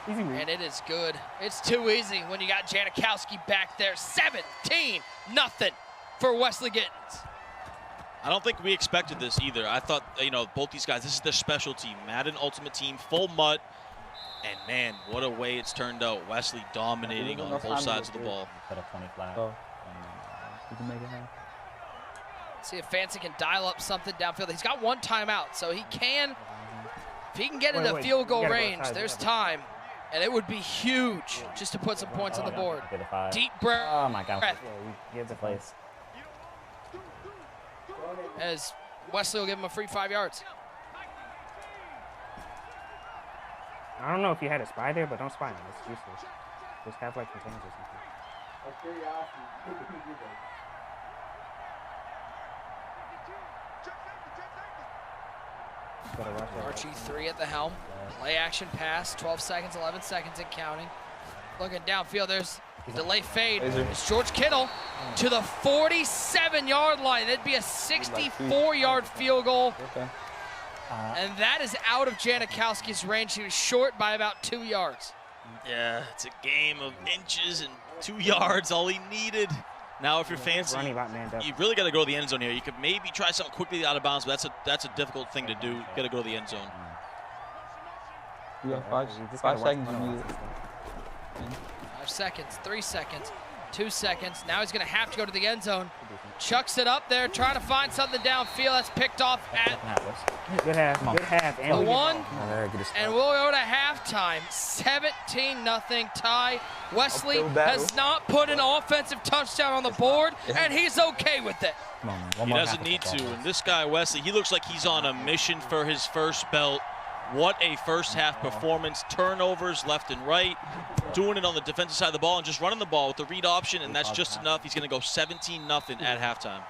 and it is good. It's too easy when you got Janikowski back there. 17-0 for Wesley Gittins. I don't think we expected this either. I thought, both these guys, this is their specialty. Madden Ultimate Team, full mutt. And man, what a way it's turned out. Wesley dominating on both sides of the ball. See if Fancy can dial up something downfield. He's got one timeout, so he can, if he can get into field goal range, there's time. And it would be huge just to put some points on the board. Deep breath. Oh my God. Give the place. As Wesley will give him a free 5 yards. I don't know if you had a spy there, but don't spy him. It's useless. Just have like containers or something. RG3 at the helm. Play action pass. 12 seconds, 11 seconds and counting. Looking downfield. There's delay fade. It's George Kittle to the 47-yard line. That'd be a 64-yard field goal. And that is out of Janikowski's range. He was short by about 2 yards. Yeah, it's a game of inches and 2 yards, all he needed. Now, if you're Fancy, you really got to go to the end zone here. You could maybe try something quickly out of bounds, but that's a difficult thing to do. You got to go to the end zone. You got 5 seconds. 5 seconds, 3 seconds, 2 seconds. Now he's going to have to go to the end zone. Chucks it up there, trying to find something downfield. That's picked off at good half. The one, and we'll go to halftime. 17-0 tie. Wesley has not put an offensive touchdown on the board, and he's okay with it. He doesn't need to. And this guy, Wesley, he looks like he's on a mission for his first belt. What a first half performance. Turnovers left and right. Doing it on the defensive side of the ball and just running the ball with the read option, and that's just enough. He's going to go 17-0 at halftime.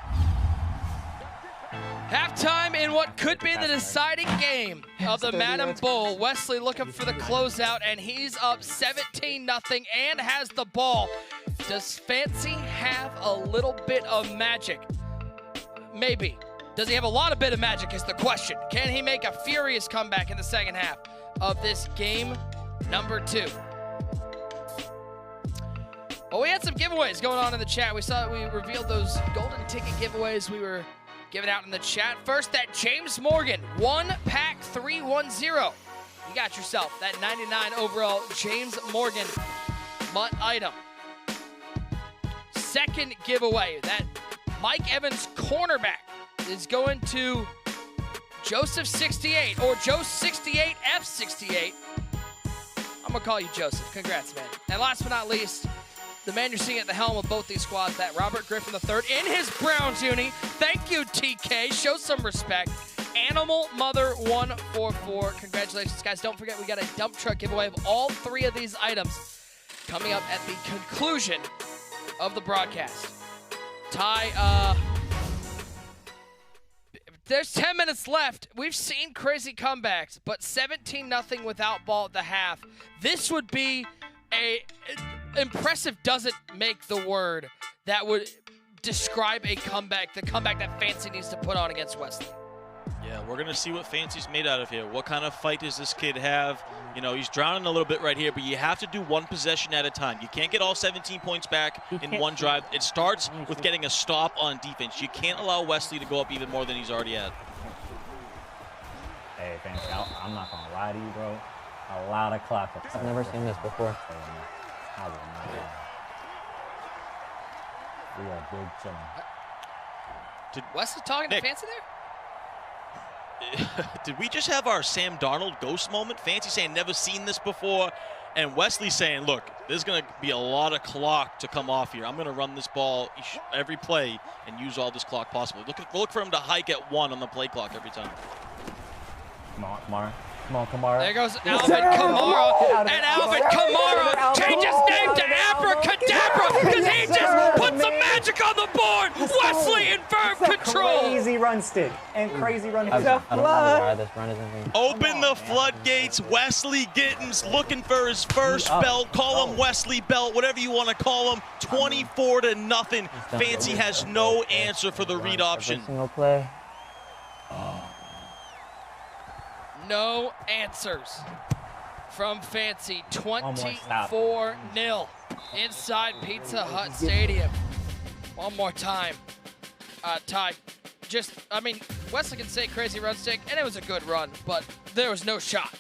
Halftime in what could be the deciding game of the Madden Bowl. Wesley looking for the closeout, and he's up 17-0 and has the ball. Does Fancy have a little bit of magic? Maybe. Does he have a lot of bit of magic is the question. Can he make a furious comeback in the second half of this game number 2? Well, we had some giveaways going on in the chat. We revealed those golden ticket giveaways we were giving out in the chat. First, that James Morgan 1-pack 310. You got yourself that 99 overall James Morgan mutt item. Second giveaway, that Mike Evans cornerback is going to Joseph 68 or Joe 68 F68. I'm gonna call you Joseph. Congrats, man. And last but not least, the man you're seeing at the helm of both these squads, that Robert Griffin III in his Browns uni. Thank you, TK. Show some respect. Animal Mother 144. Congratulations, guys. Don't forget, we got a dump truck giveaway of all 3 of these items coming up at the conclusion of the broadcast. Ty, there's 10 minutes left. We've seen crazy comebacks, but 17-0 without ball at the half. This would be impressive doesn't make the word that would describe a comeback, the comeback that Fancy needs to put on against Wesley. Yeah, we're going to see what Fancy's made out of here. What kind of fight does this kid have? He's drowning a little bit right here, but you have to do one possession at a time. You can't get all 17 points back in one drive. It starts with getting a stop on defense. You can't allow Wesley to go up even more than he's already at. Hey, Fancy, I'm not going to lie to you, bro. A lot of clap. I've never seen this before. We are big chilling. Did Wesley talking to Fancy there? Did we just have our Sam Darnold ghost moment? Fancy saying never seen this before, and Wesley saying, look, there's going to be a lot of clock to come off here. I'm going to run this ball every play and use all this clock possible. Look for him to hike at 1 on the play clock every time. Come on, Kamara. Come on, Kamara. There goes Alvin Kamara, and Alvin Kamara changed his name to Abracadabra because he just put some magic on the board. Wesley in firm control. Crazy run stick and crazy run. I don't know why this run isn't. Open the floodgates. Wesley Gittens looking for his first belt. Call him Wesley Belt, whatever you want to call him. 24-0. Fancy has no answer for the read option. Single play. No answers from Fancy. 24-0 inside Pizza Hut Stadium. One more time. Ty, Wesley can say crazy run stick, and it was a good run, but there was no shot.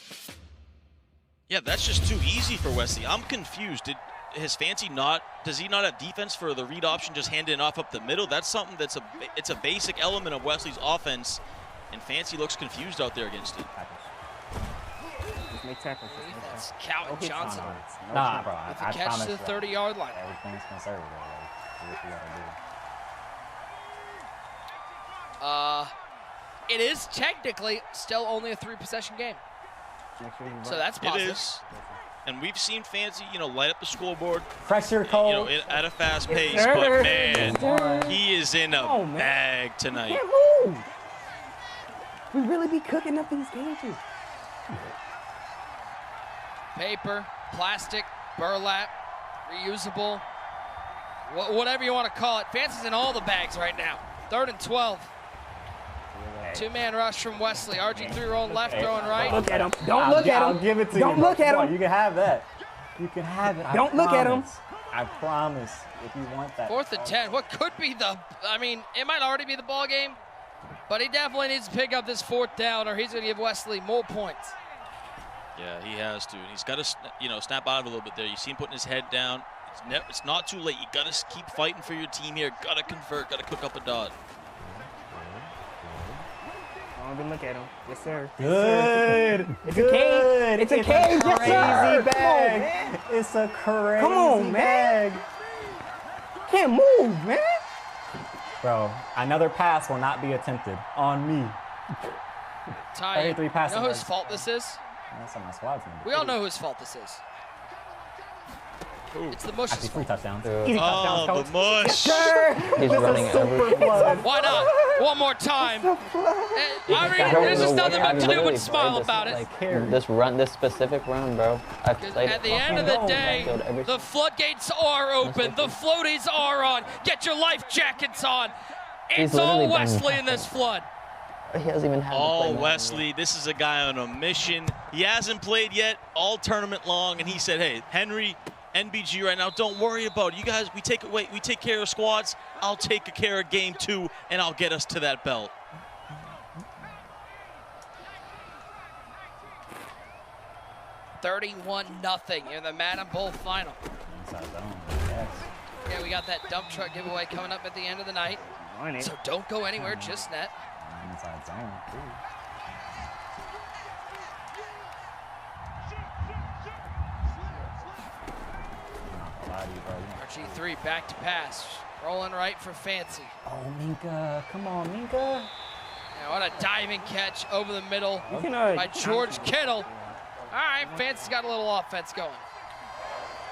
Yeah, that's just too easy for Wesley. I'm confused. Does he not have defense for the read option, just handing it off up the middle? That's something it's a basic element of Wesley's offense, and Fancy looks confused out there against it. Make tackles. That's Calvin Johnson. Nah, bro. With the catch to the 30-yard line. Everything's conservative. Like, what you gotta do. It is technically still only a 3-possession game. So that's positive. It is. And we've seen Fancy, light up the scoreboard. Pressure, Cole. At a fast pace. But, man, he is in a bag tonight. Can't move. We really be cooking up these cages. Paper, plastic, burlap, reusable, whatever you want to call it. Fancy's in all the bags right now. 3rd and 12. Two-man rush from Wesley. RG3 rolling left, throwing right. Look at him. Don't look at him. I'll give it to you. Don't look at him. You can have that. You can have it. Don't look at him. I promise. If you want that. 4th and 10. What could be it might already be the ball game, but he definitely needs to pick up this 4th down, or he's going to give Wesley more points. Yeah, he has to. And he's got to, snap out of it a little bit there. You see him putting his head down. It's not too late. You got to keep fighting for your team here. Got to convert. Got to cook up a dot. Don't even look at him. Yes, sir. Good. It's a cage. It's a cage. Yes, sir. Crazy bag. It's a crazy Come on, bag. man. Can't move, man. Bro, another pass will not be attempted on me. Ty, you 33 passes. know whose fault this is? That's on my squad's name. We all know whose fault this is. Ooh. It's the Mush's Actually, 3 touchdowns. Easy touchdowns, Coach. The mush. Yes, sir. He's running everything. Why not? One more time. There's just nothing but to do but smile about it. This specific run, bro. I've played At the end of the day, the floodgates are open. The floaties are on. Get your life jackets on. It's all Wesley in this flood. He hasn't even had All Wesley. This is a guy on a mission. He hasn't played yet all tournament long, and he said, hey, Henry, NBG right now, don't worry about it. You guys, we take care of squads. I'll take care of game 2, and I'll get us to that belt. $31-0 in the Madden Bowl final. Inside zone. Yes. Yeah, we got that dump truck giveaway coming up at the end of the night. So don't go anywhere, just net. Inside zone, too. RG3 back to pass. Rolling right for Fancy. Oh, Minka. Come on, Minka. Yeah, what a diving catch over the middle by George Kittle. All right, Fancy's got a little offense going.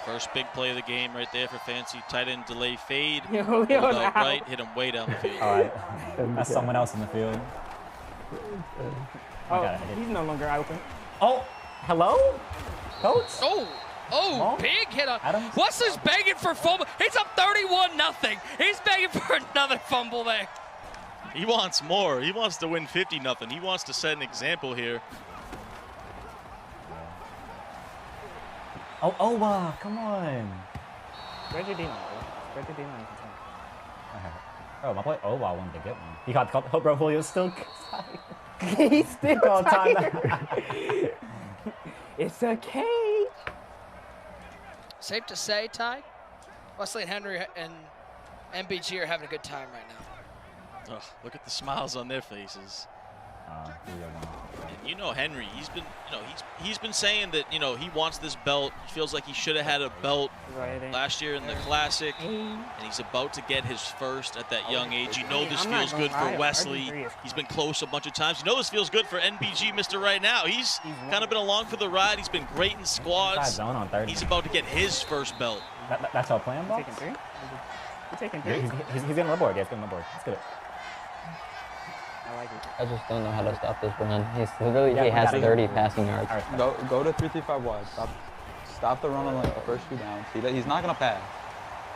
First big play of the game right there for Fancy. Tight end delay fade. Right, hit him way down the field. All right. That's someone else in the field. Oh, he's no longer open. Oh, hello? Coach? Oh, big hit on. Wesley's begging for fumble. He's up 31-0. He's begging for another fumble there. He wants more. He wants to win 50-0. He wants to set an example here. Oh, come on. Spread your D-line, bro. Spread your D-line. Oh, my boy I wanted to get one. He got the bro, Julio's still. He's still on time. It's a cage. Safe to say, Ty, Wesley and Henry and MBG are having a good time right now. Oh, look at the smiles on their faces. And you know Henry, he's been saying that he wants this belt. He feels like he should have had a belt last year in the Classic, and he's about to get his first at that young age. You know this feels good for Wesley. He's been close a bunch of times. You know this feels good for NBG, Mr. Right Now. He's kind of been along for the ride. He's been great in squads. He's about to get his first belt. That's our plan, boss? Taking 3? You're taking 3? He's getting on the board. Yeah, he's getting on the board. Let's get it. I like it. I just don't know how to stop this run. He has 30 passing yards. Go to 3-3-5 wide. Stop the run on the first few downs. See that he's not gonna pass.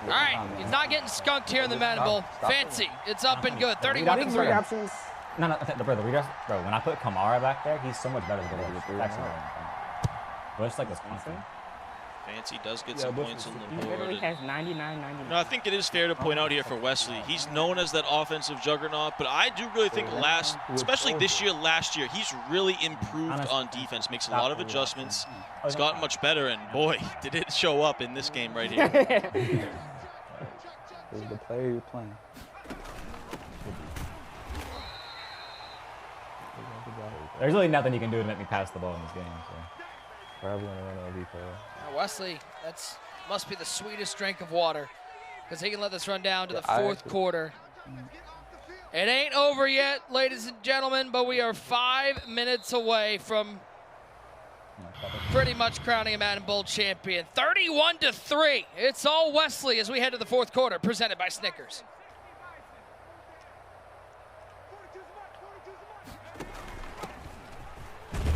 All right, he's not getting skunked here in the Madden Bowl. Fancy, it's up and good. 31-3. Options. No, bro, when I put Kamara back there, he's so much better than the But it's like this constant. Fancy does get some points on the board. He literally has 99. No, I think it is fair to point out here for Wesley, he's known as that offensive juggernaut, but I do really think especially this year, last year, he's really improved on defense, makes a lot of adjustments. He's gotten much better, and boy, did it show up in this game right here. This is the player you're playing. There's really nothing you can do to make me pass the ball in this game. So. Probably gonna run OB for Wesley, must be the sweetest drink of water, because he can let this run down to the fourth quarter. It ain't over yet, ladies and gentlemen, but we are 5 minutes away from pretty much crowning a Madden Bowl champion. 31-3. It's all Wesley as we head to the fourth quarter, presented by Snickers.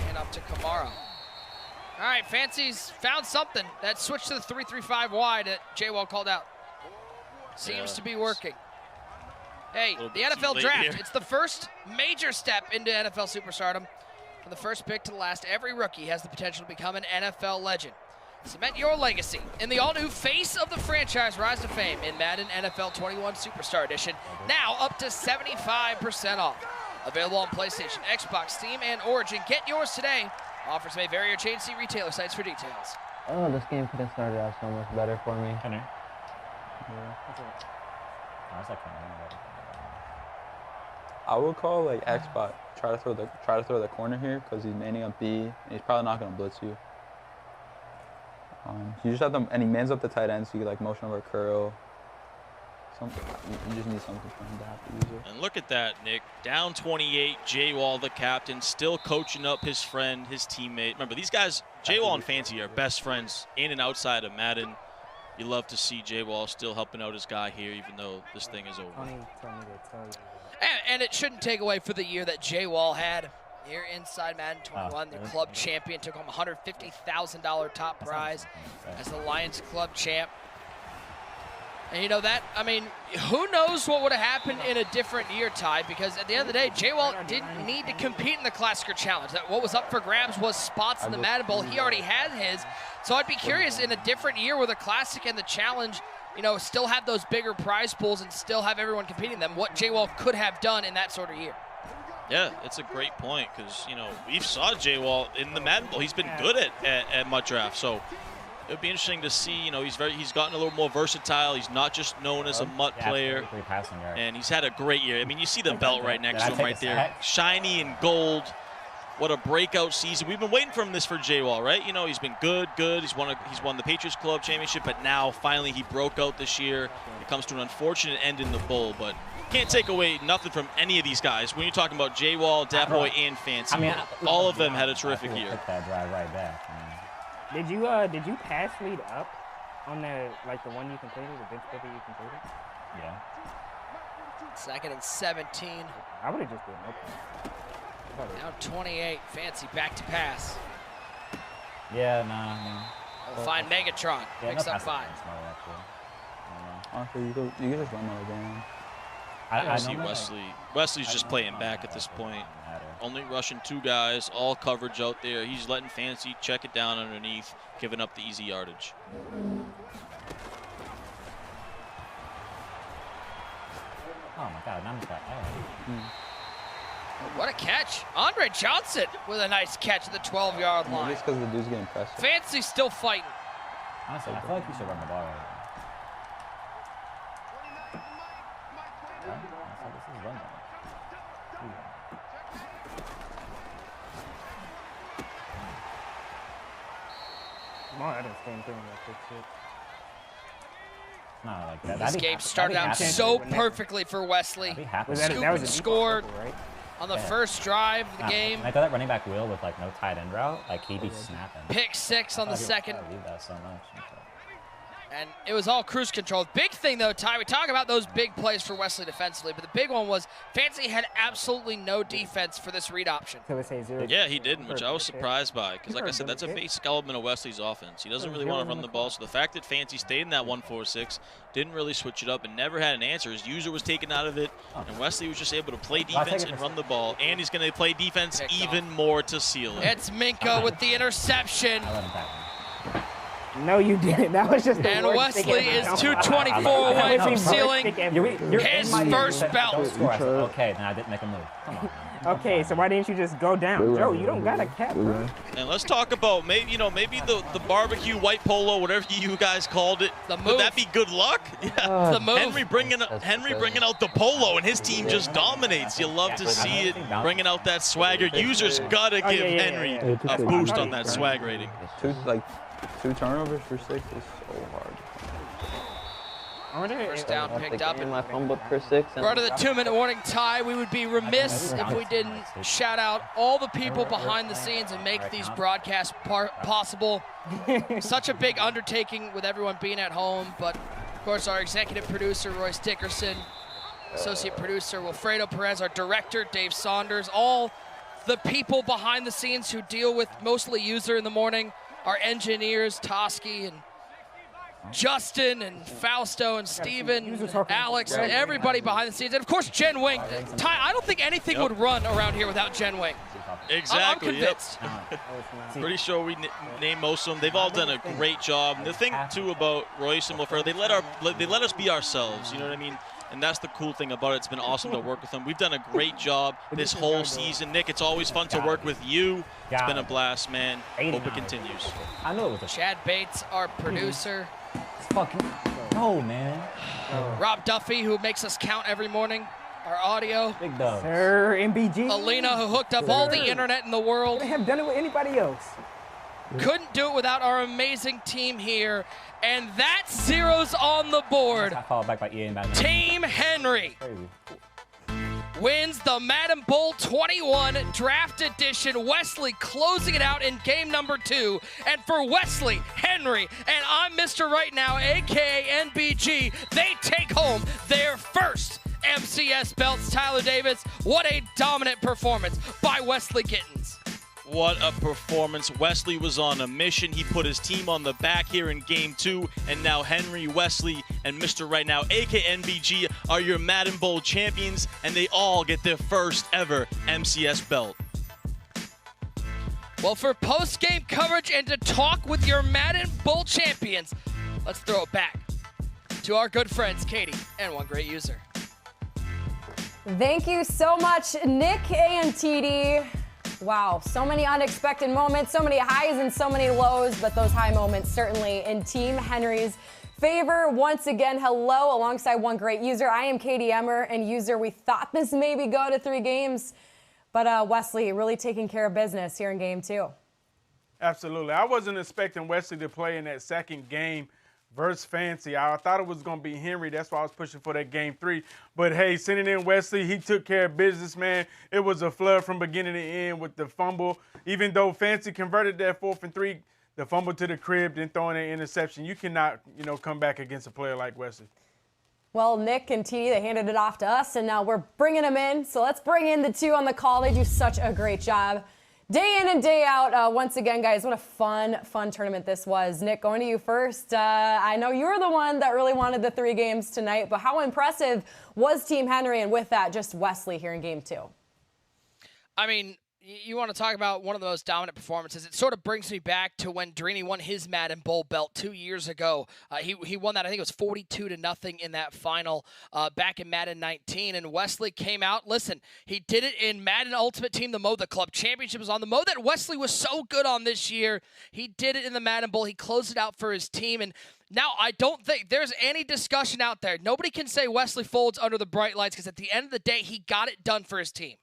And up to Kamara. All right, Fancy's found something. That switch to the 3-3-5 wide that J-Wall called out. Seems to be working. Hey, the NFL draft, it's the first major step into NFL superstardom. From the first pick to the last, every rookie has the potential to become an NFL legend. Cement your legacy in the all-new face of the franchise Rise to Fame in Madden NFL 21 Superstar Edition, now up to 75% off. Available on PlayStation, Xbox, Steam, and Origin. Get yours today. Offers may vary or change. See retailer sites for details. Oh, this game could have started out so much better for me. I would call like Xbox. Try to throw the corner here because he's manning up B and he's probably not gonna blitz you. You just have to, and he mans up the tight end, so you like motion over curl. You just need something for him to have to use it. And look at that, Nick. Down 28, J-Wall, the captain, still coaching up his friend, his teammate. Remember, these guys, J-Wall and Fancy, are best friends in and outside of Madden. You love to see J-Wall still helping out his guy here, even though this thing is over. And it shouldn't take away for the year that J-Wall had here inside Madden 21. The club champion took home $150,000 top prize as the Lions club champ. And you know that, I mean, who knows what would have happened in a different year, Ty, because at the end of the day, J-Wall didn't need to compete in the Classic or Challenge. What was up for grabs was spots in the Madden Bowl. He already had his. So I'd be curious in a different year where the Classic and the Challenge, still have those bigger prize pools and still have everyone competing in them, what J-Wall could have done in that sort of year. Yeah, it's a great point because, we saw J-Wall in the Madden Bowl. He's been good at MUT Draft, so it would be interesting to see, he's gotten a little more versatile. He's not just known as a MUT player, and he's had a great year. I mean, you see the belt right next to him right there, shiny and gold. What a breakout season. We've been waiting for this for J-Wall, right? He's been good. He's won the Patriots Club Championship, but now finally he broke out this year. It comes to an unfortunate end in the bowl, but can't take away nothing from any of these guys. When you're talking about J-Wall, Dapoy, and Fancy, all of them had a terrific year. That drive right back. Did you pass lead up on the one you completed, the bench play you completed? Yeah. 2nd and 17. I would have just done no pass. Now 28. Fancy back to pass. Yeah, no. We'll find Megatron. Picks up 5. Honestly, you can just run another game. I see Wesley's just playing back at this point. Only rushing 2 guys, all coverage out there. He's letting Fancy check it down underneath, giving up the easy yardage. Oh my God, now I'm back. What a catch. Andre Johnson with a nice catch at the 12-yard line. Just because the dude's getting pressed. Fancy still fighting. Honestly, I feel like you should run the ball right Same thing with 6-6. No, like that. This game started out so perfectly for Wesley. Scoop and scored on the first drive of the game. I thought that running back wheel with like no tight end route, like he'd be snapping. Pick 6 on the second. I leave that so much. And it was all cruise control. Big thing, though, Ty, we talk about those big plays for Wesley defensively, but the big one was Fancy had absolutely no defense for this read option. Yeah, he didn't, which I was surprised by, because like I said, that's a basic element of Wesley's offense. He doesn't really want to run the ball, so the fact that Fancy stayed in that 1-4-6, didn't really switch it up, and never had an answer. His user was taken out of it, and Wesley was just able to play defense and run the ball, and he's going to play defense even more to seal it. It's Minka with the interception. No, you didn't. That was just the And Wesley is 224 away from sealing his first belt. Okay, then I didn't make a move. Come on. Okay, so why didn't you just go down? Joe, you don't got a cap, bro. And let's talk about maybe the barbecue white polo, whatever you guys called it. Would that be good luck? Yeah. The move. Henry bringing out the polo, and his team just dominates. You love to see it, bringing out that swagger. Users gotta give Henry a boost on that swag rating. Two turnovers for 6 is so hard. First down picked up. I fumbled for 6. Part of the 2-minute warning, Ty, we would be remiss if we didn't shout out all the people behind the scenes and make these broadcasts possible. Such a big undertaking with everyone being at home, but of course our executive producer, Royce Dickerson, associate producer, Wilfredo Perez, our director, Dave Saunders, all the people behind the scenes who deal with mostly user in the morning, our engineers, Toski and Justin and Fausto and Steven, Alex, and everybody behind the scenes. And of course, Jen Wing. Ty, I don't think anything would run around here without Jen Wing. Exactly. I'm convinced. Pretty sure we named most of them. They've all done a great job. And the thing too about Royce and Wilfredo, they let us be ourselves. You know what I mean? And that's the cool thing about it. It's been awesome to work with them. We've done a great job this whole season. Nick, it's always fun to work with you. It's been a blast, man. Hope it continues. I know it was Chad Bates, our producer. No, man. Rob Duffy, who makes us count every morning. Our audio. Big dog. Sir, MBG. Alina, who hooked up all the internet in the world. They have done it with anybody else. Couldn't do it without our amazing team here. And that zero's on the board. I followed back by EA and Madden. Team Henry wins the Madden Bowl 21 Draft Edition. Wesley closing it out in game number 2. And for Wesley, Henry, and I'm Mr. Right Now, a.k.a. NBG, they take home their first MCS belts. Tyler Davis, what a dominant performance by Wesley Gittins. What a performance. Wesley was on a mission. He put his team on the back here in game 2. And now Henry, Wesley, and Mr. Right Now, a.k.a. NBG, are your Madden Bowl champions. And they all get their first ever MCS belt. Well, for post-game coverage and to talk with your Madden Bowl champions, let's throw it back to our good friends, Katie and One Great User. Thank you so much, Nick and TD. Wow, so many unexpected moments, so many highs and so many lows, but those high moments certainly in Team Henry's favor. Once again, hello, alongside One Great User. I am Katie Emmer, and User, we thought this maybe go to 3 games, but Wesley really taking care of business here in game 2. Absolutely. I wasn't expecting Wesley to play in that second game versus Fancy. I thought it was going to be Henry. That's why I was pushing for that game 3. But, hey, sending in Wesley, he took care of business, man. It was a flood from beginning to end with the fumble. Even though Fancy converted that 4th and 3, the fumble to the crib, then throwing an interception. You cannot, come back against a player like Wesley. Well, Nick and T, they handed it off to us, and now we're bringing them in. So let's bring in the 2 on the call. They do such a great job. Day in and day out, once again, guys, what a fun tournament this was. Nick, going to you first. I know you were the one that really wanted the 3 games tonight, but how impressive was Team Henry, and with that, just Wesley here in game 2? I mean, you want to talk about one of the most dominant performances. It sort of brings me back to when Drini won his Madden Bowl belt 2 years ago. He won that, I think it was 42-0 in that final back in Madden 19. And Wesley came out. Listen, he did it in Madden Ultimate Team, the mode the club championship was on. The mode that Wesley was so good on this year. He did it in the Madden Bowl. He closed it out for his team. And now, I don't think there's any discussion out there. Nobody can say Wesley folds under the bright lights because at the end of the day, he got it done for his team.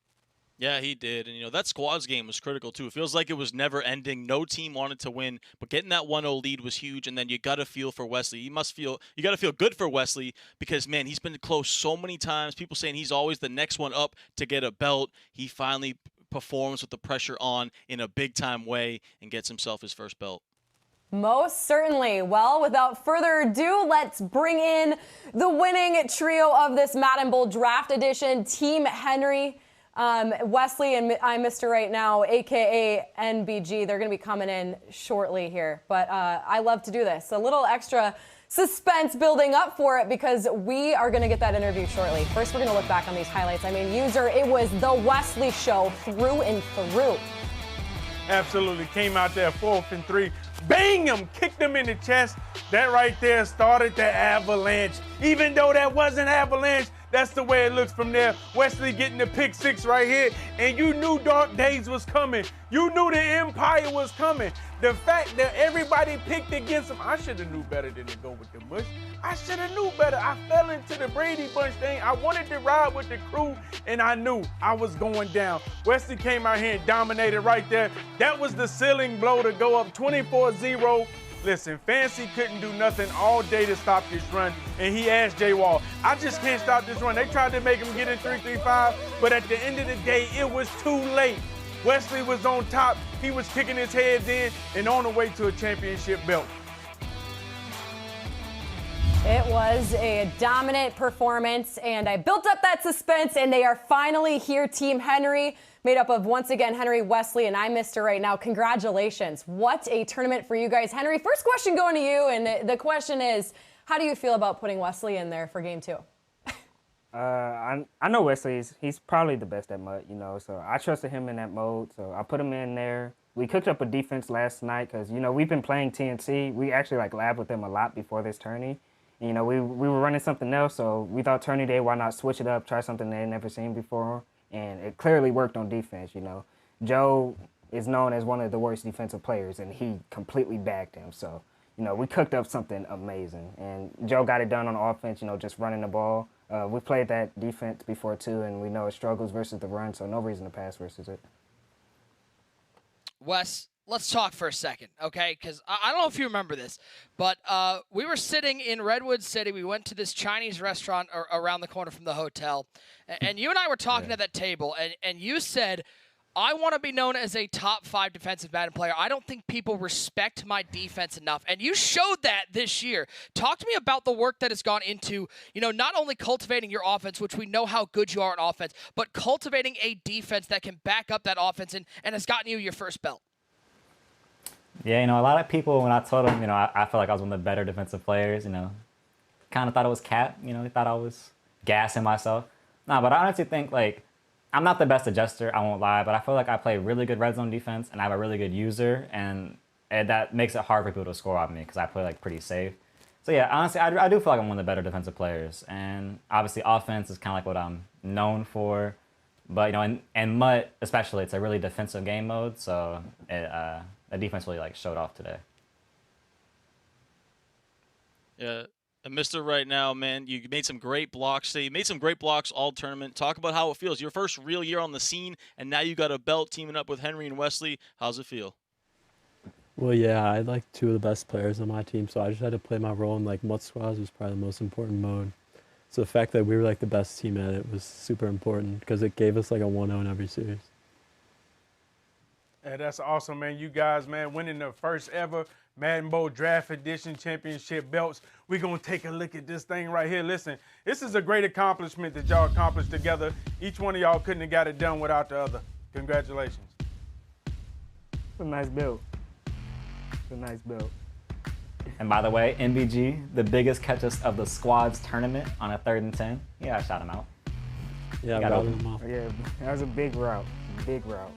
Yeah, he did. And, that squads game was critical, too. It feels like it was never ending. No team wanted to win, but getting that 1-0 lead was huge. And then you got to feel for Wesley. You got to feel good for Wesley because, man, he's been close so many times. People saying he's always the next one up to get a belt. He finally performs with the pressure on in a big-time way and gets himself his first belt. Most certainly. Well, without further ado, let's bring in the winning trio of this Madden Bowl Draft Edition, Team Henry. Wesley and I'm Mr. Right Now, a.k.a. NBG. They're going to be coming in shortly here. But I love to do this. A little extra suspense building up for it because we are going to get that interview shortly. First, we're going to look back on these highlights. I mean, user, it was the Wesley show through and through. Absolutely. Came out there 4th and 3. Bang him, kicked him in the chest. That right there started the avalanche. Even though that wasn't avalanche, that's the way it looks from there. Wesley getting the pick 6 right here, and you knew dark days was coming. You knew the empire was coming. The fact that everybody picked against him, I should have knew better than to go with the mush. I should have knew better. I fell into the Brady Bunch thing. I wanted to ride with the crew, and I knew I was going down. Wesley came out here and dominated right there. That was the ceiling blow to go up 24-0. Listen, Fancy couldn't do nothing all day to stop this run, and he asked J. Wall, I just can't stop this run. They tried to make him get in 3-3-5, but at the end of the day, it was too late. Wesley was on top. He was kicking his heads in and on the way to a championship belt. It was a dominant performance, and I built up that suspense, and they are finally here, Team Henry, made up of, once again, Henry, Wesley, and I'm Mr. Right Now. Congratulations. What a tournament for you guys. Henry, first question going to you, and the question is, how do you feel about putting Wesley in there for game 2? I know Wesley, he's probably the best at MUT, so I trusted him in that mode, so I put him in there. We cooked up a defense last night because, we've been playing TNC. We actually, labbed with them a lot before this tourney. And, we were running something else, so we thought tourney day, why not switch it up, try something they had never seen before. And it clearly worked on defense, Joe is known as one of the worst defensive players, and he completely bagged him. So, we cooked up something amazing. And Joe got it done on offense, just running the ball. We played that defense before, too, and we know it struggles versus the run, so no reason to pass versus it. Wes, let's talk for a second, okay? Because I don't know if you remember this, but we were sitting in Redwood City. We went to this Chinese restaurant around the corner from the hotel, and you and I were talking at that table, and you said, I want to be known as a top 5 defensive Madden player. I don't think people respect my defense enough. And you showed that this year. Talk to me about the work that has gone into, not only cultivating your offense, which we know how good you are on offense, but cultivating a defense that can back up that offense and has gotten you your first belt. Yeah, a lot of people, when I told them, I felt like I was one of the better defensive players, kind of thought it was cap. They thought I was gassing myself. No, but I honestly think, I'm not the best adjuster, I won't lie, but I feel like I play really good red zone defense, and I have a really good user, and that makes it hard for people to score on me because I play, pretty safe. So, yeah, honestly, I do feel like I'm one of the better defensive players, and obviously offense is kind of what I'm known for. But, in MUT especially, it's a really defensive game mode, so the defense really, showed off today. Yeah. And Mr. Right Now, man, you made some great blocks today. You made some great blocks all tournament. Talk about how it feels. Your first real year on the scene, and now you got a belt teaming up with Henry and Wesley. How's it feel? Well, yeah, I like 2 of the best players on my team, so I just had to play my role in MUT squads was probably the most important mode. So the fact that we were the best team at it was super important because it gave us a 1-0 in every series. Yeah, that's awesome, man. You guys, man, winning the first ever Madden Bowl Draft Edition Championship belts. We're going to take a look at this thing right here. Listen, this is a great accomplishment that y'all accomplished together. Each one of y'all couldn't have got it done without the other. Congratulations. It's a nice belt. It's a nice belt. And by the way, NBG, the biggest catches of the squads tournament on a 3rd and 10. Yeah, I shot him out. Yeah, I routed him off. Yeah, that was a big route. Big route.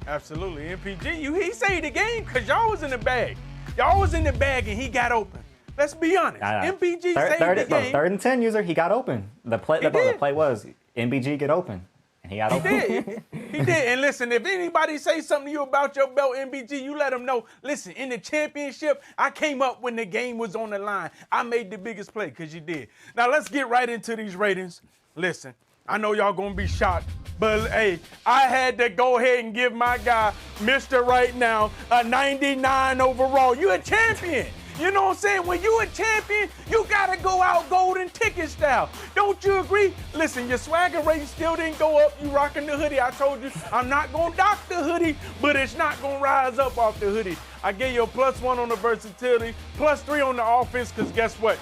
Absolutely. MPG, he saved the game because y'all was in the bag. Y'all was in the bag and he got open. Let's be honest. MPG saved the game. 3rd and 10 user, he got open. The play was MBG get open. And he got open. He did. And listen, if anybody say something to you about your belt, MBG, you let them know. Listen, in the championship, I came up when the game was on the line. I made the biggest play because you did. Now let's get right into these ratings. Listen, I know y'all going to be shocked. But, hey, I had to go ahead and give my guy, Mr. Right Now, a 99 overall. You a champion. You know what I'm saying? When you a champion, you got to go out golden ticket style. Don't you agree? Listen, your swagger rating still didn't go up. You rocking the hoodie. I told you I'm not going to dock the hoodie, but it's not going to rise up off the hoodie. I gave you a +1 on the versatility, +3 on the offense, because guess what?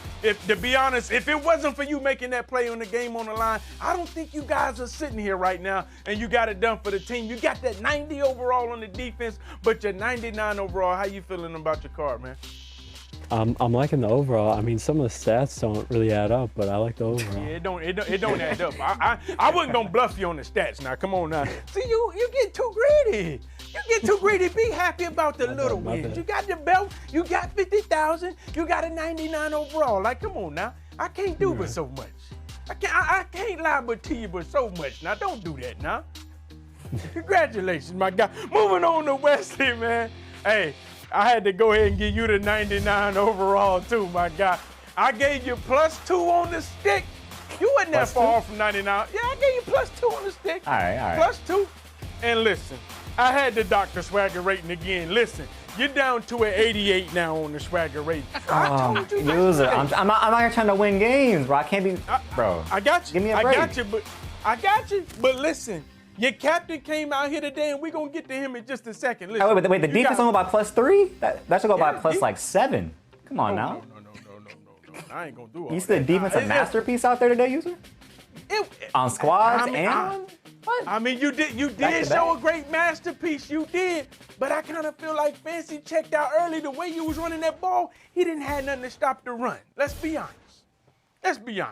To be honest, if it wasn't for you making that play on the game on the line, I don't think you guys are sitting here right now and you got it done for the team. You got that 90 overall on the defense, but your 99 overall. How you feeling about your card, man? I'm liking the overall. I mean, some of the stats don't really add up, but I like the overall. Yeah, it don't add up. I wasn't gonna bluff you on the stats. Now, come on now. See, you get too greedy. You get too greedy. Be happy about the little wins. You got the belt. You got 50,000. You got a 99 overall. Like, come on now. I can't do but so much. I can't lie but to you but so much. Now, don't do that now. Congratulations, my guy. Moving on to Wesley, man. Hey. I had to go ahead and give you the 99 overall too, my guy. I gave you +2 on the stick. You wasn't that far off from 99. Yeah, I gave you +2 on the stick. All right. +2. And listen, I had the Dr. Swagger rating again. Listen, you're down to an 88 now on the swagger rating. I told you. Loser. I'm not here trying to win games, bro. I can't be, bro. I got you. Give me a break. I got you. But listen. Your captain came out here today, and we're going to get to him in just a second. Listen, wait, the defense only by +3? That should go by +7. Come on now. No. I ain't going to do all that. You see the defensive masterpiece out there today, user? On squads what? I mean, you did show a great masterpiece. You did. But I kind of feel like Fancy checked out early. The way you was running that ball, he didn't have nothing to stop the run. Let's be honest.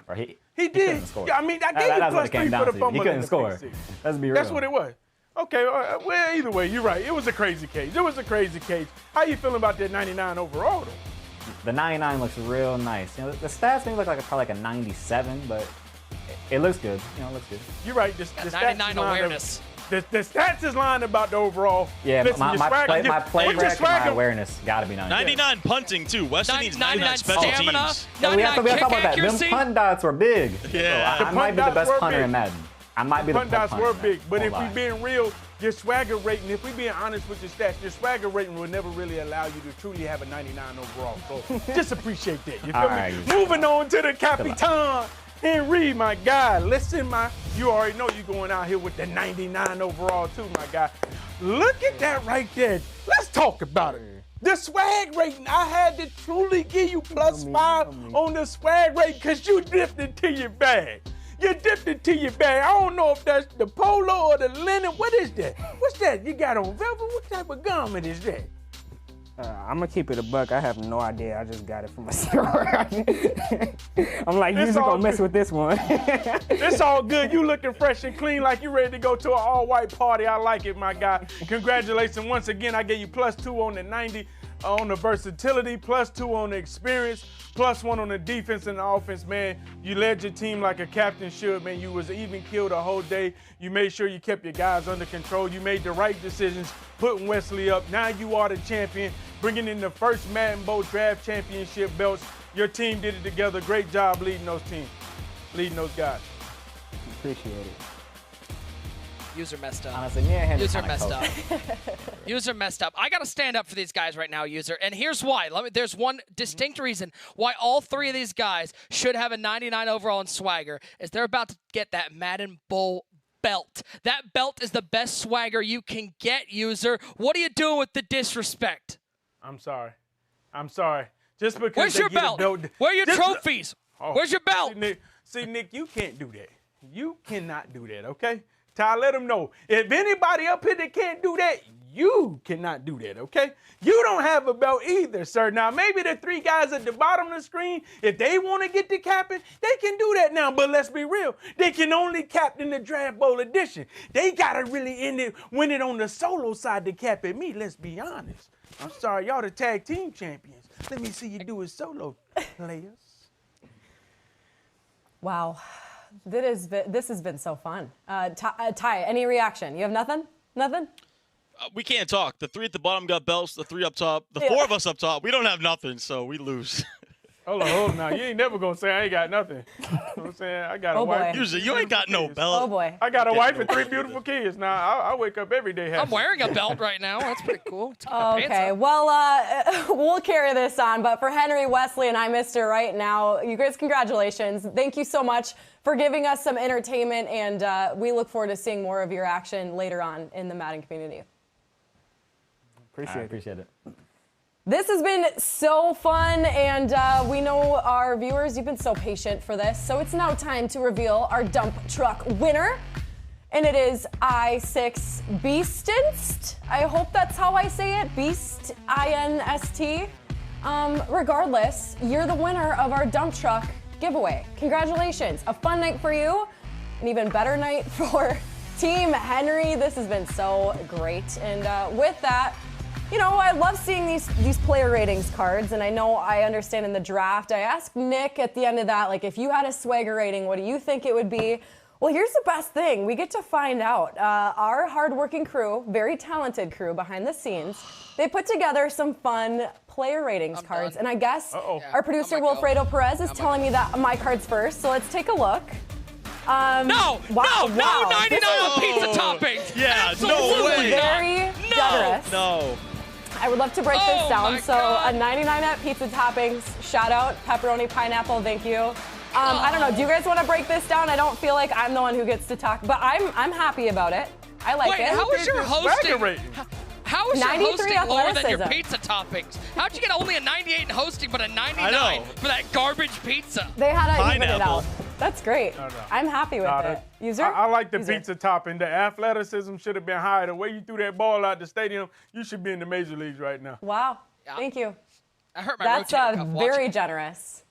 Right, he did. Yeah, I mean, I gave you +3 for the fumble. He couldn't score. Let's be real. That's what it was. Okay, well, either way, you're right. It was a crazy cage. How you feeling about that 99 overall, though? The 99 looks real nice. You know, the stats maybe look like probably like a 97, but it looks good. You know, it looks good. You're right. The 99 awareness. The stats is lying about the overall. Yeah, listen, my play rec and my awareness got to be 99. 99 punting, too. Wesley needs 99 special stamina, teams. 99 we have to talk about that. accuracy. Them punt dots were big. Yeah. So I might be the best punter in Madden. I might be the punt best dots punter. were big, but if we being real, your swagger rating, if we being honest with your stats, your swagger rating will never really allow you to truly have a 99 overall. So just appreciate that. You feel me? Moving on to the Capitan. Henry, my guy. Listen, you already know you're going out here with the 99 overall too, my guy. Look at that right there. Let's talk about it. The swag rating, I had to truly give you +5 on the swag rating because you dipped into your bag. You dipped into your bag. I don't know if that's the polo or the linen. What is that? What's that you got on velvet? What type of garment is that? I'm gonna keep it a buck. I have no idea. I just got it from a store. I'm like, you're gonna mess with this one. It's all good. You looking fresh and clean like you ready to go to an all-white party. I like it, my guy. Congratulations. Once again, I gave you +2 on the 90 on the versatility, +2 on the experience, +1 on the defense and the offense, man. You led your team like a captain should, man. You was even killed the whole day. You made sure you kept your guys under control. You made the right decisions, putting Wesley up. Now you are the champion, bringing in the first Madden Bowl draft championship belts. Your team did it together. Great job leading those teams, leading those guys. Appreciate it. User messed up. Honestly, me and him User messed up. User messed up. I got to stand up for these guys right now, User. And here's why. There's one distinct reason why all three of these guys should have a 99 overall in swagger is they're about to get that Madden Bowl belt. That belt is the best swagger you can get, User. What are you doing with the disrespect? I'm sorry. Just because where's your belt? Where are your trophies? Where's your belt? See, Nick, you can't do that. You cannot do that, okay? Ty, let them know. If anybody up here that can't do that, you cannot do that, okay? You don't have a belt either, sir. Now, maybe the three guys at the bottom of the screen, if they want to get the capping, they can do that now. But let's be real. They can only cap in the Draft Bowl edition. They got to really win it on the solo side to cap at me. Let's be honest. I'm sorry, y'all the tag team champions. Let me see you do it solo, players. Wow. This has been so fun. Ty, any reaction? You have nothing? Nothing? We can't talk. The three at the bottom got belts. The three up top. The four of us up top. We don't have nothing, so we lose. Hold on now. You ain't never gonna say I ain't got nothing. You know what I'm saying? I got a wife. You ain't got no belt. Oh boy. I got a wife and 3 beautiful kids. Now I wake up every day happy. I'm wearing a belt right now. That's pretty cool. Okay, well, we'll carry this on. But for Henry, Wesley, and I, Mr. Right Now, you guys, congratulations. Thank you so much for giving us some entertainment, and we look forward to seeing more of your action later on in the Madden community. Appreciate it. This has been so fun, and we know our viewers, you've been so patient for this. So it's now time to reveal our dump truck winner. And it is I6 Beastinst. I hope that's how I say it. Beast, I-N-S-T. Regardless, you're the winner of our dump truck giveaway. Congratulations. A fun night for you. An even better night for Team Henry. This has been so great. And with that, you know, I love seeing these player ratings cards, and I know I understand in the draft. I asked Nick at the end of that, like, if you had a swagger rating, what do you think it would be? Well, here's the best thing. We get to find out. Our hardworking crew, very talented crew behind the scenes, they put together some fun player ratings cards. And I guess our producer, Wilfredo Perez, is telling me that my card's first, so let's take a look. No 99 on pizza toppings. Yeah, Absolutely no way. Very generous. No. I would love to break this down. So a 99 at pizza toppings. Shout out pepperoni, pineapple. Thank you. I don't know. Do you guys want to break this down? I don't feel like I'm the one who gets to talk, but I'm happy about it. I like it. How is your hosting? How is your 93 hosting lower than your athleticism. pizza toppings? How'd you get only a 98 in hosting, but a 99 for that garbage pizza? They had to even it out. That's great. I'm happy with it. User? I like the pizza topping. The athleticism should have been higher. The way you threw that ball out the stadium, you should be in the major leagues right now. Wow. Thank you. I hurt my That's rotator cuff very watching. generous.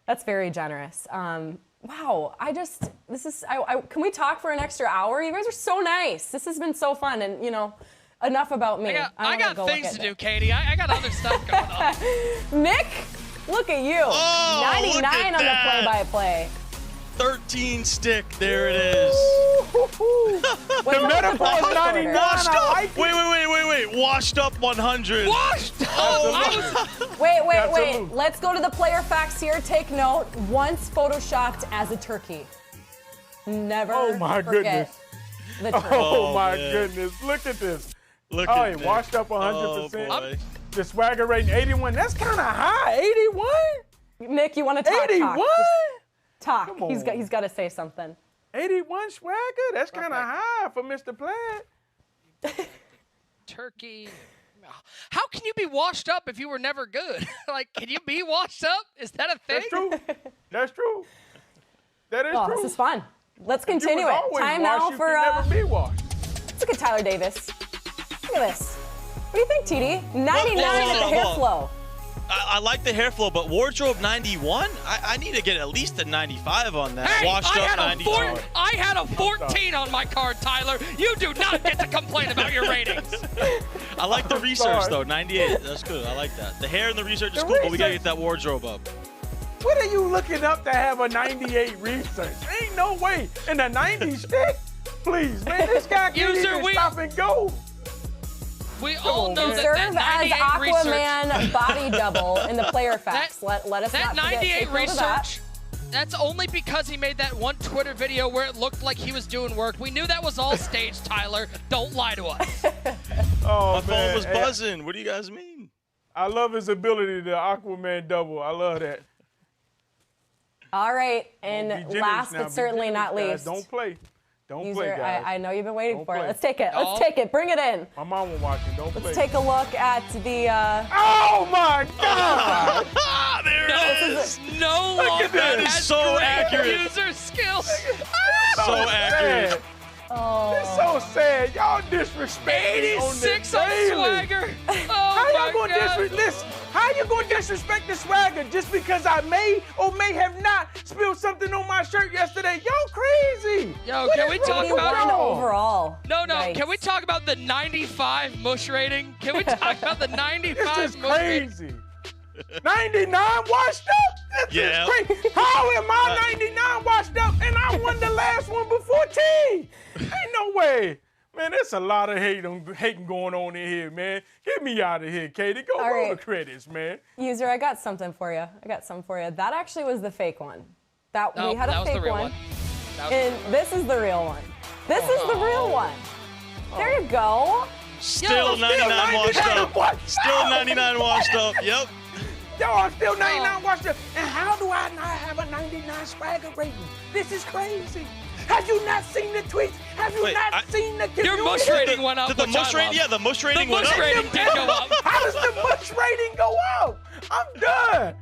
That's very generous. Wow. Can we talk for an extra hour? You guys are so nice. This has been so fun. And, you know, enough about me. I got things to do, Katie. I got other stuff going on. Nick, look at you. Oh, 99 look at on that. the play-by-play. 13 stick. There it is. The metaphor is 99. Washed I up. like Wait. Washed up 100. Washed up. Wait. Let's go to the player facts here. Take note. Once photoshopped as a turkey. Never forget the turkey. Oh, my goodness. Look at this. Look at he washed up 100%. boy. The swagger rating 81. That's kind of high. 81? Nick, you want to talk? 81? Talk. Come He's on. got to say something. 81 swagger? That's kind of high for Mr. Plaid. Turkey. How can you be washed up if you were never good? Like, can you be washed up? Is that a thing? That's true. That's true. That is true. This is fun. Let's continue was it. always Time washed, now you for. can never be washed. Let's look at Tyler Davis. Look at this. What do you think, TD? 99 at the hair flow. I like the hair flow, but wardrobe 91? I need to get at least a 95 on that. Hey, Washed up 92. I had a 14 on my card, Tyler. You do not get to complain about your ratings. I like the research, though. 98. That's good. I like that. The hair and the research is cool, but we got to get that wardrobe up. What are you looking up to have a 98 research? Ain't no way. In the 90 stick? Please, man, this guy can't even stop and go. We all know You that serve that as 98 Aquaman research. body double in the player facts. Let us That not forget. 98 Take note of that. research, that's only because he made that one Twitter video where it looked like he was doing work. We knew that was all staged, Tyler. Don't lie to us. Oh, My phone was buzzing. What do you guys mean? I love his ability to Aquaman double. I love that. All right, Be and generous last now. but Be certainly generous, not guys. least. Don't play. Don't These play, are- guys. I know you've been waiting Don't for it. play. Let's take it. Let's take it. Bring it in. My mom was watching. Don't play. Let's take a look at the. Oh my God! There it is. No Look longer at this. That is has so great accurate. user skills. So accurate. Sad. It's so sad. Y'all disrespect me on the 86 on daily. swagger. Oh How my y'all gonna God. listen? How you gonna disrespect the swagger just because I may or may have not spilled something on my shirt yesterday? Y'all crazy. Yo, What can is we wrong talk with about y'all? overall? No, Yikes. can we talk about the 95 mush rating? Can we talk about the 95 This is mush rating? crazy. 99 washed up? This Yeah. is crazy. How am I 99 washed up and I won the last one before T? Ain't no way. Man, there's a lot of hating going on in here, man. Get me out of here, Katie. Go roll the credits, man. User, I got something for you. That actually was the fake one. We had a fake one. And this is the real one. This is the real one. There you go. Still 99 washed up. Still 99 washed up. Yep. Yo, I'm still 99 washed up. And how do I not have a 99 swagger rating? This is crazy. Have you not seen the tweets? Have you not seen the community? Your mush rating went up. Did the mush rating? Yeah, the mush rating went up. The mush rating did go up. How does the mush rating go up? I'm done.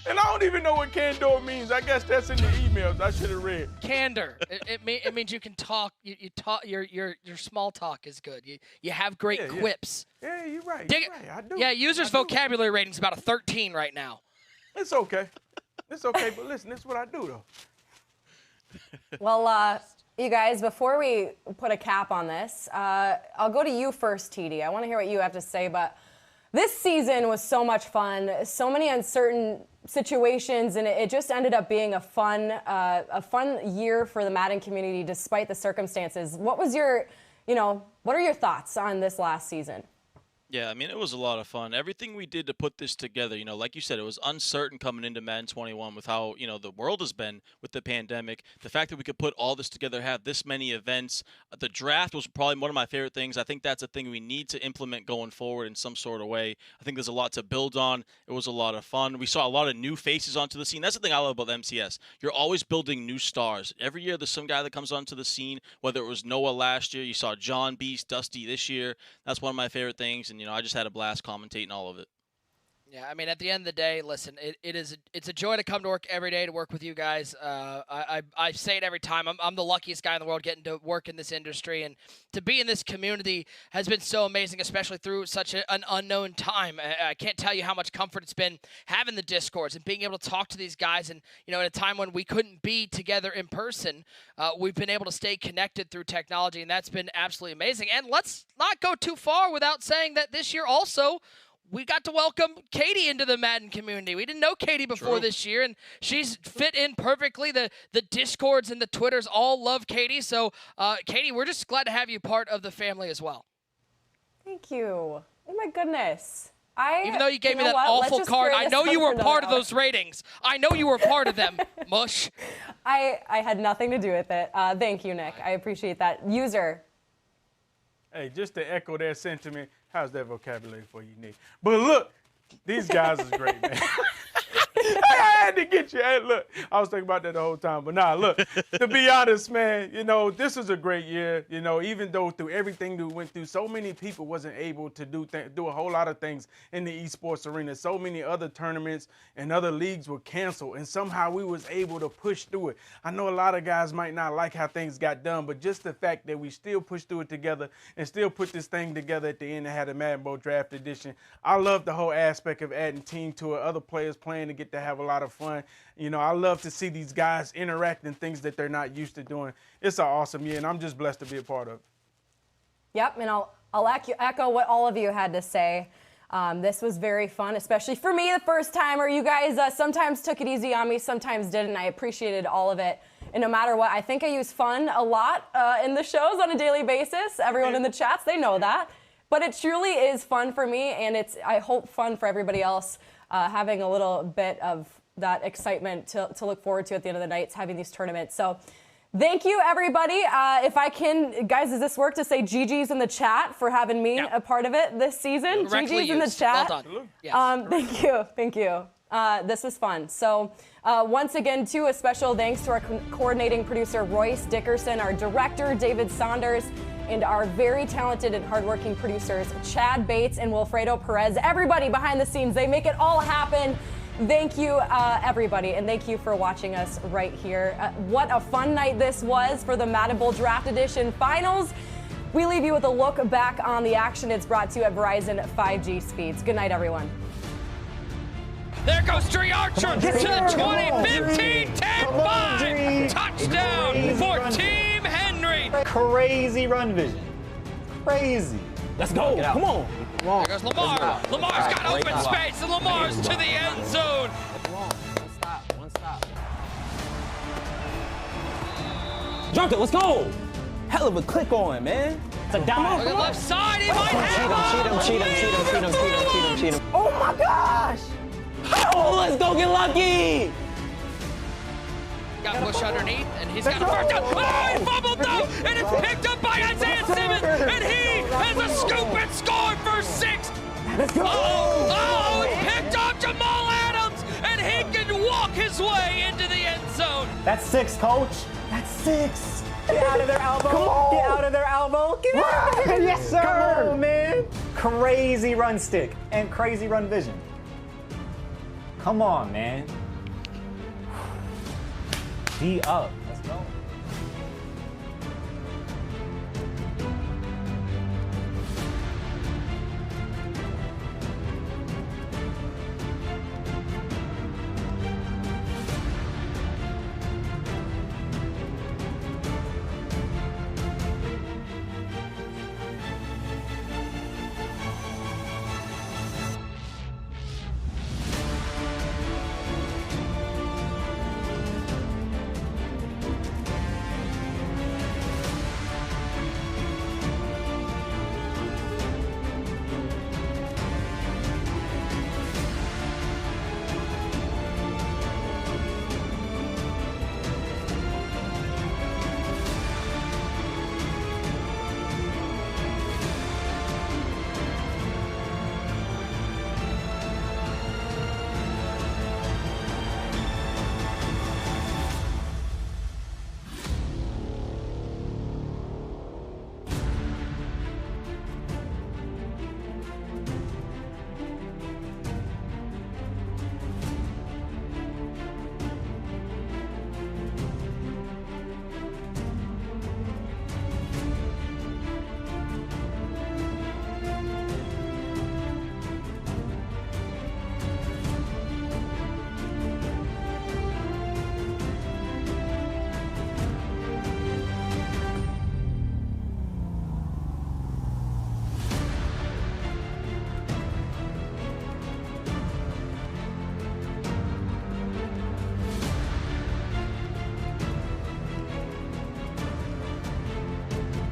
And I don't even know what candor means. I guess that's in the emails. I should have read. Candor. It means you can talk. You talk. Your small talk is good. You have great quips. Yeah, you're right. I do. Yeah, users' vocabulary rating is about a 13 right now. It's okay. It's okay. But listen, this is what I do though. Well, you guys, before we put a cap on this, I'll go to you first, TD. I want to hear what you have to say, but this season was so much fun, so many uncertain situations, and it just ended up being a fun year for the Madden community despite the circumstances. What are your thoughts on this last season? Yeah, I mean, it was a lot of fun. Everything we did to put this together, like you said, it was uncertain coming into Madden 21 with how, the world has been with the pandemic. The fact that we could put all this together, have this many events. The draft was probably one of my favorite things. I think that's a thing we need to implement going forward in some sort of way. I think there's a lot to build on. It was a lot of fun. We saw a lot of new faces onto the scene. That's the thing I love about the MCS. You're always building new stars. Every year there's some guy that comes onto the scene, whether it was Noah last year, you saw John Beast, Dusty this year. That's one of my favorite things. And, I just had a blast commentating all of it. Yeah, I mean, at the end of the day, listen, it's a joy to come to work every day to work with you guys. I say it every time. I'm the luckiest guy in the world getting to work in this industry, and to be in this community has been so amazing, especially through such an unknown time. I can't tell you how much comfort it's been having the Discords and being able to talk to these guys. And at a time when we couldn't be together in person, we've been able to stay connected through technology, and that's been absolutely amazing. And let's not go too far without saying that this year also, we got to welcome Katie into the Madden community. We didn't know Katie before this year, and she's fit in perfectly. The Discords and the Twitters all love Katie. So, Katie, we're just glad to have you part of the family as well. Thank you. Oh, my goodness. Even though you gave me that awful card, I know you were part of those ratings. I know you were part of them, Mush. I had nothing to do with it. Thank you, Nick. I appreciate that. User. Hey, just to echo that sentiment, how's that vocabulary for you, Nick? But look, these guys is great, man. I had to get you. Hey, look, I was thinking about that the whole time. But nah, look, to be honest, man, this was a great year. Even though through everything that we went through, so many people wasn't able to do a whole lot of things in the esports arena. So many other tournaments and other leagues were canceled, and somehow we was able to push through it. I know a lot of guys might not like how things got done, but just the fact that we still pushed through it together and still put this thing together at the end and had a Madden Bowl draft edition. I love the whole aspect of adding team to it, other players playing to get to have a lot of fun. I love to see these guys interact in things that they're not used to doing. It's an awesome year, and I'm just blessed to be a part of it. Yep, and I'll echo what all of you had to say. This was very fun, especially for me, the first timer. You guys sometimes took it easy on me, sometimes didn't. I appreciated all of it. And no matter what, I think I use fun a lot in the shows on a daily basis. Everyone in the chats, they know that. But it truly is fun for me, and it's, I hope, fun for everybody else, having a little bit of that excitement to look forward to at the end of the night, having these tournaments. So thank you, everybody. If I can, guys, does this work to say GG's in the chat for having me a part of it this season? GG's in the chat. Well done. Yes. Thank you. This was fun. So once again, too, a special thanks to our coordinating producer, Royce Dickerson, our director, David Saunders, and our very talented and hardworking producers, Chad Bates and Wilfredo Perez. Everybody behind the scenes, they make it all happen. Thank you, everybody, and thank you for watching us right here. What a fun night this was for the Madden Bowl Draft Edition Finals. We leave you with a look back on the action. It's brought to you at Verizon 5G speeds. Good night, everyone. There goes Dre Archer to the 20, 15, 10-5. Touchdown for Team Henry. Crazy run vision. Crazy. Let's go. Come on. There goes Lamar. Lamar's got open space, and Lamar's to the end zone. One stop. Jumped it. Let's go. Hell of a click on, man. It's a dive. Look at left side. He might have Cheat him. Oh my gosh! Oh, let's go get lucky! Got push underneath, and he's got a first down. Oh, he fumbled though, and it's picked up by Isaiah Simmons, and he has a scoop and scored for 6. Let's go! Oh, he picked up Jamal Adams, and he can walk his way into the end zone. That's 6, coach. That's 6. Get out of their elbow. Come on. Get out of their elbow. Get out of there. Yes, sir. Come on, man. Crazy run stick and crazy run vision. Come on, man. D up. Let's go.